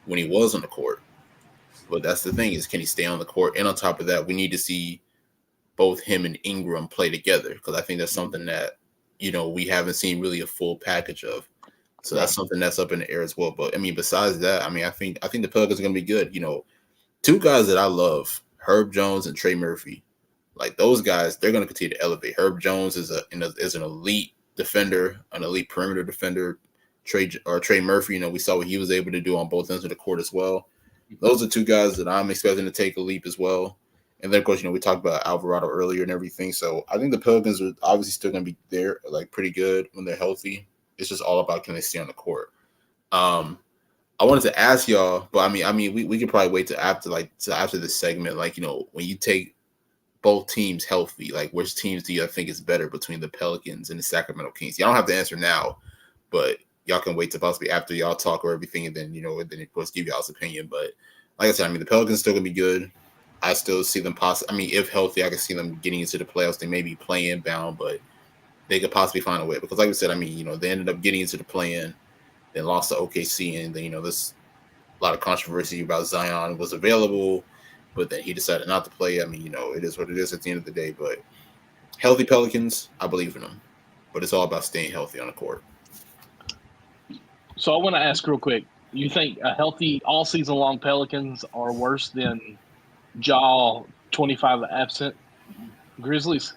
when he was on the court. But that's the thing, is can he stay on the court? And on top of that, we need to see both him and Ingram play together, because I think that's something that, you know, we haven't seen really a full package of. So that's something that's up in the air as well. But I mean, besides that, I mean, I think the Pelicans are going to be good. You know, two guys that I love, Herb Jones and Trey Murphy. Like, those guys, they're going to continue to elevate. Herb Jones is an elite defender, an elite perimeter defender. Trey Murphy, you know, we saw what he was able to do on both ends of the court as well. Those are two guys that I'm expecting to take a leap as well. And then, of course, you know, we talked about Alvarado earlier and everything. So I think the Pelicans are obviously still going to be there, like, pretty good when they're healthy. It's just all about, can they stay on the court? I wanted to ask y'all, but I mean, we could probably wait till after this segment. Like, you know, when you take both teams healthy, like, which teams do you think is better between the Pelicans and the Sacramento Kings? Y'all don't have to answer now, but y'all can wait to possibly after y'all talk or everything, and then, you know, and then of course give y'all's opinion. But like I said, I mean, the Pelicans still gonna be good. I still see them I mean, if healthy, I can see them getting into the playoffs. They may be play-in bound, but they could possibly find a way. Because like we said, I mean, you know, they ended up getting into the play-in, then lost to OKC, and then, you know, there's a lot of controversy about Zion was available, but then he decided not to play. I mean, you know, it is what it is at the end of the day. But healthy Pelicans, I believe in them. But it's all about staying healthy on the court. So I want to ask real quick, you think a healthy all season long Pelicans are worse than Ja 25 absent Grizzlies?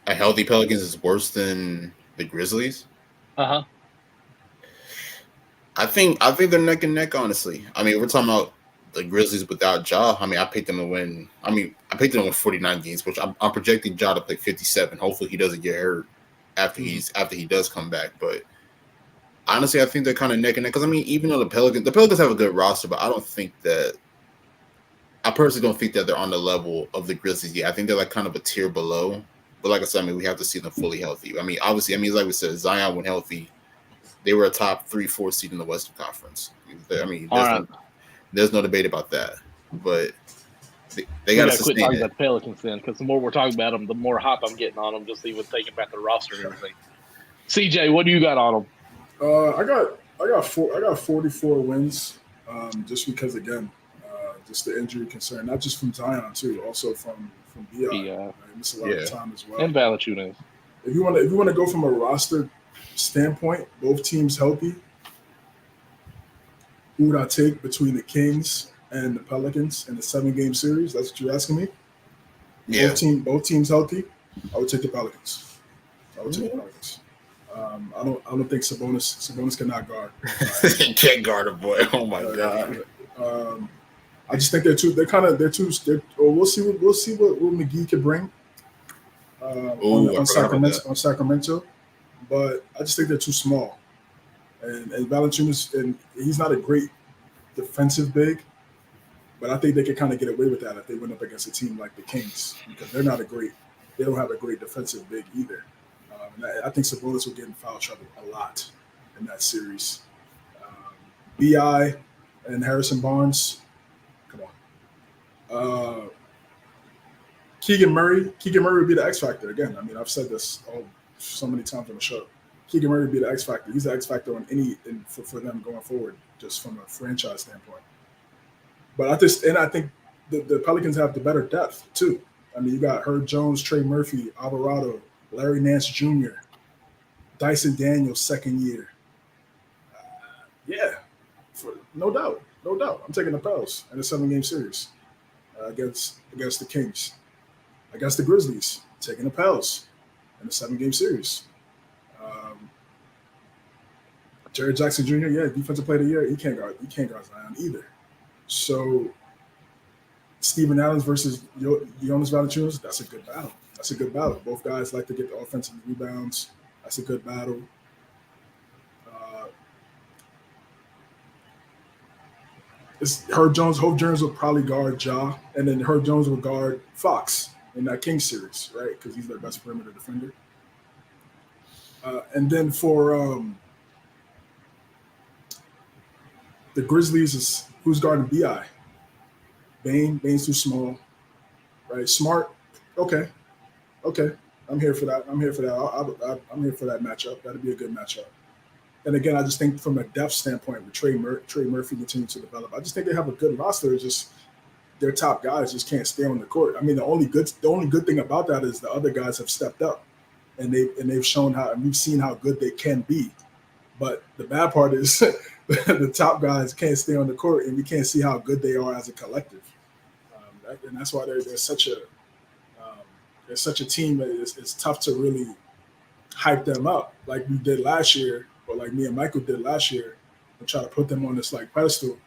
A healthy Pelicans is worse than the Grizzlies? Uh-huh. I think they're neck and neck, honestly. I mean, we're talking about the Grizzlies without Ja. I mean, I picked them to win. I mean, I picked them to win 49 games, which I'm projecting Ja to play 57. Hopefully he doesn't get hurt after he does come back. But honestly, I think they're kind of neck and neck. Because, I mean, even though the Pelicans have a good roster, but I personally don't think that they're on the level of the Grizzlies yet. I think they're like kind of a tier below. But like I said, I mean, we have to see them fully healthy. I mean, obviously, like we said, Zion when healthy, they were a top 3-4 seed in the Western Conference. I mean, there's no debate about that. But they got to quit talking about the Pelicans then, because the more we're talking about them, the more hype I'm getting on them, just even thinking about the roster and everything. CJ, what do you got on them? I got 44 wins, just because, again, just the injury concern, not just from Zion too, also from BI. He missed a lot of time as well. And Valanciunas. If you want to go from a roster standpoint, both teams healthy, who would I take between the Kings and the Pelicans in the 7-game series? That's what you're asking me? Yeah. Both teams healthy, I would take the Pelicans. I don't think Sabonis cannot guard. He can't guard a boy. Oh my god. I just think we'll see what McGee can bring on Sacramento, but I just think they're too small. And Valanciunas, and he's not a great defensive big, but I think they could kind of get away with that if they went up against a team like the Kings, because they don't have a great defensive big either. And I think Sabonis will get in foul trouble a lot in that series. BI and Harrison Barnes, come on. Keegan Murray would be the X factor again. I mean, I've said this so many times on the show. Keegan Murray would be the X factor. He's the X factor for them going forward, just from a franchise standpoint. But I think the Pelicans have the better depth too. I mean, you got Herb Jones, Trey Murphy, Alvarado, Larry Nance Jr., Dyson Daniels, second year. No doubt. I'm taking the Pels in a 7-game series against the Kings. Against the Grizzlies, taking the Pels in a 7-game series. Jared Jackson Jr., defensive player of the year. He can't guard Zion either. So Steven Adams versus Jonas Valanciunas, that's a good battle. Both guys like to get the offensive rebounds. That's a good battle. Herb Jones will probably guard Ja, and then Herb Jones will guard Fox in that Kings series, right? Because he's their best perimeter defender. And then for the Grizzlies, is who's guarding Bi? Bane's too small, right? Smart, okay. I'm here for that. I'm here for that matchup. That'd be a good matchup. And again, I just think from a depth standpoint, with Trey Murphy continuing to develop, I just think they have a good roster. It's just their top guys just can't stay on the court. I mean, the only good thing about that is the other guys have stepped up, and they've shown and we've seen how good they can be. But the bad part is the top guys can't stay on the court, and we can't see how good they are as a collective. And that's why they're such a team that it's tough to really hype them up like we did last year, or like me and Michael did last year, and try to put them on this like pedestal.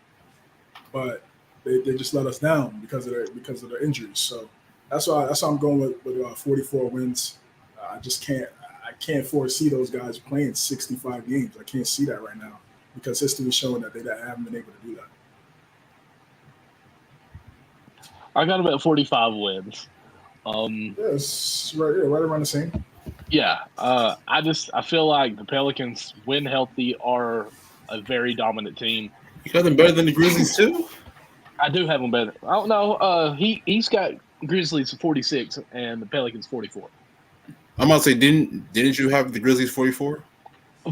But they just let us down because of their injuries. So that's why I'm going with 44 wins. I can't foresee those guys playing 65 games. I can't see that right now because history is showing that they haven't been able to do that. I got about 45 wins. Yes, right around the same. Yeah, I feel like the Pelicans, when healthy, are a very dominant team. You got them better than the Grizzlies too? I do have them better. I don't know. He's got Grizzlies 46 and the Pelicans 44. I'm about to say, didn't you have the Grizzlies 44?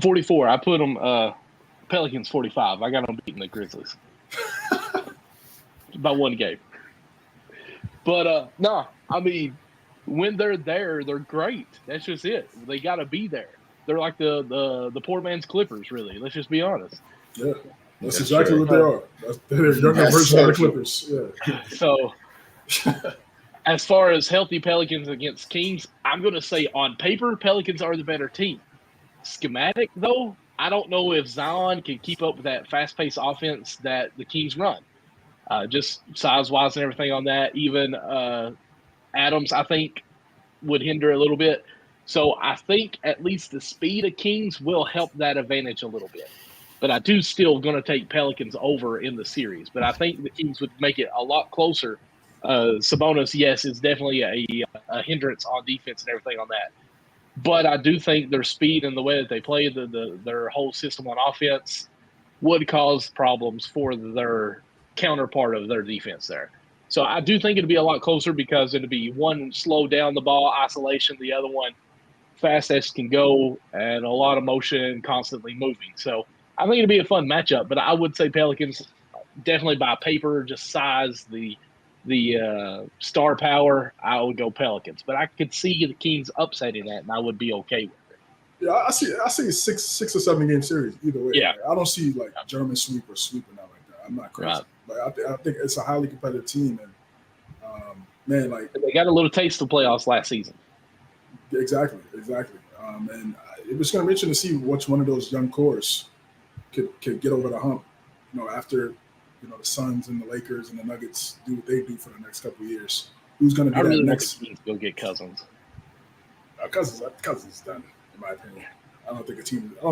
44. I put them Pelicans 45. I got them beating the Grizzlies by one game. But no, I mean, when they're there, they're great. That's just it. They got to be there. They're like the poor man's Clippers, really. Let's just be honest. Yeah, that's exactly what they are. They're younger version of the Clippers. Yeah. So, as far as healthy Pelicans against Kings, I'm going to say on paper, Pelicans are the better team. Schematic, though, I don't know if Zion can keep up with that fast-paced offense that the Kings run. Just size-wise and everything on that. Even Adams, I think, would hinder a little bit. So I think at least the speed of Kings will help that advantage a little bit. But I do still going to take Pelicans over in the series. But I think the Kings would make it a lot closer. Sabonis, yes, is definitely a hindrance on defense and everything on that. But I do think their speed and the way that they play, their whole system on offense would cause problems for their counterpart of their defense there. So I do think it'd be a lot closer because it'd be one slow down the ball, isolation, the other one fast as can go, and a lot of motion, constantly moving. So I think it'd be a fun matchup, but I would say Pelicans definitely by paper, just size, the star power, I would go Pelicans. But I could see the Kings upsetting that, and I would be okay with it. Yeah, I see a 6 or 7 game series either way. Yeah. I don't see like German sweep or not like that. I'm not crazy. Right. But I think it's a highly competitive team, and man, like they got a little taste of playoffs last season. Exactly. And it was going to be interesting to see which one of those young cores could get over the hump. After the Suns and the Lakers and the Nuggets do what they do for the next couple of years. Who's going to be that next? Go get Cousins. Cousins done, in my opinion. I don't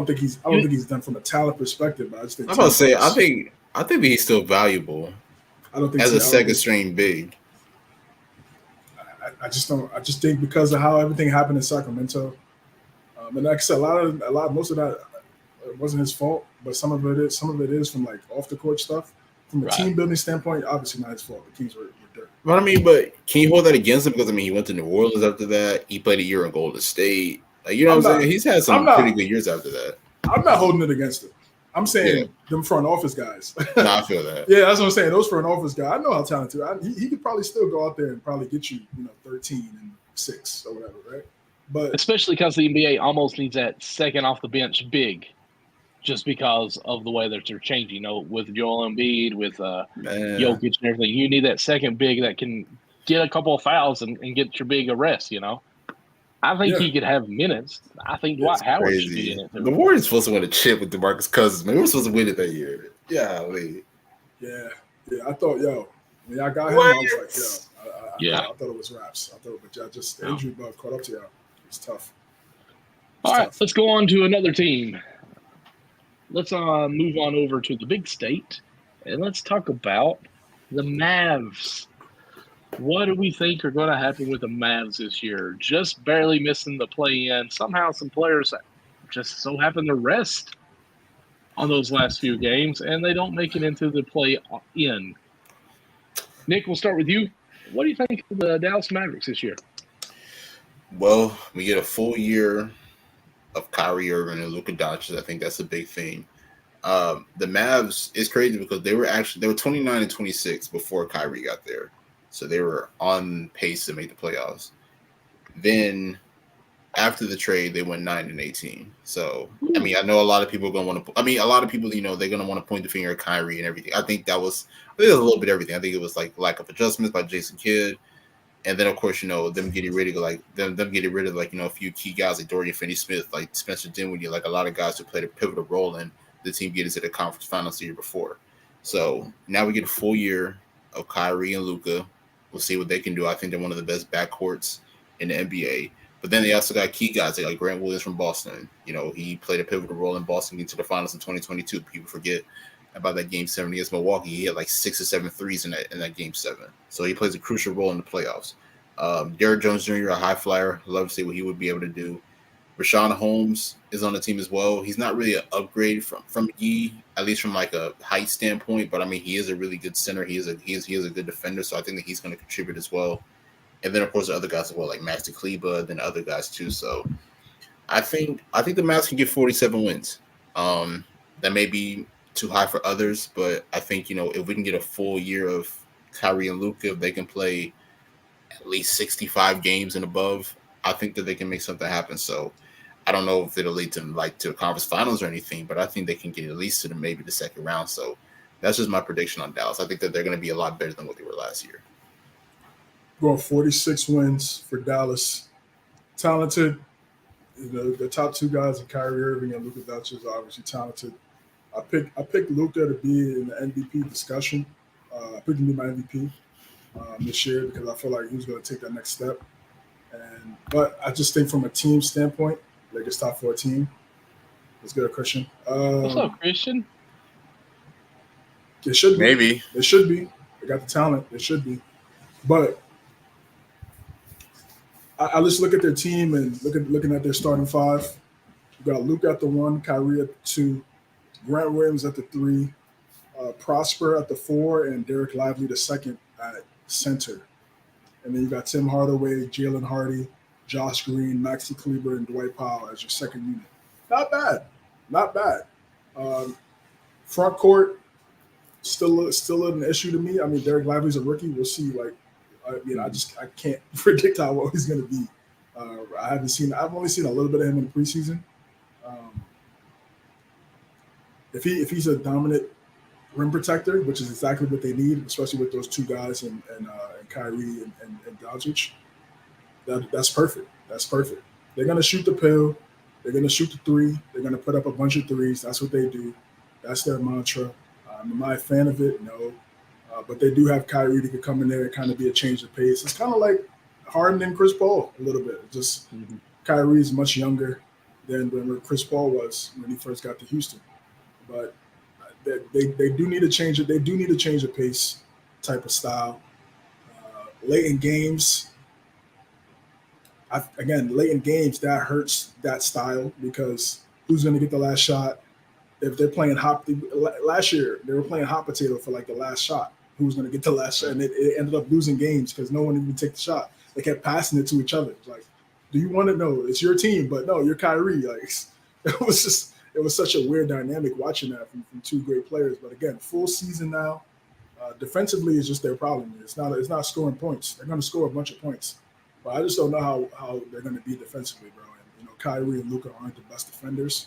think he's done from a talent perspective. But I just think I'm about to say I think he's still valuable. I don't think as a second string big. I just think because of how everything happened in Sacramento, and like I said, most of that wasn't his fault, but some of it is from like off the court stuff. From a team building standpoint, obviously not his fault. The Kings were dirt. But I mean, can you hold that against him? Because I mean, he went to New Orleans after that. He played a year in Golden State. Like, you know what I'm saying? He's had some pretty good years after that. I'm not holding it against him. I'm saying them front office guys. I feel that. Yeah, that's what I'm saying. Those front office guys. I know how talented. He could probably still go out there and probably get you, 13 and 6 or whatever, right? But especially because the NBA almost needs that second off the bench big. just because of the way that they're changing. With Joel Embiid, with Jokic and everything, you need that second big that can get a couple of fouls and get your big arrest. I think he could have minutes. I think Dwight Howard should be in it too. The Warriors supposed to win a chip with DeMarcus Cousins. Man, we were supposed to win it that year. Yeah. I thought, when y'all got him, I was like, I thought it was wraps. But just the injury bug caught up to y'all. It's tough. All right, let's go on to another team. Let's move on over to the big state, and let's talk about the Mavs. What do we think are going to happen with the Mavs this year? Just barely missing the play-in. Somehow some players just so happen to rest on those last few games, and they don't make it into the play-in. Nick, we'll start with you. What do you think of the Dallas Mavericks this year? Well, we get a full year of Kyrie Irving and Luka Doncic. I think that's a big thing. The Mavs is crazy because they were 29 and 26 before Kyrie got there. So they were on pace to make the playoffs. Then after the trade, they went 9 and 18. So, I know a lot of people are going to want to – a lot of people, they're going to want to point the finger at Kyrie and everything. I think it was a little bit of everything. I think it was like lack of adjustments by Jason Kidd. And then, of course, them getting rid of a few key guys like Dorian Finney-Smith, like Spencer Dinwiddie, like a lot of guys who played a pivotal role in the team getting to the conference finals the year before. So now we get a full year of Kyrie and Luka. We'll see what they can do. I think they're one of the best backcourts in the NBA. But then they also got key guys like Grant Williams from Boston. He played a pivotal role in Boston getting to the finals in 2022. People forget about that Game 7 against Milwaukee. He had like 6 or 7 threes in that Game 7. So he plays a crucial role in the playoffs. Derrick Jones Jr., a high flyer. Love to see what he would be able to do. Rashawn Holmes is on the team as well. He's not really an upgrade from McGee, at least from like a height standpoint. But he is a really good center. He is a good defender. So I think that he's going to contribute as well. And then of course the other guys as well, like Maxi Kleber, then other guys too. So I think the Mavs can get 47 wins. That may be too high for others, but I think if we can get a full year of Kyrie and Luka, if they can play at least 65 games and above, I think that they can make something happen. So I don't know if it'll lead to to conference finals or anything, but I think they can get at least to maybe the second round. So that's just my prediction on Dallas. I think that they're going to be a lot better than what they were last year. Going 46 wins for Dallas. Talented. The top two guys are Kyrie Irving and Luka Doncic are obviously talented. I picked Luka to be in the MVP discussion. I picked him to be my MVP this year because I feel like he was going to take that next step. But I just think from a team standpoint, Lakers top 4 team. Let's go to Christian. What's up, Christian? It should be. Maybe. It should be. They got the talent. It should be. But I just look at their team and looking at their starting five. You got Luke at the 1, Kyrie at the 2, Grant Williams at the 3, Prosper at the 4, and Derek Lively the 2nd at center. And then you got Tim Hardaway, Jalen Hardy, Josh Green, Maxi Kleber, and Dwight Powell as your second unit. Not bad. Front court still an issue to me. Derek Lively's a rookie. We'll see. I can't predict how he's going to be. I've only seen a little bit of him in the preseason. If he's a dominant rim protector, which is exactly what they need, especially with those two guys and Kyrie and Doncic, that's perfect. That's perfect. They're going to shoot the pill. They're going to shoot the 3. They're going to put up a bunch of threes. That's what they do. That's their mantra. Am I a fan of it? No. But they do have Kyrie that could come in there and kind of be a change of pace. It's kind of like Harden and Chris Paul a little bit. Just Kyrie is much younger than when Chris Paul was when he first got to Houston. But they do need a change. They do need a change of pace type of style. Late in games, that hurts that style because who's going to get the last shot? If they're playing last year, they were playing hot potato for like the last shot. Who's going to get the last shot? And it ended up losing games because no one even took the shot. They kept passing it to each other. Like, do you want to know? It's your team, but no, you're Kyrie. Like, it was such a weird dynamic watching that from two great players. But again, full season now. Defensively is just their problem. It's not scoring points. They're going to score a bunch of points, but I just don't know how they're going to be defensively, bro. And Kyrie and Luka aren't the best defenders.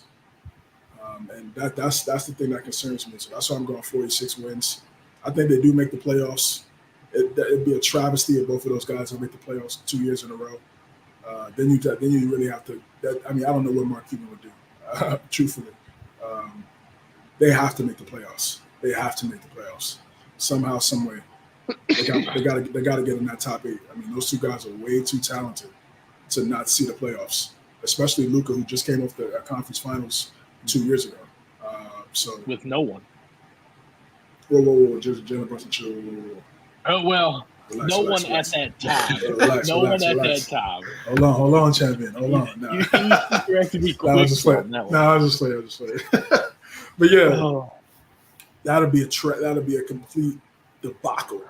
And that's the thing that concerns me. So that's why I'm going 46 wins. I think they do make the playoffs. It'd be a travesty if both of those guys will make the playoffs 2 years in a row. Then you really have to. I don't know what Mark Cuban would do. Truthfully, they have to make the playoffs. They have to make the playoffs somehow, some way. They got to get in that top 8. I mean, those two guys are way too talented to not see the playoffs. Especially Luka, who just came off the conference finals 2 years ago. So with no one. Whoa! Just Jalen Brunson, chill. Whoa. Oh well, relax. At that time. Relax, at that time. Hold on, champion. Hold on. Nah. You have to be quick. I was just playing. But yeah, that'll be a complete debacle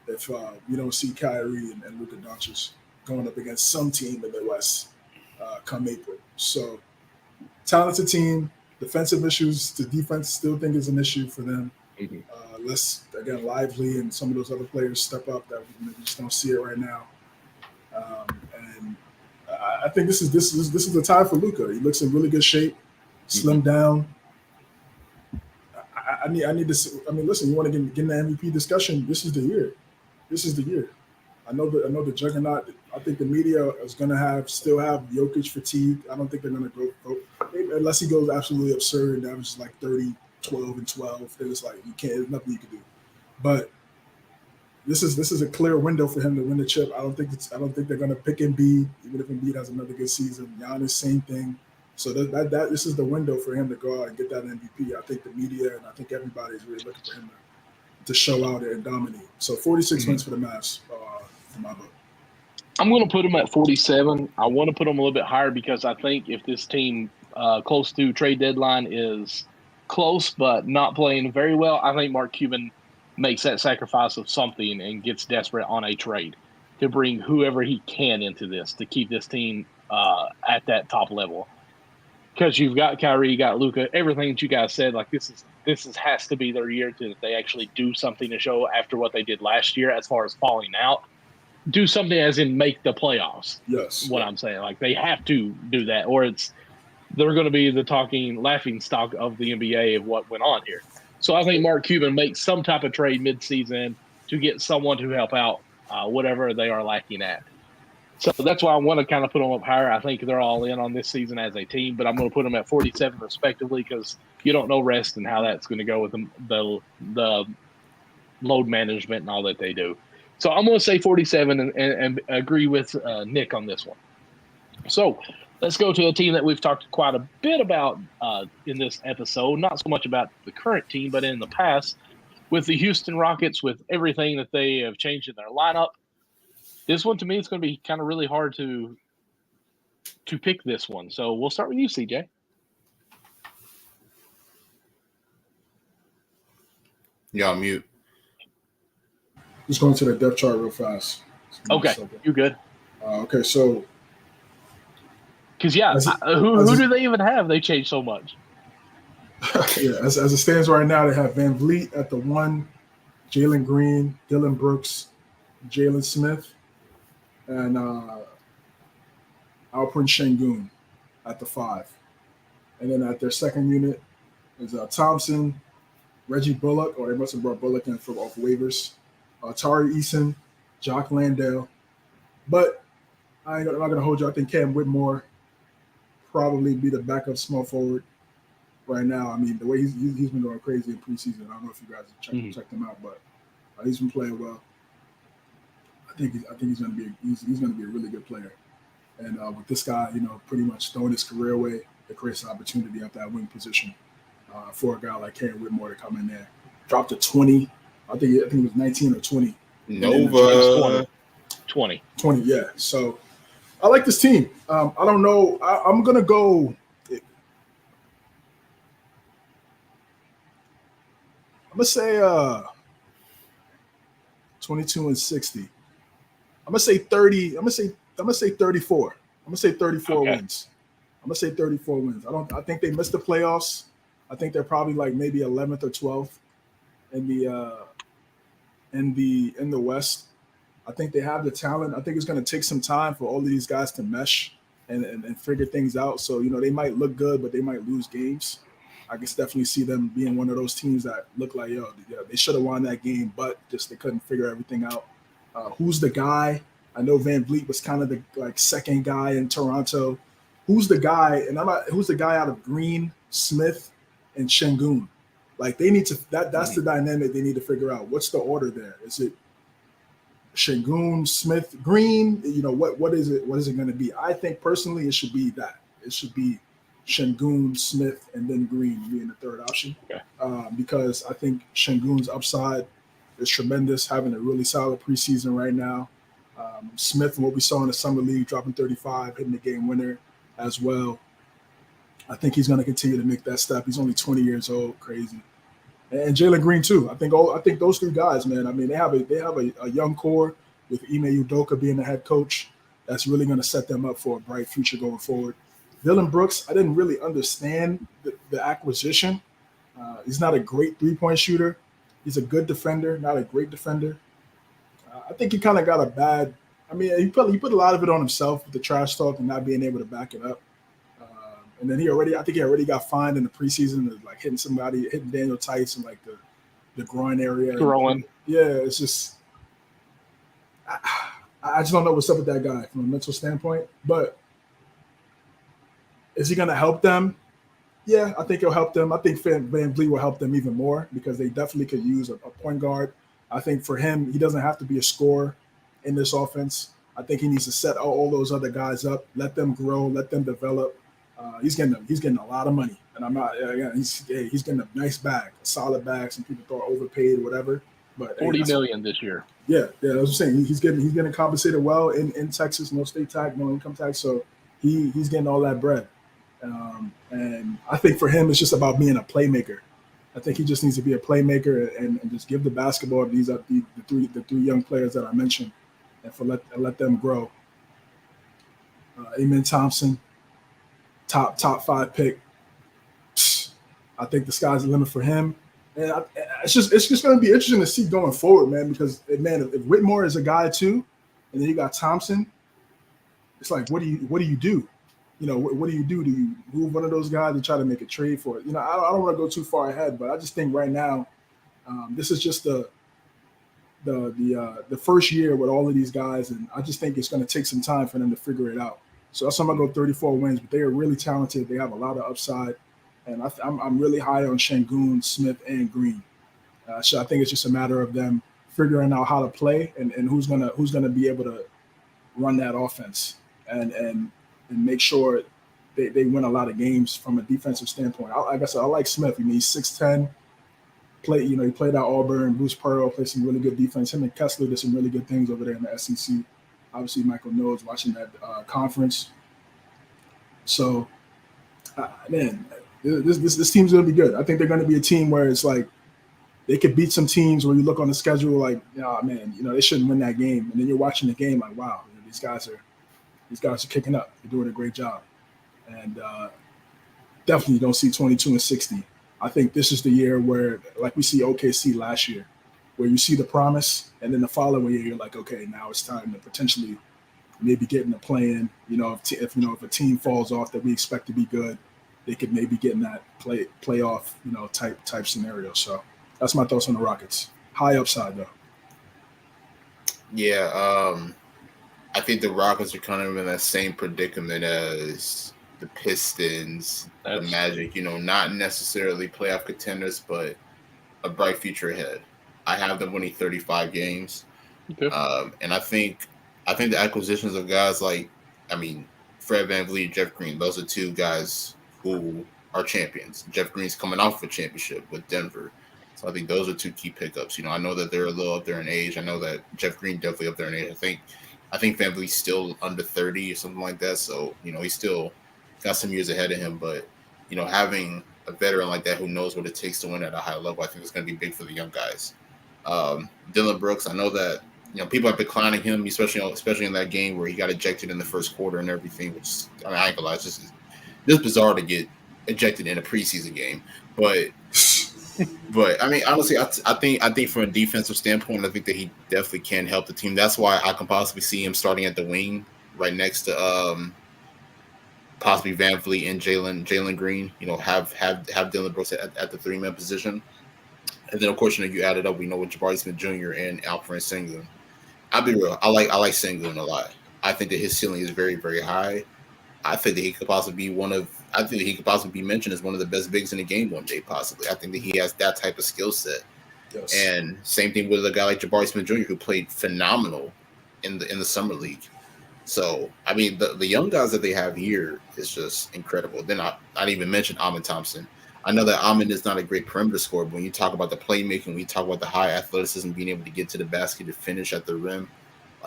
if you don't see Kyrie and Luka Doncic going up against some team in the West come April. So talented team, defensive issues. The defense still think is an issue for them. Unless again Lively and some of those other players step up that we just don't see it right now. And I think this is the time for Luka. He looks in really good shape, slimmed down. I need to see, I mean, listen, you want to get in the MVP discussion? This is the year. I know the juggernaut. I think the media is going to still have Jokic fatigue. I don't think they're going to go unless he goes absolutely absurd and averages like 30, 12, and 12. Then it's like you can't. There's nothing you can do. But this is a clear window for him to win the chip. I don't think they're going to pick Embiid, even if Embiid has another good season. Giannis, same thing. So that this is the window for him to go out and get that MVP. I think the media and I think everybody is really looking for him to show out and dominate. So 46 wins for the Mavs for my book. I'm going to put him at 47. I want to put him a little bit higher because I think if this team close to trade deadline is close but not playing very well, I think Mark Cuban makes that sacrifice of something and gets desperate on a trade to bring whoever he can into this to keep this team at that top level. Because you've got Kyrie, you got Luka, everything that you guys said, like this has to be their year to they actually do something to show after what they did last year as far as falling out. Do something as in make the playoffs. Yes. What I'm saying. Like they have to do that or they're going to be the laughing stock of the NBA of what went on here. So I think Mark Cuban makes some type of trade midseason to get someone to help out whatever they are lacking at. So that's why I want to kind of put them up higher. I think they're all in on this season as a team, but I'm going to put them at 47 respectively because you don't know rest and how that's going to go with the load management and all that they do. So I'm going to say 47 and agree with Nick on this one. So let's go to a team that we've talked quite a bit about in this episode, not so much about the current team, but in the past with the Houston Rockets, with everything that they have changed in their lineup. This one, to me, it's going to be kind of really hard to pick this one. So we'll start with you, CJ. Y'all mute. Just going to the depth chart real fast. Okay, you good? Okay, so because who do they even have? They changed so much. Yeah, as it stands right now, they have Van Vliet at the 1, Jalen Green, Dylan Brooks, Jalen Smith, and Alperen Şengün at the 5. And then at their second unit is Thompson, Reggie Bullock, or they must have brought Bullock in off waivers, Tari Eason, Jock Landale. But I'm not going to hold you. I think Cam Whitmore probably be the backup small forward right now. I mean, the way he's been going crazy in preseason. I don't know if you guys have checked him out, but he's been playing well. I think he's going to be a really good player. And with this guy, pretty much throwing his career away, it creates an opportunity at that wing position for a guy like Cam Whitmore to come in there. Dropped to 20. I think it was 19 or 20. Nova. 20. 20, yeah. So I like this team. I don't know. I'm going to go. I'm going to say 22 and 60. I'm going to say 30. I'm going to say 34. I'm going to say 34 wins. I'm going to say 34 wins. I think they missed the playoffs. I think they're probably like maybe 11th or 12th in the West. I think they have the talent. I think it's going to take some time for all of these guys to mesh and figure things out. So, they might look good, but they might lose games. I can definitely see them being one of those teams that look like, they should have won that game, but just they couldn't figure everything out. Who's the guy? I know Van Vliet was kind of the second guy in Toronto. Who's the guy? And who's the guy out of Green, Smith, and Şengün? Like they need to. That's the dynamic they need to figure out. What's the order there? Is it Şengün, Smith, Green? What is it? What is it going to be? I think personally, it should be that. It should be Şengün, Smith, and then Green being the third option. Okay. Because I think Şengün's upside is tremendous, having a really solid preseason right now. Smith, and what we saw in the summer league, dropping 35, hitting the game winner as well. I think he's going to continue to make that step. He's only 20 years old, crazy. And Jalen Green too. I think those three guys, man. I mean, they have a young core with Ime Udoka being the head coach. That's really going to set them up for a bright future going forward. Dillon Brooks, I didn't really understand the acquisition. He's not a great three-point shooter. He's a good defender, not a great defender. I think he kind of got a bad. I mean, he put a lot of it on himself with the trash talk and not being able to back it up. And then I think he already got fined in the preseason of like hitting Daniel Tice in like the groin area. Groin. Yeah, it's just. I just don't know what's up with that guy from a mental standpoint. But is he going to help them? Yeah, I think he'll help them. I think Van Vliet will help them even more because they definitely could use a point guard. I think for him, he doesn't have to be a scorer in this offense. I think he needs to set all those other guys up, let them grow, let them develop. He's getting a lot of money, and I'm not. He's getting a nice bag, a solid bag. Some people thought overpaid or whatever, but $40 million this year. Yeah, I was saying he's getting compensated well in Texas, no state tax, no income tax, so he's getting all that bread. And I think for him, it's just about being a playmaker. I think he just needs to be a playmaker and just give the basketball to the three young players that I mentioned, and let them grow. Amen Thompson, top 5 pick. I think the sky's the limit for him, and it's just going to be interesting to see going forward, man. Because if Whitmore is a guy too, and then you got Thompson, it's like what do you do? What do you do? Do you move one of those guys and try to make a trade for it? I don't want to go too far ahead, but I just think right now, this is just the first year with all of these guys, and I just think it's going to take some time for them to figure it out. So that's why I'm going to go 34 wins, but they are really talented. They have a lot of upside, and I'm really high on Şengün, Smith, and Green. So I think it's just a matter of them figuring out how to play and who's gonna be able to run that offense and make sure they win a lot of games from a defensive standpoint. Like I said, I like Smith. I mean, he's 6'10". He played at Auburn. Bruce Pearl played some really good defense. Him and Kessler did some really good things over there in the SEC. Obviously, Michael knows watching that conference. So, man, this team's going to be good. I think they're going to be a team where it's like they could beat some teams where you look on the schedule like, they shouldn't win that game. And then you're watching the game like, wow, these guys are kicking up. They're doing a great job. And definitely don't see 22-60. I think this is the year where, like we see OKC last year, where you see the promise, and then the following year you're like, okay, now it's time to potentially maybe get in the play-in. If a team falls off that we expect to be good, they could maybe get in that playoff, type scenario. So that's my thoughts on the Rockets. High upside though. Yeah, I think the Rockets are kind of in that same predicament as the Pistons, the Magic, not necessarily playoff contenders, but a bright future ahead. I have them winning 35 games. Okay. And I think the acquisitions of guys like, Fred VanVleet, Jeff Green, those are two guys who are champions. Jeff Green's coming off a championship with Denver. So I think those are two key pickups. I know that they're a little up there in age. I know that Jeff Green definitely up there in age. I think VanVleet's still under 30 or something like that. So, he's still got some years ahead of him, but having a veteran like that who knows what it takes to win at a high level, I think it's going to be big for the young guys. Dillon Brooks, I know that people have been declining him, especially in that game where he got ejected in the first quarter and everything. Which I ain't gonna lie, it's just bizarre to get ejected in a preseason game. But honestly, I think from a defensive standpoint, I think that he definitely can help the team. That's why I can possibly see him starting at the wing right next to possibly VanVleet and Jalen Green. Have Dylan Brooks at the 3-man position, and then of course you add it up. We know with Jabari Smith Jr. and Alfred Sengun. I'll be real. I like Sengun a lot. I think that his ceiling is very, very high. I think that he could possibly be mentioned as one of the best bigs in the game one day, possibly. I think that he has that type of skill set. Yes. And same thing with a guy like Jabari Smith Jr., who played phenomenal in the summer league. So I mean, the young guys that they have here is just incredible. Then I didn't even mention Amin Thompson. I know that Amin is not a great perimeter scorer, but when you talk about the playmaking, when you talk about the high athleticism, being able to get to the basket to finish at the rim,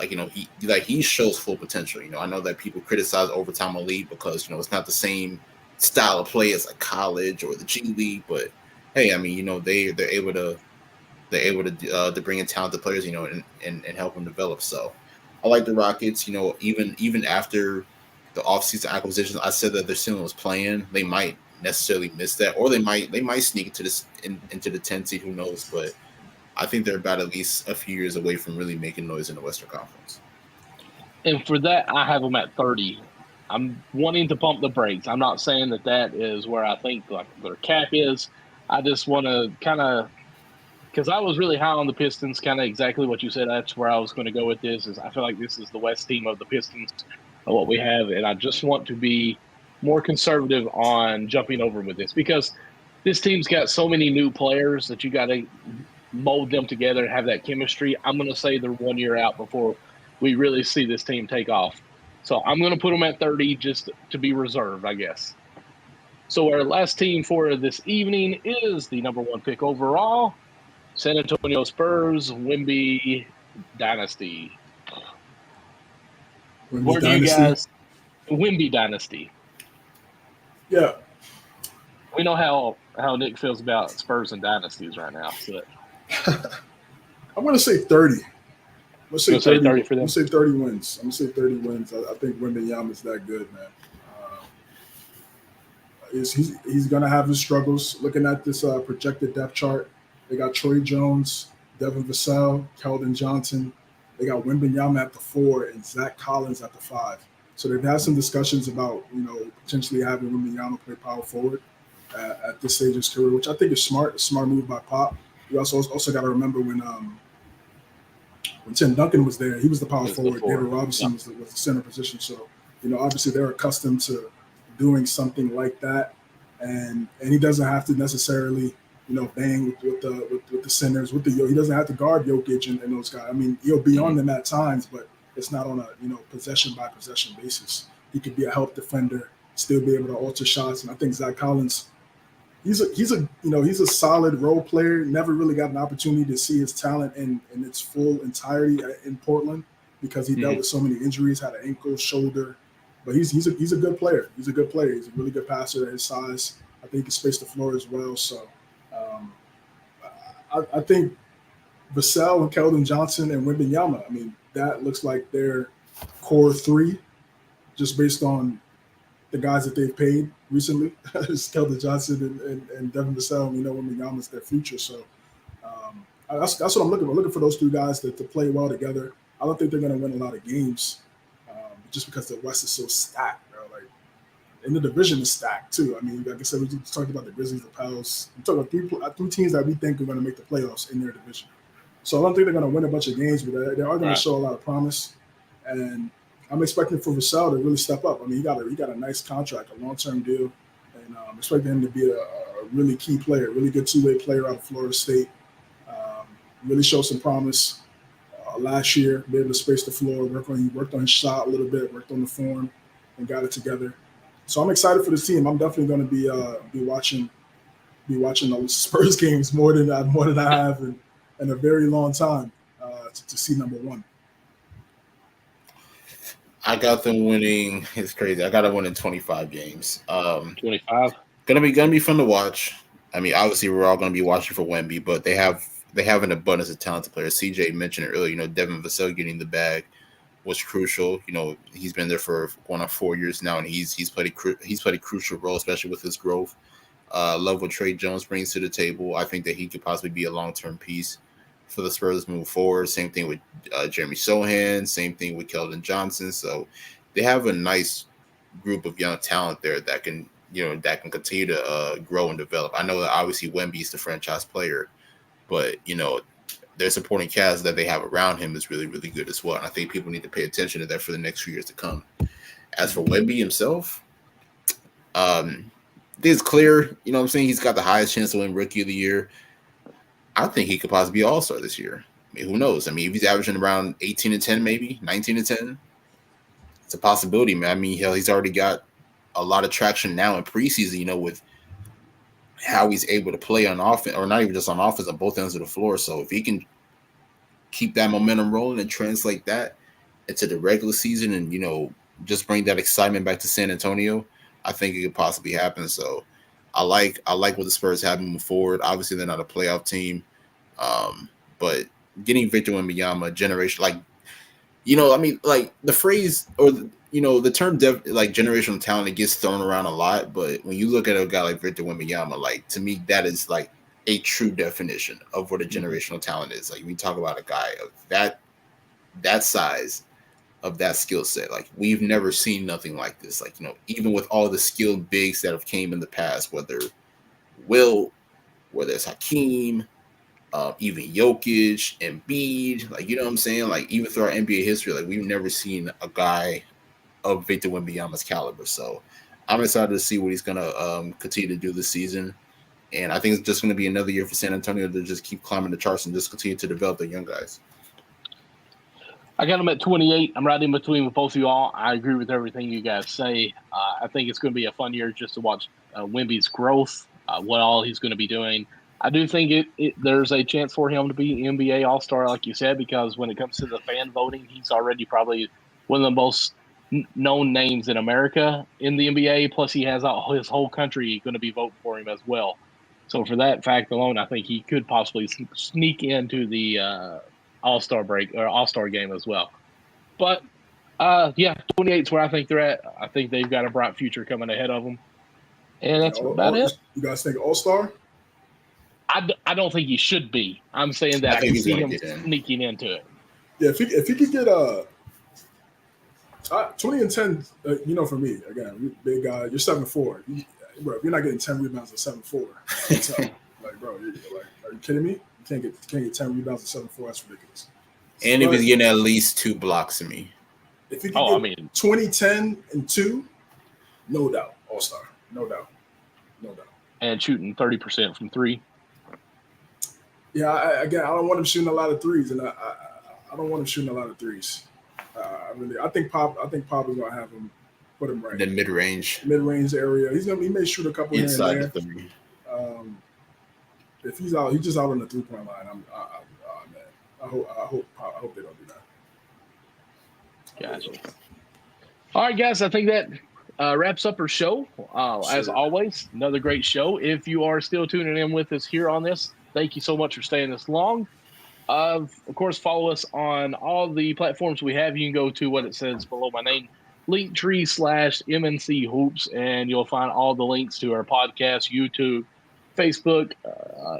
he shows full potential. I know that people criticize overtime elite because it's not the same style of play as like college or the G League, but hey, I mean, they're able to bring in talented players, and help them develop. So I like the Rockets. Even after the offseason acquisitions, I said that their ceiling was playing. They might necessarily miss that, or they might sneak into the 10 seed. Who knows? But I think they're about at least a few years away from really making noise in the Western Conference. And for that, I have them at 30. I'm wanting to pump the brakes. I'm not saying that is where I think like their cap is. I just want to kind of, because I was really high on the Pistons, kind of exactly what you said. That's where I was going to go with this. Is I feel like this is the West team of the Pistons, of what we have, and I just want to be more conservative on jumping over with this because this team's got so many new players that you got to mold them together and have that chemistry. I'm going to say they're 1 year out before we really see this team take off. So I'm going to put them at 30 just to be reserved, I guess. So our last team for this evening is the number 1 pick overall, San Antonio Spurs, Wemby Dynasty. Where do you guys – Wemby Dynasty. Yeah. We know how Nick feels about Spurs and dynasties right now. So. I'm going to say 30. I'm going to say 30 for them. I'm going to say 30 wins. I'm going to say 30 wins. I think Wembanyama is that good, man. He's going to have his struggles. Looking at this projected depth chart, they got Troy Jones, Devin Vassell, Keldon Johnson. They got Wembanyama at the 4 and Zach Collins at the 5. So they've had some discussions about, potentially having Wembanyama play power forward at this stage of his career, which I think is smart. A smart move by Pop. You also got to remember when Tim Duncan was there, he was the power forward. David Robinson was the center position. So, obviously they're accustomed to doing something like that, and he doesn't have to necessarily, bang with the centers. He doesn't have to guard Jokic and those guys. I mean, he'll be on them at times, but it's not on a possession by possession basis. He could be a help defender, still be able to alter shots, and I think Zach Collins. He's a solid role player. Never really got an opportunity to see his talent in its full entirety in Portland because he dealt with so many injuries, had an ankle, shoulder. But he's a good player. He's a good player. He's a really good passer at his size. I think he can space the floor as well. So I think Vassell and Keldon Johnson and Wembanyama, I mean, that looks like their core 3 just based on the guys that they've paid recently. It's Keldon Johnson and Devin Vassell. We know Wembanyama's their future. So that's what I'm looking for. Looking for those 2 guys to play well together. I don't think they're going to win a lot of games just because the West is so stacked, bro. Like, and the division is stacked too. I mean, like I said, we just talked about the Grizzlies, the Pels. I'm talking about 3 teams that we think are going to make the playoffs in their division. So I don't think they're going to win a bunch of games, but they are going to show a lot of promise. And I'm expecting for Vassell to really step up. I mean, he got a nice contract, a long-term deal, and I'm expecting him to be a really key player, really good 2-way player out of Florida State. Really show some promise last year, be able to space the floor, he worked on his shot a little bit, worked on the form, and got it together. So I'm excited for this team. I'm definitely going to be watching those Spurs games more than I have in a very long time to see number 1. I got them winning. It's crazy. I got them winning 25 games. 25. Gonna be fun to watch. I mean, obviously we're all gonna be watching for Wemby, but they have an abundance of talented players. CJ mentioned it earlier. Devin Vassell getting the bag was crucial. He's been there for going on 4 years now, and he's played a crucial role, especially with his growth. Love what Trey Jones brings to the table. I think that he could possibly be a long-term piece for the Spurs move forward. Same thing with Jeremy Sohan. Same thing with Keldon Johnson. So they have a nice group of young talent there that can continue to grow and develop. I know that obviously Wemby is the franchise player, but their supporting cast that they have around him is really, really good as well. And I think people need to pay attention to that for the next few years to come. As for Wemby himself, I think it's clear, what I'm saying? He's got the highest chance to win Rookie of the Year. I think he could possibly be All-Star this year. I mean, who knows? I mean, if he's averaging around 18 and 10, maybe 19 and 10, it's a possibility, man. I mean, hell, he's already got a lot of traction now in preseason, with how he's able to play on offense, or not even just on offense, on both ends of the floor. So if he can keep that momentum rolling and translate that into the regular season and, just bring that excitement back to San Antonio, I think it could possibly happen. So I like what the Spurs have moving forward. Obviously, they're not a playoff team, but getting Victor Wembanyama, generation, the phrase or the term generational talent, it gets thrown around a lot. But when you look at a guy like Victor Wembanyama, to me, that is like a true definition of what a generational talent is. Like, we talk about a guy of that size, of that skill set. Like, we've never seen nothing like this. Like, even with all the skilled bigs that have came in the past, whether it's Hakeem, even Jokic, Embiid, what I'm saying? Like, even through our NBA history, like, we've never seen a guy of Victor Wembanyama's caliber. So I'm excited to see what he's going to continue to do this season. And I think it's just going to be another year for San Antonio to just keep climbing the charts and just continue to develop the young guys. I got him at 28. I'm right in between with both of you all. I agree with everything you guys say. I think it's going to be a fun year just to watch Wemby's growth, what all he's going to be doing. I do think there's a chance for him to be NBA All-Star, like you said, because when it comes to the fan voting, he's already probably one of the most known names in America in the NBA. Plus, he has his whole country going to be voting for him as well. So for that fact alone, I think he could possibly sneak into the All-Star break or All-Star game as well. But 28 is where I think they're at. I think they've got a bright future coming ahead of them. And that's about it. You guys think All-Star? I don't think he should be. I'm saying that I can see him sneaking into it. Yeah, if he could get 20 and 10, for me, again, big guy, you're 7'4". Bro, if you're not getting 10 rebounds at 7'4", like, bro, are you kidding me? You can't get 10 rebounds at 7'4". That's ridiculous. And if he's getting at least 2 blocks to me. If he can get 20, 10, and 2, no doubt, All-Star. No doubt. And shooting 30% from 3. Yeah, I don't want him shooting a lot of threes, and I don't want him shooting a lot of threes. I think Pop is gonna have him put him right. The mid-range area. He may shoot a couple inside here and the there. 3. If he's just out on the 3-point line. Man, I hope they don't do that. Gotcha. All right, guys. I think that wraps up our show. As always, another great show. If you are still tuning in with us here on this, thank you so much for staying this long. Of course, follow us on all the platforms we have. You can go to what it says below my name, Linktree/MNC Hoops, and you'll find all the links to our podcast, YouTube, Facebook,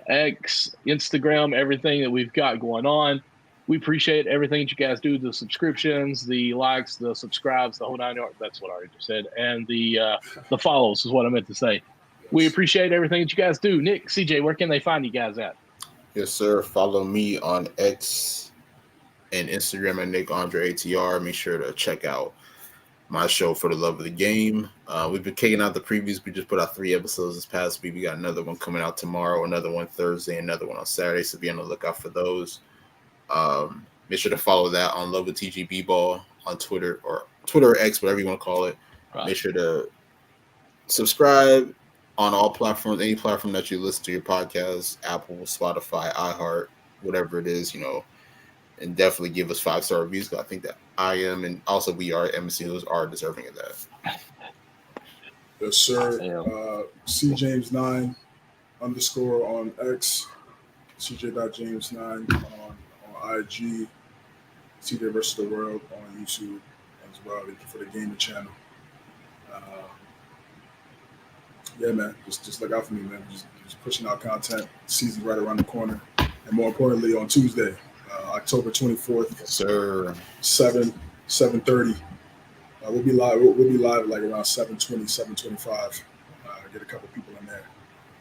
X, Instagram, everything that we've got going on. We appreciate everything that you guys do, the subscriptions, the likes, the subscribes, the whole 9 yards. That's what I already just said. And the follows is what I meant to say. We appreciate everything that you guys do. Nick, CJ, where can they find you guys at? Yes, sir. Follow me on X and Instagram at NickAndreATR. Make sure to check out my show, For the Love of the Game. We've been kicking out the previews. We just put out 3 episodes this past week. We got another one coming out tomorrow, another one Thursday, another one on Saturday. So be on the lookout for those. Make sure to follow that on Love with TGB Ball on Twitter or X, whatever you want to call it. Right. Make sure to subscribe on all platforms, any platform that you listen to your podcast, Apple, Spotify, iHeart, whatever it is, and definitely give us 5-star reviews. I think that I am, and also we are MCOs are deserving of that. Yes, sir. CJames9 _ on X, CJ.James9 on IG, CJ vs. the World on YouTube as well for the gaming channel. Yeah, man, just look out for me, man. Just pushing out content. Season's right around the corner, and more importantly, on Tuesday, October 24th, yes, sir, 7:30. We'll be live. We'll be live like around 7:20, 7:25. Get a couple people in there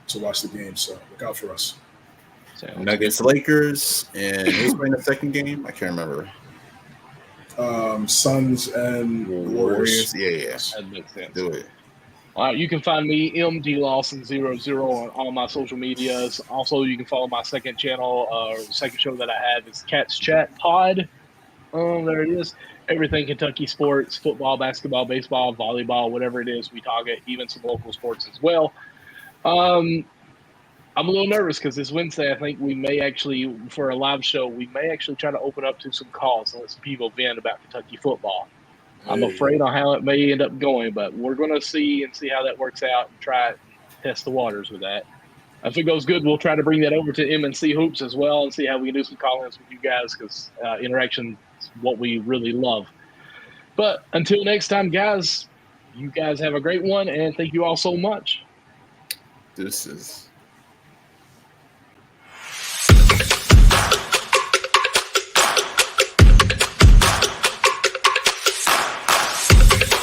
to watch the game. So look out for us. Nuggets, Lakers, and who's playing the second game? I can't remember. Suns and Warriors. Yeah. That makes sense. Do it. All right, you can find me, MDLawson00 on all my social medias. Also, you can follow my second channel, second show that I have is Cats Chat Pod. There it is. Everything Kentucky sports, football, basketball, baseball, volleyball, whatever it is, we talk it, even some local sports as well. I'm a little nervous because this Wednesday, I think we may actually, for a live show, we may actually try to open up to some calls and let some people vent about Kentucky football. I'm afraid on how it may end up going, but we're going to see how that works out and try it and test the waters with that. If it goes good, we'll try to bring that over to MNC Hoops as well and see how we can do some call-ins with you guys because interaction is what we really love. But until next time, guys, you guys have a great one, and thank you all so much. This is...